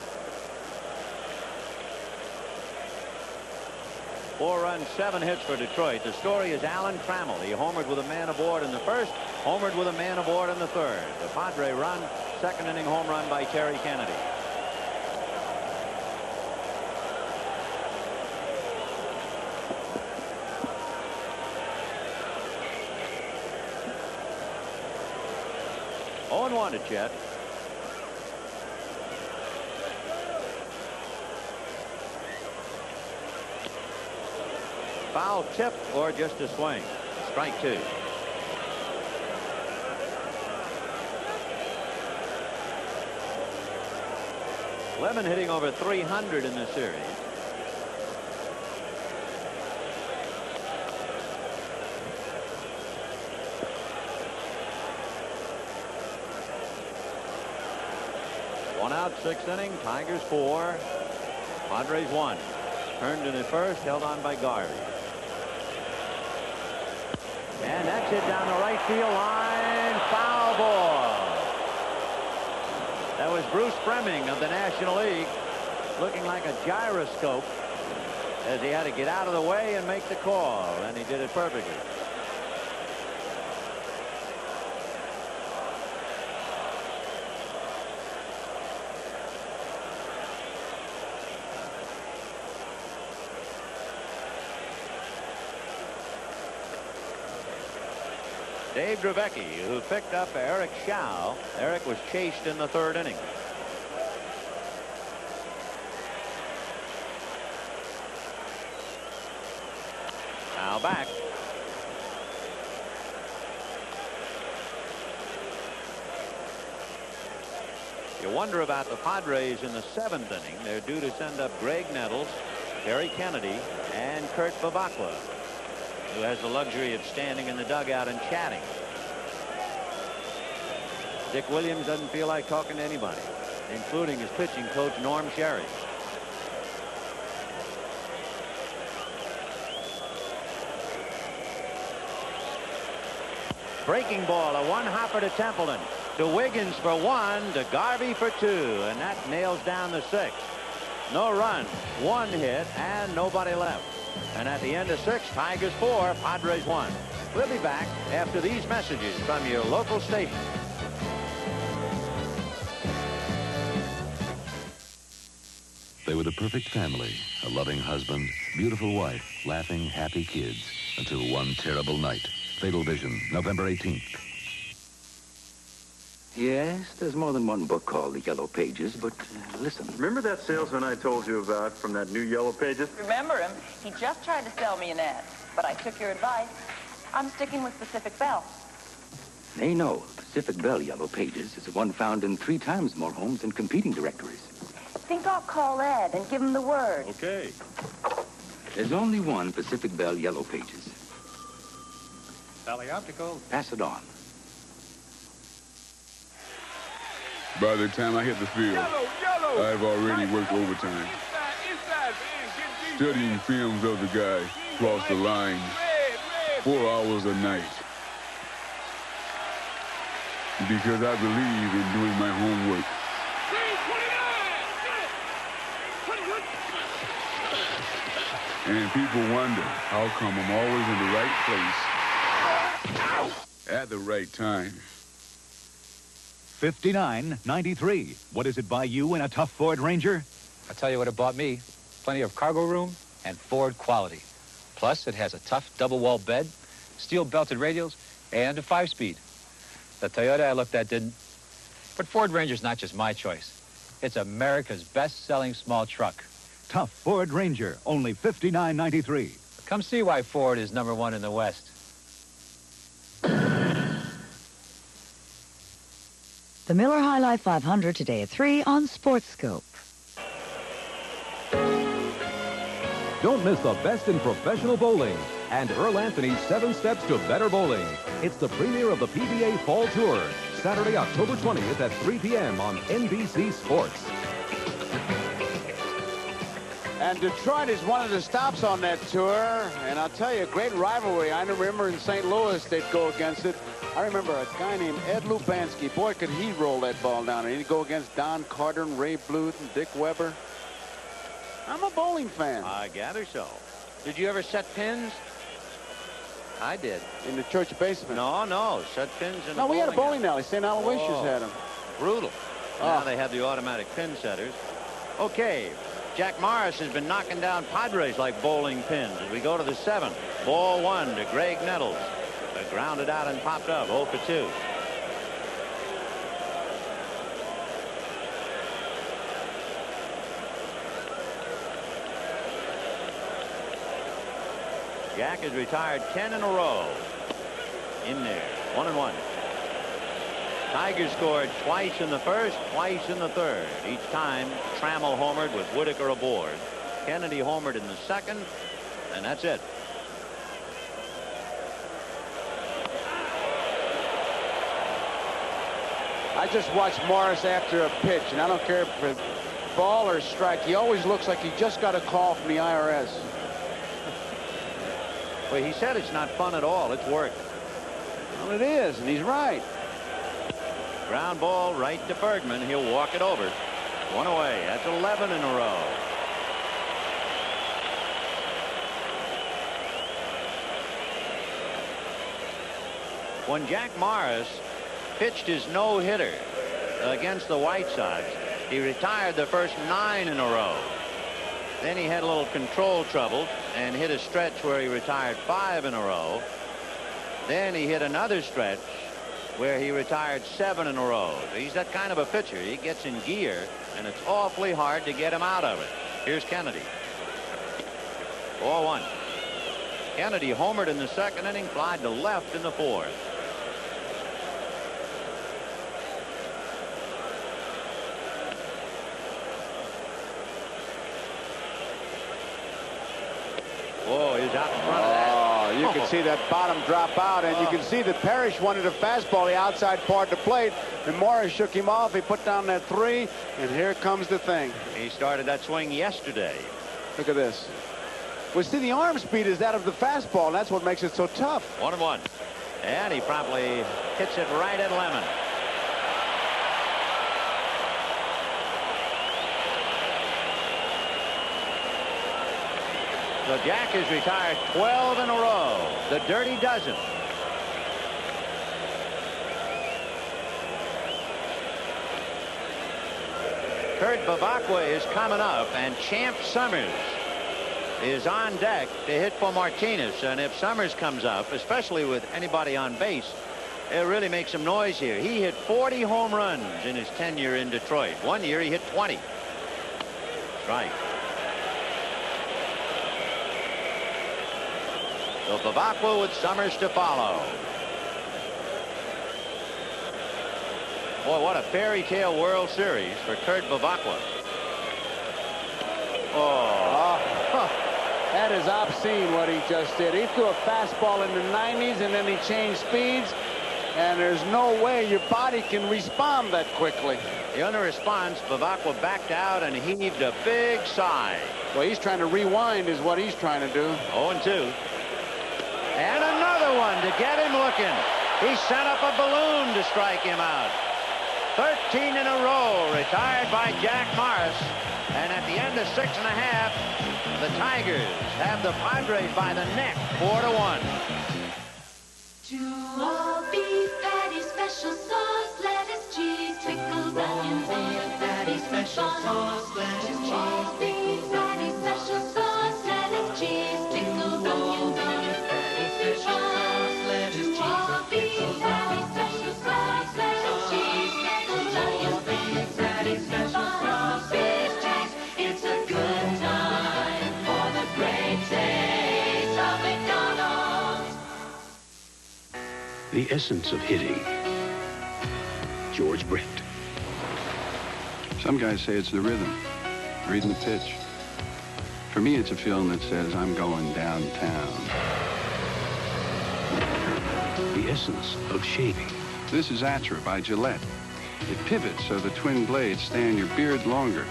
4 runs, 7 hits for Detroit. The story is Alan Trammell. He homered with a man aboard in the 1st, homered with a man aboard in the 3rd. The Padre run, 2nd inning home run by Terry Kennedy. Oh, 0-1 to Chet. Foul tip or just a swing. Strike 2. Lemon hitting over 300 in this series. One out, 6th inning. Tigers 4. Padres 1. Herndon at first, held on by Garvey. And that's it down the right field line. Foul ball. That was Bruce Fremming of the National League, looking like a gyroscope as he had to get out of the way and make the call, and he did it perfectly. Dave Dravecky, who picked up Eric Schau. Eric was chased in the 3rd inning. Now back. You wonder about the Padres in the 7th inning. They're due to send up Greg Nettles, Terry Kennedy, and Kurt Bavacqua, who has the luxury of standing in the dugout and chatting. Dick Williams doesn't feel like talking to anybody, including his pitching coach, Norm Sherry. Breaking ball, a one-hopper to Templeton, to Wiggins for 1, to Garvey for 2, and that nails down the 6th. No run, 1 hit, and nobody left. And at the end of 6, Tigers 4, Padres 1. We'll be back after these messages from your local station. They were the perfect family, a loving husband, beautiful wife, laughing, happy kids, until one terrible night. Fatal Vision, November 18th. Yes, there's more than one book called The Yellow Pages, but listen. Remember that salesman I told you about from that new Yellow Pages? Remember him? He just tried to sell me an ad, but I took your advice. I'm sticking with Pacific Bell. They know Pacific Bell Yellow Pages is the one found in 3 times more homes than competing directories. Think I'll call Ed and give him the word. Okay. There's only one Pacific Bell Yellow Pages. Sally Optical. Pass it on. By the time I hit the field, I've already worked overtime. Studying films of the guy across the line, 4 hours a night. Because I believe in doing my homework. And people wonder how come I'm always in the right place at the right time. $59.93. What does it buy you in a tough Ford Ranger? I'll tell you what it bought me. Plenty of cargo room and Ford quality. Plus, it has a tough double-wall bed, steel-belted radials, and a 5-speed. The Toyota I looked at didn't. But Ford Ranger's not just my choice. It's America's best-selling small truck. Tough Ford Ranger, only $59.93. Come see why Ford is #1 in the West. The Miller High Life 500 today at 3 on SportsScope. Don't miss the best in professional bowling and Earl Anthony's 7 Steps to Better Bowling. It's the premiere of the PBA Fall Tour, Saturday, October 20th at 3 p.m. on NBC Sports. And Detroit is one of the stops on that tour. And I'll tell you, a great rivalry. I remember in St. Louis they'd go against it. I remember a guy named Ed Lubanski. Boy, could he roll that ball down. And he'd go against Don Carter and Ray Bluth and Dick Weber. I'm a bowling fan. I gather so. Did you ever set pins? I did. In the church basement? No. Set pins in the No, we had a bowling alley. St. Aloysius Whoa. had them. Brutal. Now they have the automatic pin setters. Okay. Jack Morris has been knocking down Padres like bowling pins as we go to the 7th. Ball 1 to Greg Nettles. Grounded out and popped up. 0 for 2. Jack has retired 10 in a row. In there. 1-1. Tigers scored twice in the first, twice in the third. Each time, Trammell homered with Whitaker aboard. Kennedy homered in the second, and that's it. I just watched Morris after a pitch, and I don't care if it's ball or strike. He always looks like he just got a call from the IRS. Well, he said it's not fun at all. It's work. Well, it is, and he's right. Ground ball right to Bergman. He'll walk it over. 1 away. That's 11 in a row. When Jack Morris pitched his no-hitter against the White Sox, he retired the first 9 in a row. Then he had a little control trouble and hit a stretch where he retired 5 in a row. Then he hit another stretch where he retired 7 in a row. He's that kind of a pitcher. He gets in gear, and it's awfully hard to get him out of it. Here's Kennedy. 4-1. Kennedy homered in the second inning, flied to left in the fourth. Whoa, he's out in front of that. Oh, you can see that bottom drop out, and you can see that Parrish wanted a fastball, the outside part of the plate, and Morris shook him off. He put down that 3, and here comes the thing. He started that swing yesterday. Look at this. Well, see, the arm speed is that of the fastball, and that's what makes it so tough. 1-1. And he promptly hits it right at Lemon. So Jack has retired 12 in a row. The Dirty Dozen. Kurt Bavacqua is coming up, and Champ Summers is on deck to hit for Martinez. And if Summers comes up, especially with anybody on base, it really makes some noise here. He hit 40 home runs in his tenure in Detroit. One year he hit 20. Right. So Bavacqua with Summers to follow. Boy, what a fairy tale World Series for Kurt Bavacqua. That is obscene what he just did. He threw a fastball in the 90s and then he changed speeds, and there's no way your body can respond that quickly. The other response, Bavacqua backed out and heaved a big sigh. Well, he's trying to rewind is what he's trying to do. 0-2. And another one to get him looking. He sent up a balloon to strike him out. 13 in a row retired by Jack Morris. And at the end of 6 1/2, the Tigers have the Padres by the neck, 4-1. All beef patty, special sauce, lettuce, cheese, pickles, onions, and patty, special sauce, lettuce, cheese, beef patty, special sauce, lettuce, cheese, pickles, onions, and patty, special sauce, lettuce, cheese, pickles, patty, special sauce, lettuce, cheese, pickles, onions, and patty, special sauce, beef cheese. It's a good time for the great taste of McDonald's. The essence of hitting. George Brett. Some guys say it's the rhythm, reading the pitch. For me, it's a feeling that says I'm going downtown. The essence of shaving. This is Atra by Gillette. It pivots so the twin blades stay on your beard longer.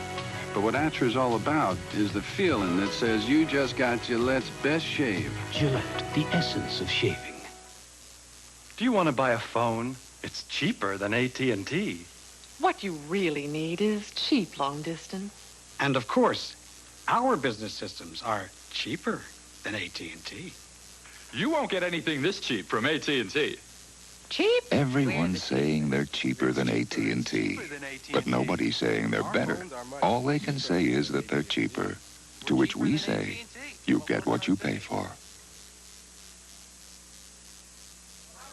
But what Atra is all about is the feeling that says you just got Gillette's best shave. Gillette, the essence of shaving. Do you want to buy a phone? It's cheaper than AT&T. What you really need is cheap long distance. And of course, our business systems are cheaper than AT&T. You won't get anything this cheap from AT&T. Cheap? Everyone's saying they're cheaper than AT&T, but nobody's saying they're better. All they can say is that they're cheaper, to which we say, you get what you pay for.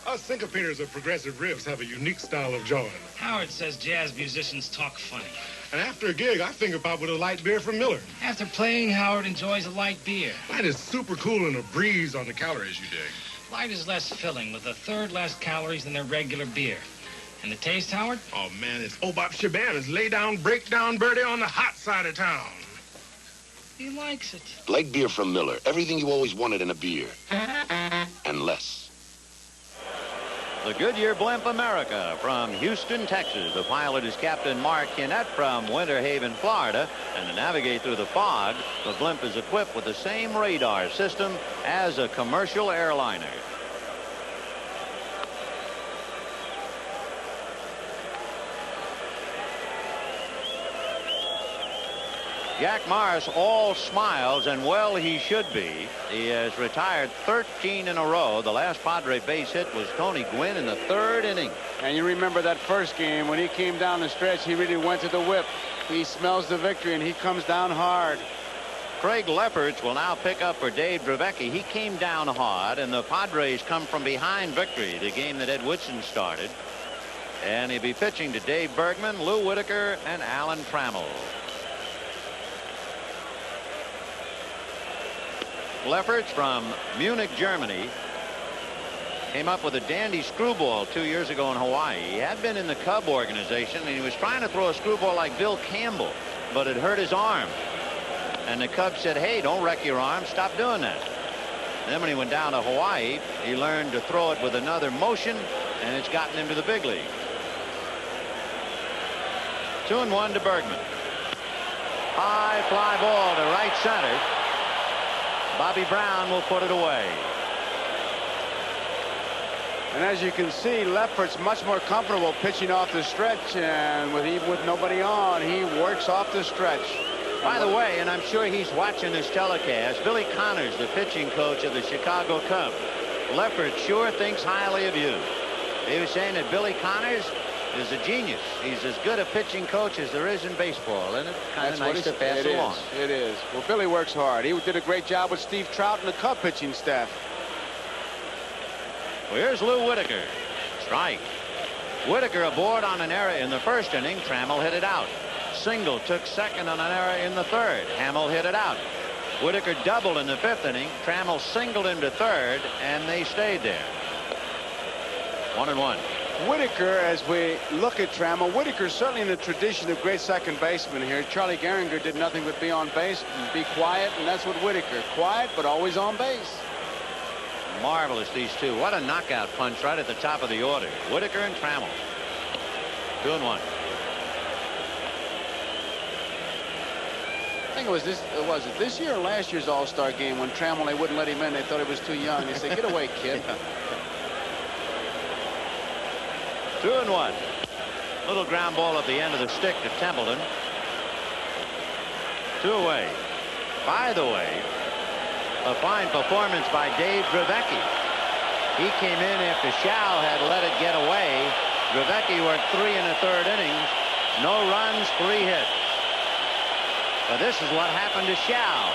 Us syncopators of progressive riffs have a unique style of jawing. Howard says jazz musicians talk funny. And after a gig, I finger pop with a light beer from Miller. After playing, Howard enjoys a light beer. Light is super cool and a breeze on the calories you dig. Light is less filling, with a third less calories than their regular beer. And the taste, Howard? Oh, man, it's Obop Shabanas. Lay down, break down, birdie on the hot side of town. He likes it. Light beer from Miller. Everything you always wanted in a beer. And less. The Goodyear Blimp America from Houston, Texas. The pilot is Captain Mark Kinnett from Winter Haven, Florida. And to navigate through the fog, the blimp is equipped with the same radar system as a commercial airliner. Jack Morris all smiles, and well he should be. He has retired 13 in a row. The last Padre base hit was Tony Gwynn in the 3rd inning. And you remember that first game when he came down the stretch, he really went to the whip. He smells the victory and he comes down hard. Craig Lefferts will now pick up for Dave Dravecky. He came down hard, and the Padres come from behind victory, the game that Ed Woodson started. And he'll be pitching to Dave Bergman, Lou Whitaker, and Alan Trammell. Lefferts from Munich, Germany, came up with a dandy screwball 2 years ago in Hawaii. He had been in the Cub organization, and he was trying to throw a screwball like Bill Campbell, but it hurt his arm. And the Cubs said, hey, don't wreck your arm. Stop doing that. And then when he went down to Hawaii, he learned to throw it with another motion, and it's gotten him to the big league. 2-1 to Bergman. High fly ball to right center. Bobby Brown will put it away. And as you can see, Lefferts much more comfortable pitching off the stretch, and even with nobody on, he works off the stretch. By the way, and I'm sure he's watching this telecast, Billy Connors, the pitching coach of the Chicago Cubs. Leffert sure thinks highly of you. He was saying that Billy Connors is a genius. He's as good a pitching coach as there is in baseball, and it's kind of nice to pass along. It is. Well, Billy works hard. He did a great job with Steve Trout and the Cub pitching staff. Well, here's Lou Whitaker. Strike. Whitaker aboard on an error in the first inning. Trammell hit it out. Single took second on an error in the third. Hamill hit it out. Whitaker doubled in the fifth inning. Trammell singled into third, and they stayed there. 1-1. Whitaker, as we look at Trammell, Whitaker's certainly in the tradition of great second baseman here. Charlie Gehringer did nothing but be on base and be quiet, and that's what Whitaker. Quiet, but always on base. Marvelous, these two. What a knockout punch right at the top of the order. Whitaker and Trammell. 2-1. I think it was this year or last year's All-Star game when Trammell, they wouldn't let him in. They thought he was too young. They said, "Get away, kid." 2-1. Little ground ball at the end of the stick to Templeton. 2 away. By the way, a fine performance by Dave Drevecki. He came in after Schau had let it get away. Drevecki worked 3 1/3 innings. No runs, 3 hits. But this is what happened to Schau.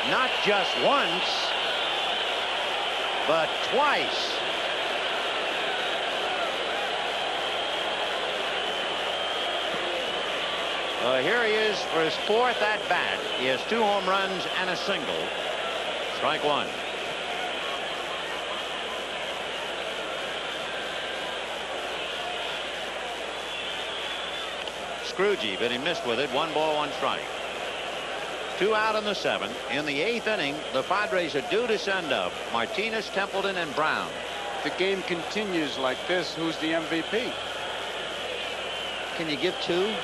Not just once, but twice. Here he is for his 4th at-bat. He has 2 home runs and a single. Strike 1. Scroogey, but he missed with it. 1 ball, 1 strike. 2 out in the 7th. In the 8th inning, the Padres are due to send up Martinez, Templeton, and Brown. The game continues like this. Who's the MVP? Can you give 2?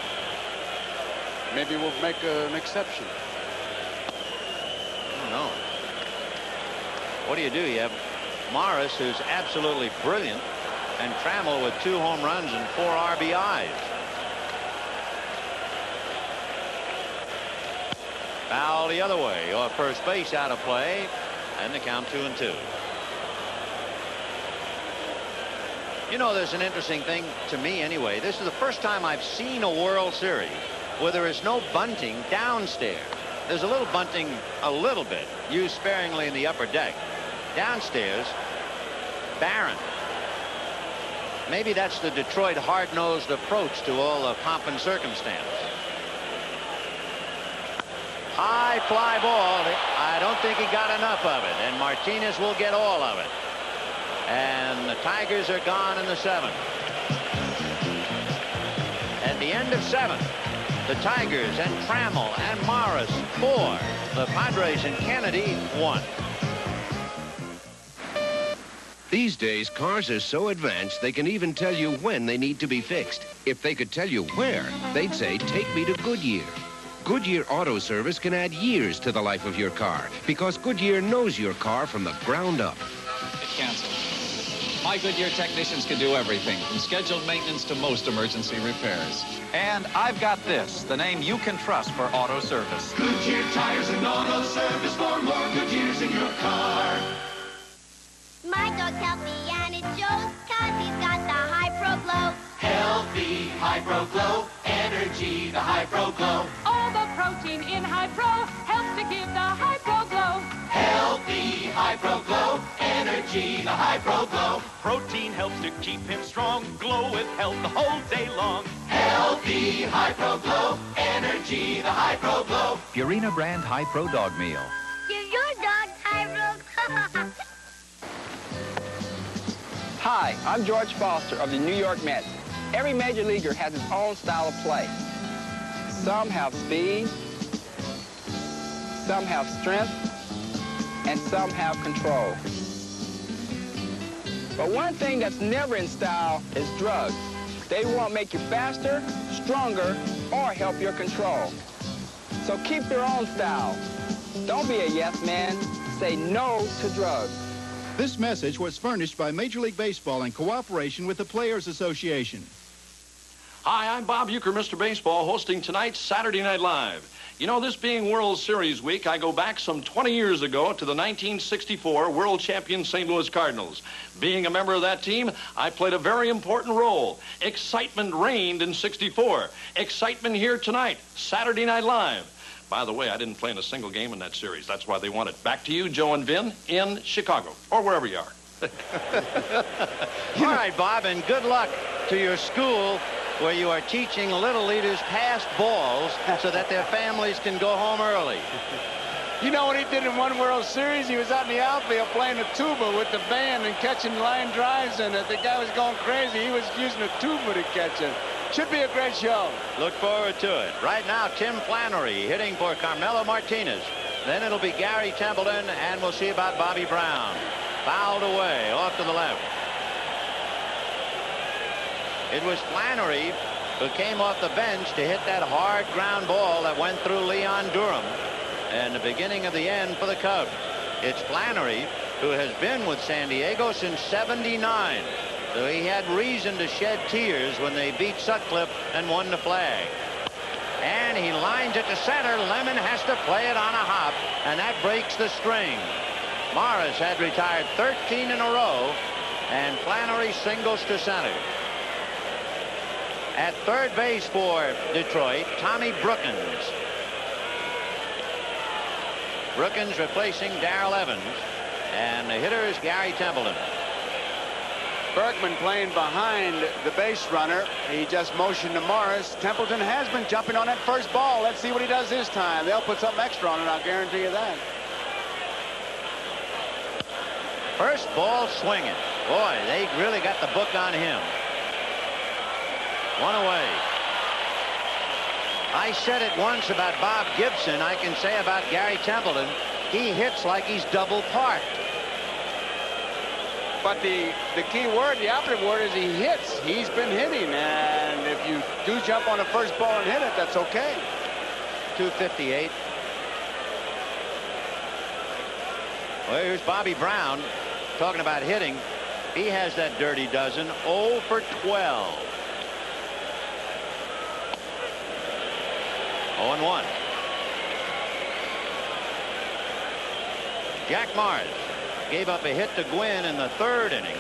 Maybe we'll make an exception. I don't know. What do? You have Morris, who's absolutely brilliant, and Trammell with 2 home runs and 4 RBIs. Foul the other way, or first base out of play, and the count 2-2. You know, there's an interesting thing to me anyway. This is the first time I've seen a World Series where there is no bunting downstairs. There's a little bunting, a little bit, used sparingly in the upper deck. Downstairs, barren. Maybe that's the Detroit hard-nosed approach to all the pomp and circumstance. High fly ball. I don't think he got enough of it, and Martinez will get all of it. And the Tigers are gone in the 7th. At the end of 7th, the Tigers and Trammell and Morris 4. The Padres and Kennedy 1. These days, cars are so advanced they can even tell you when they need to be fixed. If they could tell you where, they'd say, "Take me to Goodyear." Goodyear Auto Service can add years to the life of your car because Goodyear knows your car from the ground up. Canceled. My Goodyear technicians can do everything, from scheduled maintenance to most emergency repairs. And I've got this, the name you can trust for auto service. Goodyear Tires and Auto Service for more Goodyears in your car. My dog's healthy and it shows, 'cause he's got the High Pro Glow. Healthy, High Pro Glow, energy, the High Pro Glow. All the protein in High Pro helps to give the High Pro Glow. Healthy, High Pro Glow, energy, the High Pro Glow. Protein helps to keep him strong, glow with health the whole day long. Healthy, High Pro Glow, energy, the High Pro Glow. Purina brand High Pro Dog Meal. Give your dog High Pro Glow. Hi, I'm George Foster of the New York Mets. Every major leaguer has his own style of play. Some have speed, some have strength, and some have control. But one thing that's never in style is drugs. They won't make you faster, stronger, or help your control. So keep your own style. Don't be a yes man. Say no to drugs. This message was furnished by Major League Baseball in cooperation with the Players Association. Hi, I'm Bob Uecker, Mr. Baseball, hosting tonight's Saturday Night Live. You know, this being World Series week, I go back some 20 years ago to the 1964 World Champion St. Louis Cardinals. Being a member of that team, I played a very important role. Excitement reigned in '64. Excitement here tonight, Saturday Night Live. By the way, I didn't play in a single game in that series. That's why they won it. Back to you, Joe and Vin, in Chicago, or wherever you are. All right, Bob, and good luck to your school where you are teaching little leaders pass balls so that their families can go home early. You know what he did in one World Series? He was out in the outfield playing a tuba with the band and catching line drives, and the guy was going crazy. He was using a tuba to catch it. Should be a great show. Look forward to it. Right now, Tim Flannery hitting for Carmelo Martinez. Then it'll be Gary Templeton, and we'll see about Bobby Brown. Fouled away, off to the left. It was Flannery who came off the bench to hit that hard ground ball that went through Leon Durham. And the beginning of the end for the Cubs. It's Flannery who has been with San Diego since '79. So he had reason to shed tears when they beat Sutcliffe and won the flag. And he lines it to center. Lemon has to play it on a hop, and that breaks the string. Morris had retired 13 in a row, and Flannery singles to center. At third base for Detroit, Tommy Brookins. Brookins replacing Darrell Evans, and the hitter is Gary Templeton. Bergman playing behind the base runner. He just motioned to Morris. Templeton has been jumping on that first ball. Let's see what he does this time. They'll put something extra on it, I'll guarantee you that. First ball swinging. Boy, they really got the book on him. One away. I said it once about Bob Gibson. I can say about Gary Templeton. He hits like he's double parked. But the key word, the operative word, is he hits. He's been hitting, and if you do jump on the first ball and hit it, that's okay. 258. Well, here's Bobby Brown talking about hitting. He has that dirty dozen. 0 for 12. 0-1. Jack Morris gave up a hit to Gwynn in the third inning,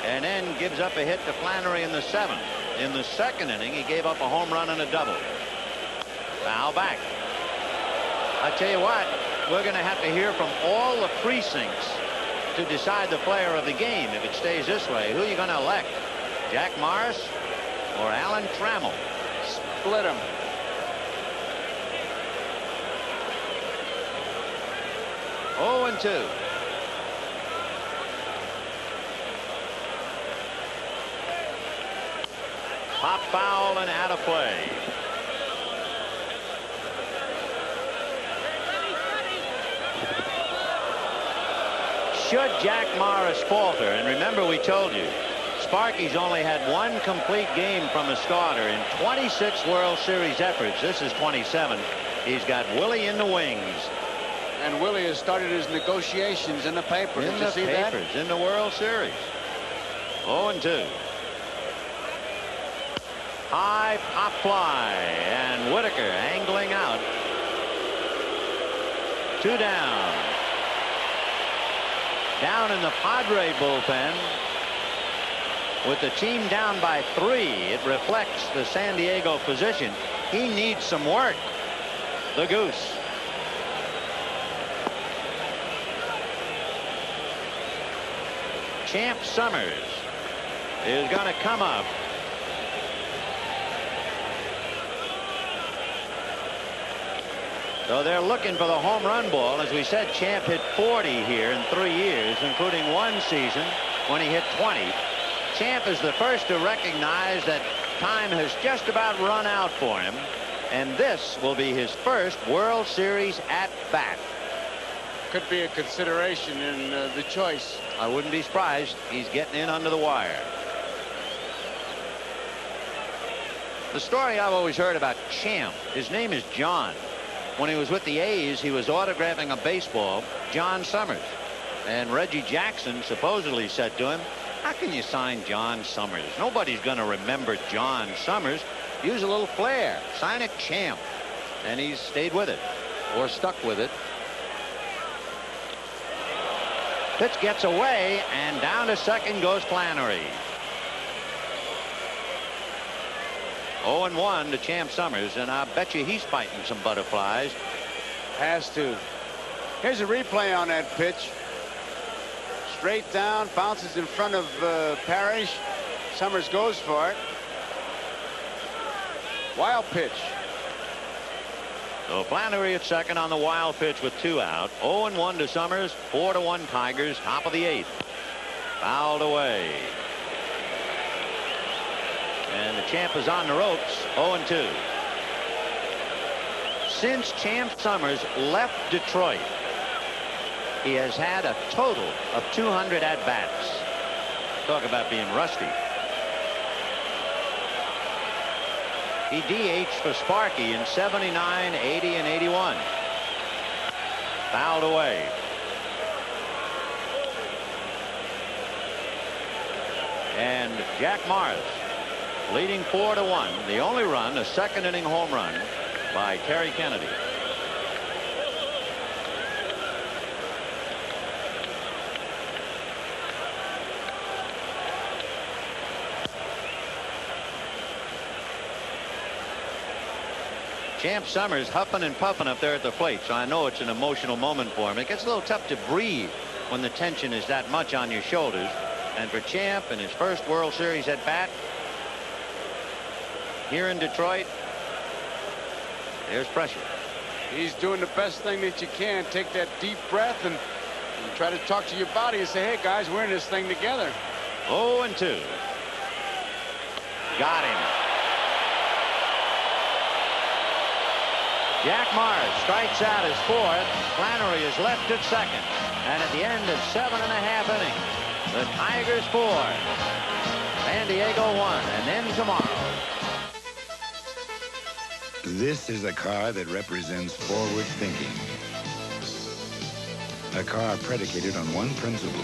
and then gives up a hit to Flannery in the seventh. In the second inning, he gave up a home run and a double. Foul back. I tell you what, we're going to have to hear from all the precincts to decide the player of the game. If it stays this way, who are you going to elect? Jack Morris or Alan Trammell? Split him. Oh, and 2. Pop foul and out of play. Should Jack Morris falter, and remember we told you, Sparky's only had one complete game from a starter in 26 World Series efforts. This is 27. He's got Willie in the wings. And Willie has started his negotiations in the paper. Did you see that? In the World Series. 0-2. High pop fly, and Whitaker angling out. 2 down. Down in the Padre bullpen. With the team down by 3, it reflects the San Diego position. He needs some work. The Goose. Champ Summers is going to come up. So they're looking for the home run ball. As we said, Champ hit 40 here in 3 years, including one season when he hit 20. Champ is the first to recognize that time has just about run out for him, and this will be his first World Series at bat. Could be a consideration in the choice. I wouldn't be surprised. He's getting in under the wire. The story I've always heard about Champ, his name is John. When he was with the A's, he was autographing a baseball, John Summers. And Reggie Jackson supposedly said to him, How can you sign John Summers? Nobody's going to remember John Summers. Use a little flair. Sign a champ. And he's stayed with it, or stuck with it. Pitch gets away, and down to second goes Flannery. 0-1 to Champ Summers, and I bet you he's fighting some butterflies. Has to. Here's a replay on that pitch. Straight down, bounces in front of Parrish. Summers goes for it. Wild pitch. So Flannery at second on the wild pitch with 2 out. 0-1 to Summers. 4-1 Tigers. Top of the 8th. Fouled away. And the Champ is on the ropes. 0-2. Since Champ Summers left Detroit, he has had a total of 200 at-bats. Talk about being rusty. He DH'd for Sparky in 79, 80, and 81. Fouled away. And Jack Morris leading 4-1. The only run, a second inning home run by Terry Kennedy. Champ Summers huffing and puffing up there at the plate, so I know it's an emotional moment for him. It gets a little tough to breathe when the tension is that much on your shoulders. And for Champ in his first World Series at bat here in Detroit, there's pressure. He's doing the best thing that you can. Take that deep breath and try to talk to your body and say, hey guys, we're in this thing together. 0-2. Got him. Jack Morris strikes out his 4th. Flannery is left at second. And at the end of 7.5 innings, the Tigers 4, San Diego 1, and then tomorrow. This is a car that represents forward thinking. A car predicated on one principle: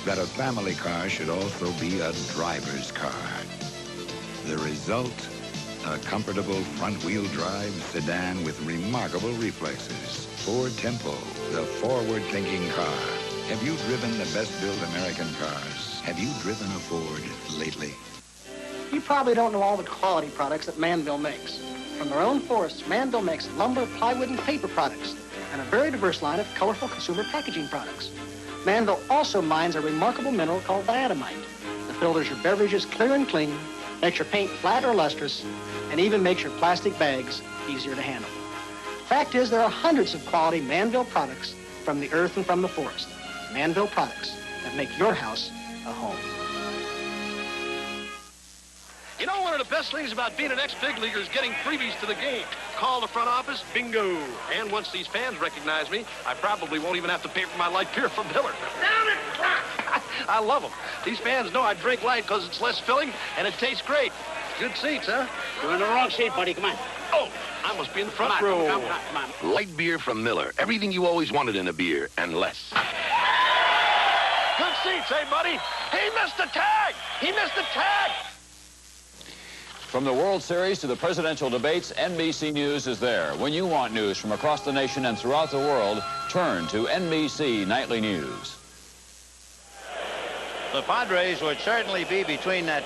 that a family car should also be a driver's car. The result: a comfortable front-wheel drive sedan with remarkable reflexes. Ford Tempo, the forward-thinking car. Have you driven the best-built American cars? Have you driven a Ford lately? You probably don't know all the quality products that Manville makes. From their own forests, Manville makes lumber, plywood, and paper products, and a very diverse line of colorful consumer packaging products. Manville also mines a remarkable mineral called diatomite that filters your beverages clear and clean, makes your paint flat or lustrous, and even makes your plastic bags easier to handle. Fact is, there are hundreds of quality Manville products from the earth and from the forest. Manville products that make your house a home. You know, one of the best things about being an ex-big leaguer is getting freebies to the game. Call the front office, bingo. And once these fans recognize me, I probably won't even have to pay for my light beer from Miller. Down it! I love them. These fans know I drink light because it's less filling and it tastes great. Good seats, huh? You're in the wrong seat, buddy. Come on. Oh, I must be in the front row. Come on. Light beer from Miller. Everything you always wanted in a beer, and less. Good seats, eh, buddy? He missed the tag! He missed the tag! From the World Series to the presidential debates, NBC News is there. When you want news from across the nation and throughout the world, turn to NBC Nightly News. The Padres would certainly be between that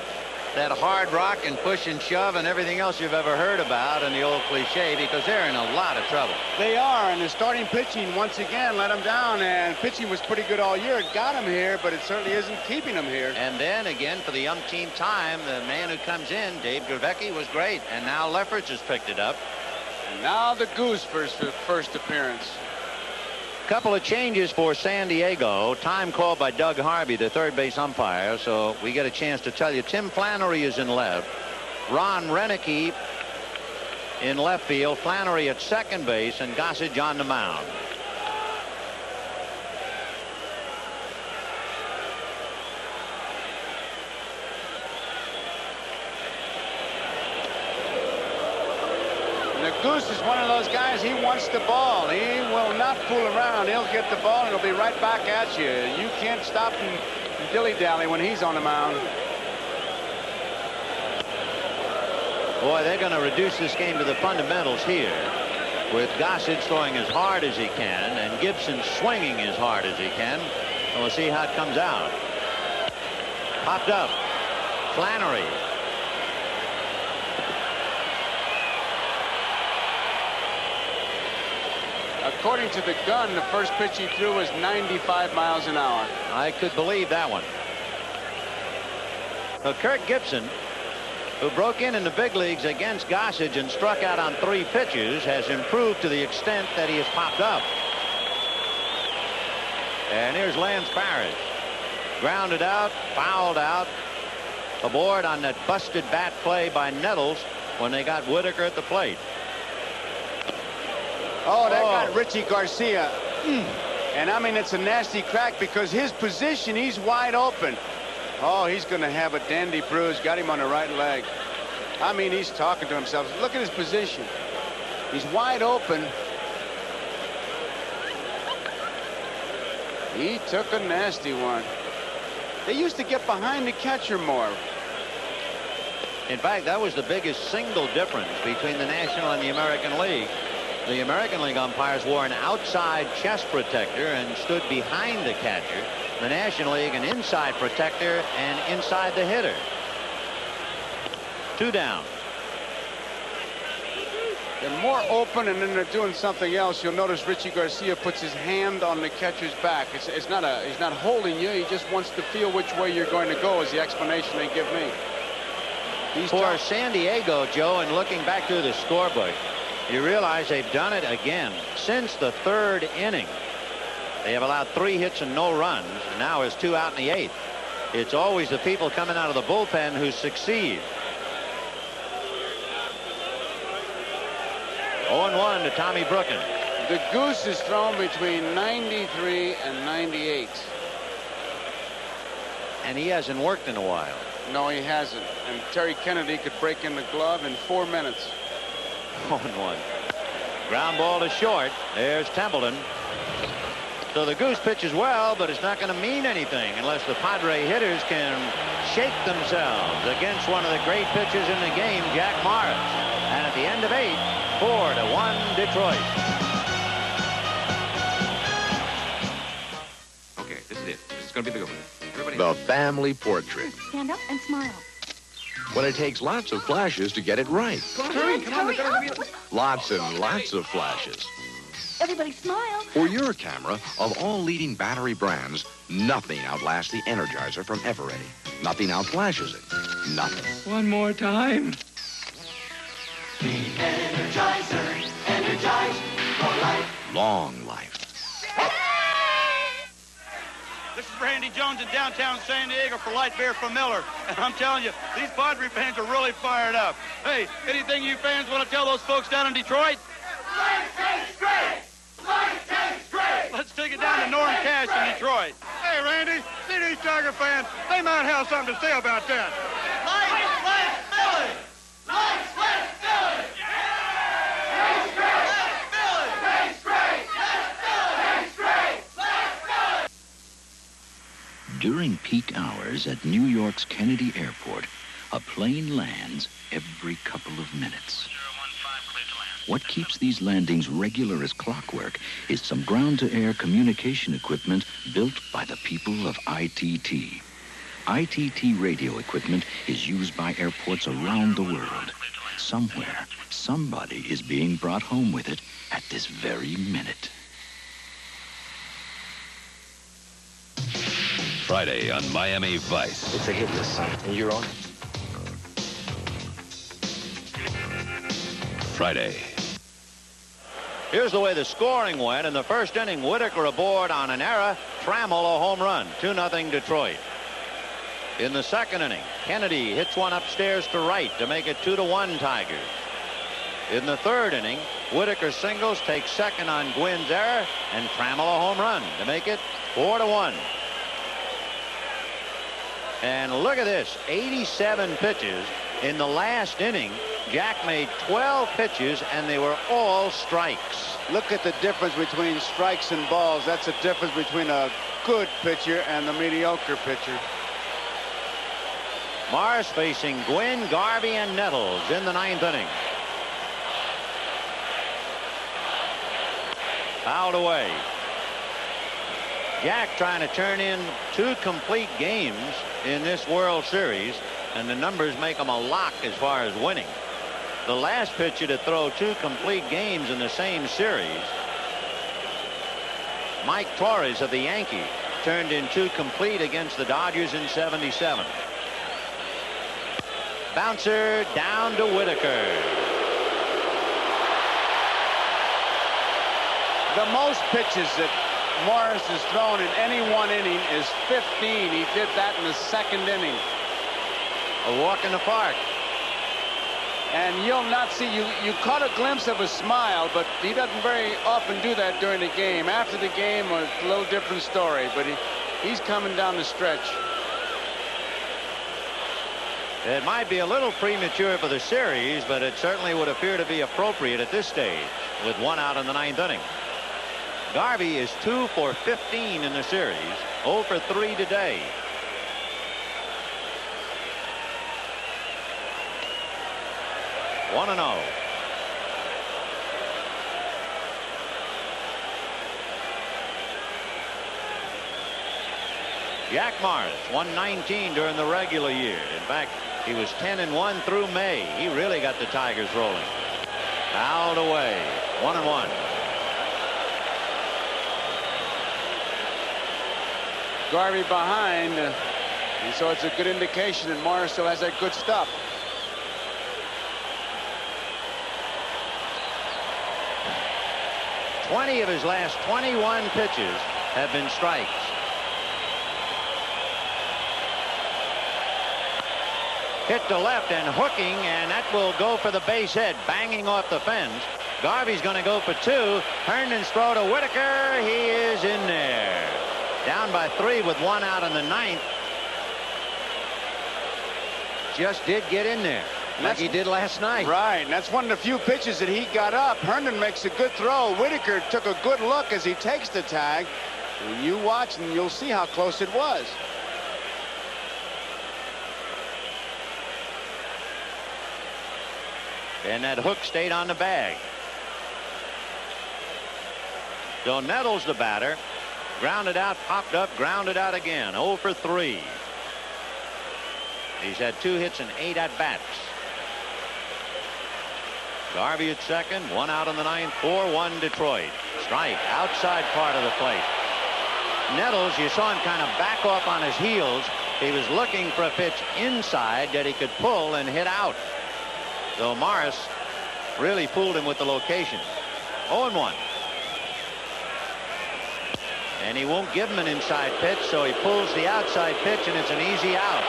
hard rock and push and shove and everything else you've ever heard about in the old cliche, because they're in a lot of trouble. They are, and the starting pitching once again let them down, and pitching was pretty good all year. It got them here, but it certainly isn't keeping them here. And then again, for the umpteenth time, the man who comes in, Dave Gravecki, was great, and now Lefferts has picked it up. And now the Goose for his first appearance. Couple of changes for San Diego. Time called by Doug Harvey, the third base umpire, so we get a chance to tell you. Tim Flannery is in left. Ron Renicky in left field. Flannery at second base, and Gossage on the mound. And the Goose is one of those guys, he wants the ball. He will not fool around. He'll get the ball and he'll be right back at you. You can't stop him dilly-dally when he's on the mound. Boy, they're going to reduce this game to the fundamentals here, with Gossage throwing as hard as he can and Gibson swinging as hard as he can. And we'll see how it comes out. Popped up. Flannery. According to the gun, the first pitch he threw was 95 miles an hour. I could believe that one. So Kirk Gibson, who broke in the big leagues against Gossage and struck out on 3 pitches, has improved to the extent that he has popped up. And here's Lance Parrish. Grounded out, fouled out. Aboard on that busted bat play by Nettles when they got Whitaker at the plate. Oh, that got Richie Garcia. And I mean, it's a nasty crack because his position, he's wide open. Oh, he's going to have a dandy bruise. Got him on the right leg. I mean, he's talking to himself. Look at his position. He's wide open. He took a nasty one. They used to get behind the catcher more. In fact, that was the biggest single difference between the National and the American League. The American League umpires wore an outside chest protector and stood behind the catcher. The National League, an inside protector and inside the hitter. 2 down. They're more open, and then they're doing something else. You'll notice Richie Garcia puts his hand on the catcher's back. He's not holding you. He just wants to feel which way you're going to go, is the explanation they give me. For San Diego, Joe, and looking back through the scorebook, you realize they've done it again since the 3rd inning. They have allowed 3 hits and no runs, and now is 2 out in the 8th. It's always the people coming out of the bullpen who succeed. 0-1 to Tommy Brooken. The Goose is thrown between 93 and 98. And he hasn't worked in a while. No, he hasn't. And Terry Kennedy could break in the glove in 4 minutes. 0-1. Ground ball to short. There's Templeton. So the Goose pitches well, but it's not going to mean anything unless the Padre hitters can shake themselves against one of the great pitchers in the game, Jack Morris. And at the end of 8, 4-1 Detroit. Okay, this is it. This is going to be the good one. Everybody. The family portrait. Stand up and smile. When it takes lots of flashes to get it right. Hurry, hurry up. Lots and lots of flashes. Everybody smile. For your camera, of all leading battery brands, nothing outlasts the Energizer from Eveready. Nothing outflashes it. Nothing. One more time. The Energizer, energize for life. Long life. This is Randy Jones in downtown San Diego for light beer from Miller. And I'm telling you, these Padre fans are really fired up. Hey, anything you fans want to tell those folks down in Detroit? Life tastes great! Life tastes great! Let's take it down to Norm Cash in Detroit. Hey, Randy, see these Tiger fans? They might have something to say about that. Life, Philly! Life, Philly! Tastes great! Philly! Tastes great! Philly! Tastes great! Philly! During peak hours at New York's Kennedy Airport, a plane lands every couple of minutes. What keeps these landings regular as clockwork is some ground-to-air communication equipment built by the people of ITT. ITT radio equipment is used by airports around the world. Somewhere, somebody is being brought home with it at this very minute. Friday on Miami Vice. It's a hit list, son, and you're on it. Friday. Here's the way the scoring went. In the first inning, Whitaker aboard on an error. Trammell a home run. 2-0 Detroit. In the second inning, Kennedy hits one upstairs to right to make it 2-1 Tigers. In the third inning, Whitaker singles, takes second on Gwynn's error, and Trammell a home run to make it 4-1. And look at this, 87 pitches in the last inning. Jack made 12 pitches, and they were all strikes. Look at the difference between strikes and balls. That's the difference between a good pitcher and the mediocre pitcher. Morris facing Gwynn, Garvey, and Nettles in the 9th inning. Fouled away. Jack trying to turn in 2 complete games in this World Series, and the numbers make him a lock as far as winning. The last pitcher to throw 2 complete games in the same series, Mike Torres of the Yankees, turned in 2 complete against the Dodgers in '77. Bouncer down to Whitaker. The most pitches that Morris has thrown in any one inning is 15. He did that in the 2nd inning. A walk in the park. And you'll not see, you caught a glimpse of a smile, but he doesn't very often do that during the game. After the game, a little different story, but he's coming down the stretch. It might be a little premature for the series, but it certainly would appear to be appropriate at this stage with 1 out in the 9th inning. Garvey is 2 for 15 in the series, 0 for 3 today. One and 0. Jack Morris, 119 during the regular year. In fact, he was 10-1 through May. He really got the Tigers rolling. Fouled away. 1-1. Garvey behind, and so it's a good indication that Morris still has that good stuff. Twenty of his last 21 pitches have been strikes. Hit to left and hooking, and that will go for the base hit, banging off the fence. Garvey's going to go for 2. Herndon's throw to Whitaker. He is in there. Down by 3 with 1 out in the 9th. Just did get in there, like he did last night. Right, and that's one of the few pitches that he got up. Herndon makes a good throw. Whitaker took a good look as he takes the tag. You watch and you'll see how close it was. And that hook stayed on the bag. So Nettles, the batter, grounded out, popped up, grounded out again. 0 for 3. He's had 2 hits and 8 at-bats. Garvey at second, 1 out in the 9th, 4-1 Detroit. Strike, outside part of the plate. Nettles, you saw him kind of back off on his heels. He was looking for a pitch inside that he could pull and hit out. So Morris really fooled him with the location. 0-1. And he won't give him an inside pitch, so he pulls the outside pitch, and it's an easy out.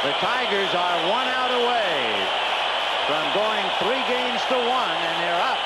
The Tigers are 1 out away from going 3 games to 1, and they're up.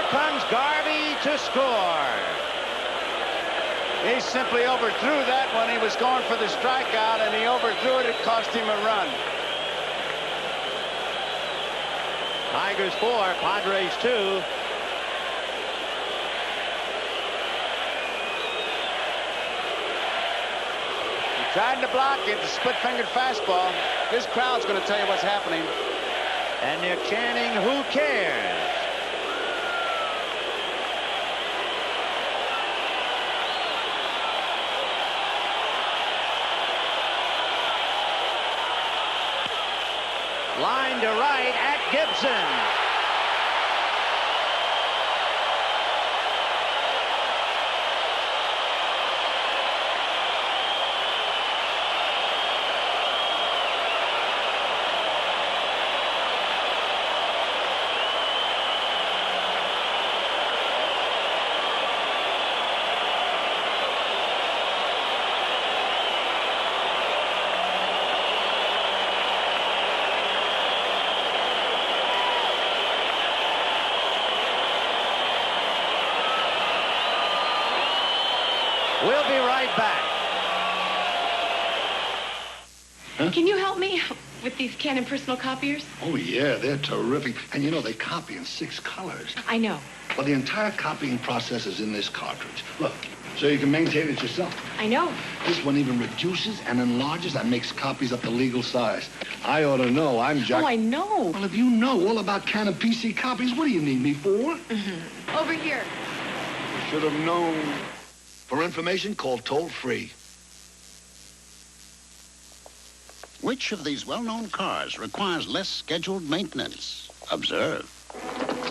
comes Garvey to score. He simply overthrew that one. He was going for the strikeout, and he overthrew it. It cost him a run. Tigers 4, Padres 2. Tried to block it, the split-fingered fastball. This crowd's going to tell you what's happening. And they're chanting, "Who cares?" Line to right at Gibson. We'll be right back. Can you help me with these Canon personal copiers? Oh, yeah, they're terrific. And you know, they copy in 6 colors. I know. Well, the entire copying process is in this cartridge. Look, so you can maintain it yourself. I know. This one even reduces and enlarges and makes copies up to legal size. I ought to know. I'm Jack. Oh, I know. Well, if you know all about Canon PC copies, what do you need me for? Mm-hmm. Over here. Should have known. For information, call toll-free. Which of these well-known cars requires less scheduled maintenance? Observe.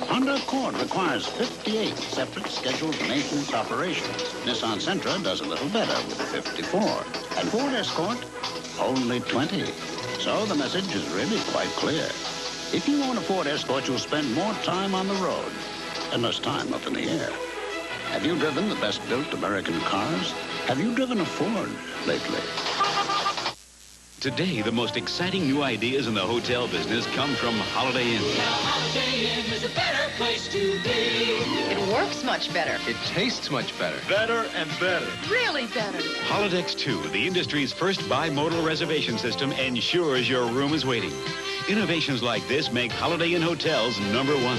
Honda Accord requires 58 separate scheduled maintenance operations. Nissan Sentra does a little better with 54. And Ford Escort, only 20. So the message is really quite clear. If you own a Ford Escort, you'll spend more time on the road and less time up in the air. Have you driven the best-built American cars? Have you driven a Ford lately? Today, the most exciting new ideas in the hotel business come from Holiday Inn. Holiday Inn is a better place to be. It works much better. It tastes much better. Better and better. Really better. Holodex 2, the industry's first bimodal reservation system, ensures your room is waiting. Innovations like this make Holiday Inn hotels #1. We're #1. We're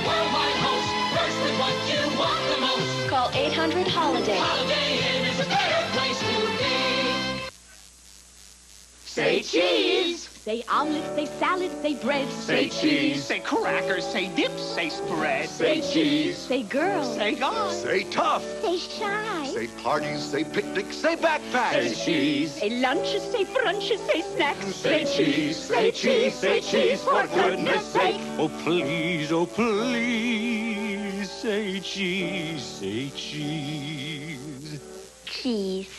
worldwide host. First with what you want the most. Call 800-HOLIDAY. Holiday Inn is a better place to be. Say cheese. Say omelette, say salad, say bread. Say cheese. Say crackers, say dips, say spread. Say cheese. Say girl. Say God. Say tough. Say shy. Say parties, say picnics, say backpacks. Say cheese. Say lunches, say brunches, say snacks. Say cheese. Say cheese. Say cheese, for goodness sake. Oh, please, say cheese, say cheese. Cheese.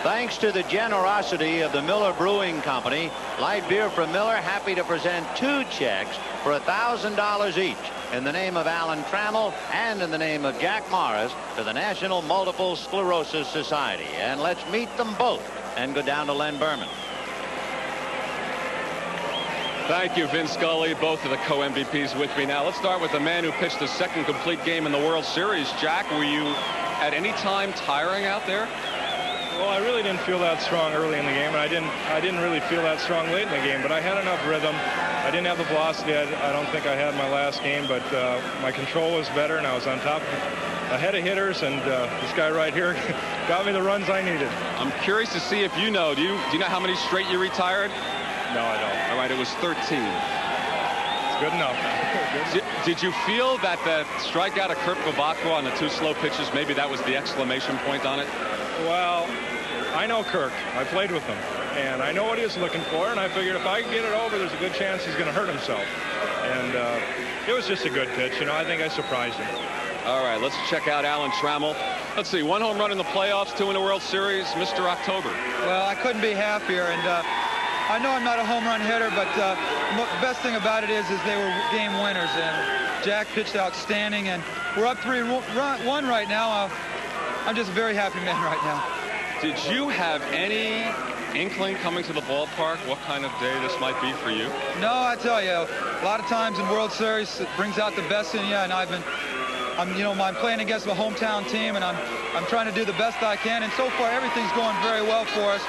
Thanks to the generosity of the Miller Brewing Company, Light Beer from Miller happy to present 2 checks for $1,000 each in the name of Alan Trammell and in the name of Jack Morris to the National Multiple Sclerosis Society. And let's meet them both and go down to Len Berman. Thank you, Vin Scully, both of the co-MVPs with me now. Let's start with the man who pitched the second complete game in the World Series. Jack, were you at any time tiring out there? Well, I really didn't feel that strong early in the game, and I didn't really feel that strong late in the game, but I had enough rhythm. I didn't have the velocity I don't think I had my last game, but my control was better, and I was on top ahead of hitters, and this guy right here got me the runs I needed. I'm curious to see if you know. Do you know how many straight you retired? No, I don't. All right, it was 13. It's good enough. Did you feel that the strikeout of Kurt Kvabakwa on the 2 slow pitches, maybe that was the exclamation point on it? Well, I know Kirk. I played with him, and I know what he was looking for, and I figured if I can get it over, there's a good chance he's going to hurt himself. And it was just a good pitch. You know, I think I surprised him. All right, let's check out Alan Trammell. Let's see, 1 home run in the playoffs, 2 in the World Series, Mr. October. Well, I couldn't be happier, and I know I'm not a home run hitter, but the best thing about it is they were game winners, and Jack pitched outstanding, and we're up 3-1 right now. I'm just a very happy man right now. Did you have any inkling coming to the ballpark what kind of day this might be for you? No, I tell you, a lot of times in World Series it brings out the best in you, and I'm playing against my hometown team, and I'm trying to do the best I can, and so far everything's going very well for us.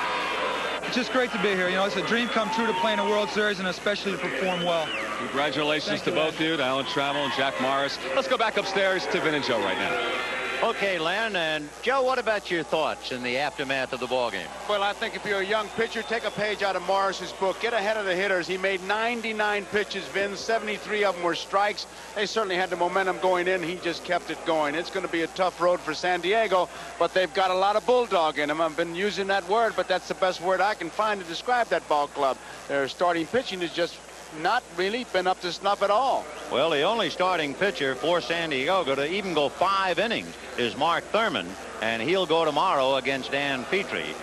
It's just great to be here. It's a dream come true to play in a World Series, and especially to perform well. Congratulations to both of you, to Alan Trammell and Jack Morris. Let's go back upstairs to Vin and Joe right now. Okay, Len, and Joe, what about your thoughts in the aftermath of the ballgame? Well, I think if you're a young pitcher, take a page out of Morris's book. Get ahead of the hitters. He made 99 pitches, Vince. 73 of them were strikes. They certainly had the momentum going in. He just kept it going. It's going to be a tough road for San Diego, but they've got a lot of bulldog in them. I've been using that word, but that's the best word I can find to describe that ball club. Their starting pitching has just not really been up to snuff at all. Well, the only starting pitcher for San Diego to even go 5 innings is Mark Thurman, and he'll go tomorrow against Dan Petrie,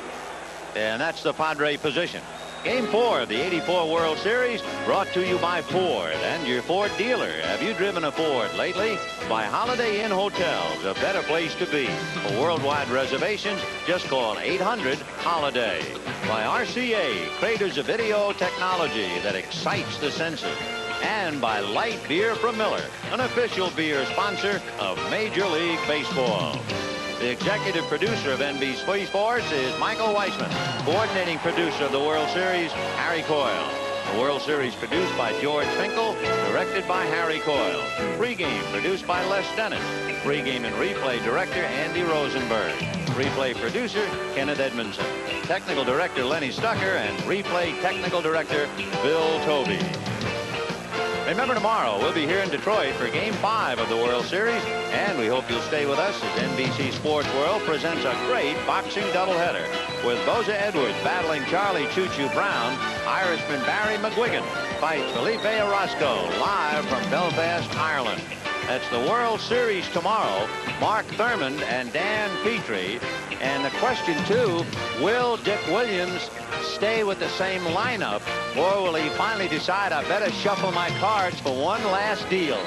and that's the Padre position. Game 4 of the '84 World Series brought to you by Ford and your Ford dealer. Have you driven a Ford lately? By Holiday Inn Hotels, a better place to be. For worldwide reservations, just call 800-HOLIDAY. By RCA, creators of video technology that excites the senses. And by Light Beer from Miller, an official beer sponsor of Major League Baseball. The executive producer of NBC Sports is Michael Weissman. Coordinating producer of the World Series, Harry Coyle. The World Series produced by George Finkel, directed by Harry Coyle. Pregame produced by Les Dennis. Pregame and replay director Andy Rosenberg. Replay producer Kenneth Edmondson. Technical director Lenny Stucker, and replay technical director Bill Tobey. Remember, tomorrow we'll be here in Detroit for Game 5 of the World Series, and we hope you'll stay with us as NBC Sports World presents a great boxing doubleheader with Boza Edwards battling Charlie Choo Choo Brown. Irishman Barry McGuigan fights Felipe Orozco live from Belfast, Ireland. That's the World Series tomorrow. Mark Thurmond and Dan Petrie. And the question, too, will Dick Williams stay with the same lineup, or will he finally decide I better shuffle my cards for one last deal?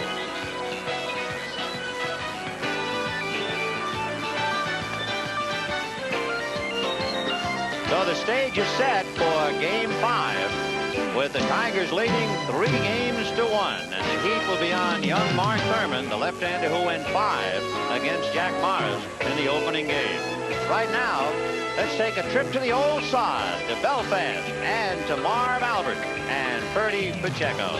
So the stage is set for Game 5, with the Tigers leading 3-1, and the heat will be on young Mark Thurmond, the left-hander who went 5 against Jack Morris in the opening game. Right now, let's take a trip to the old sod, to Belfast, and to Marv Albert and Ferdy Pacheco.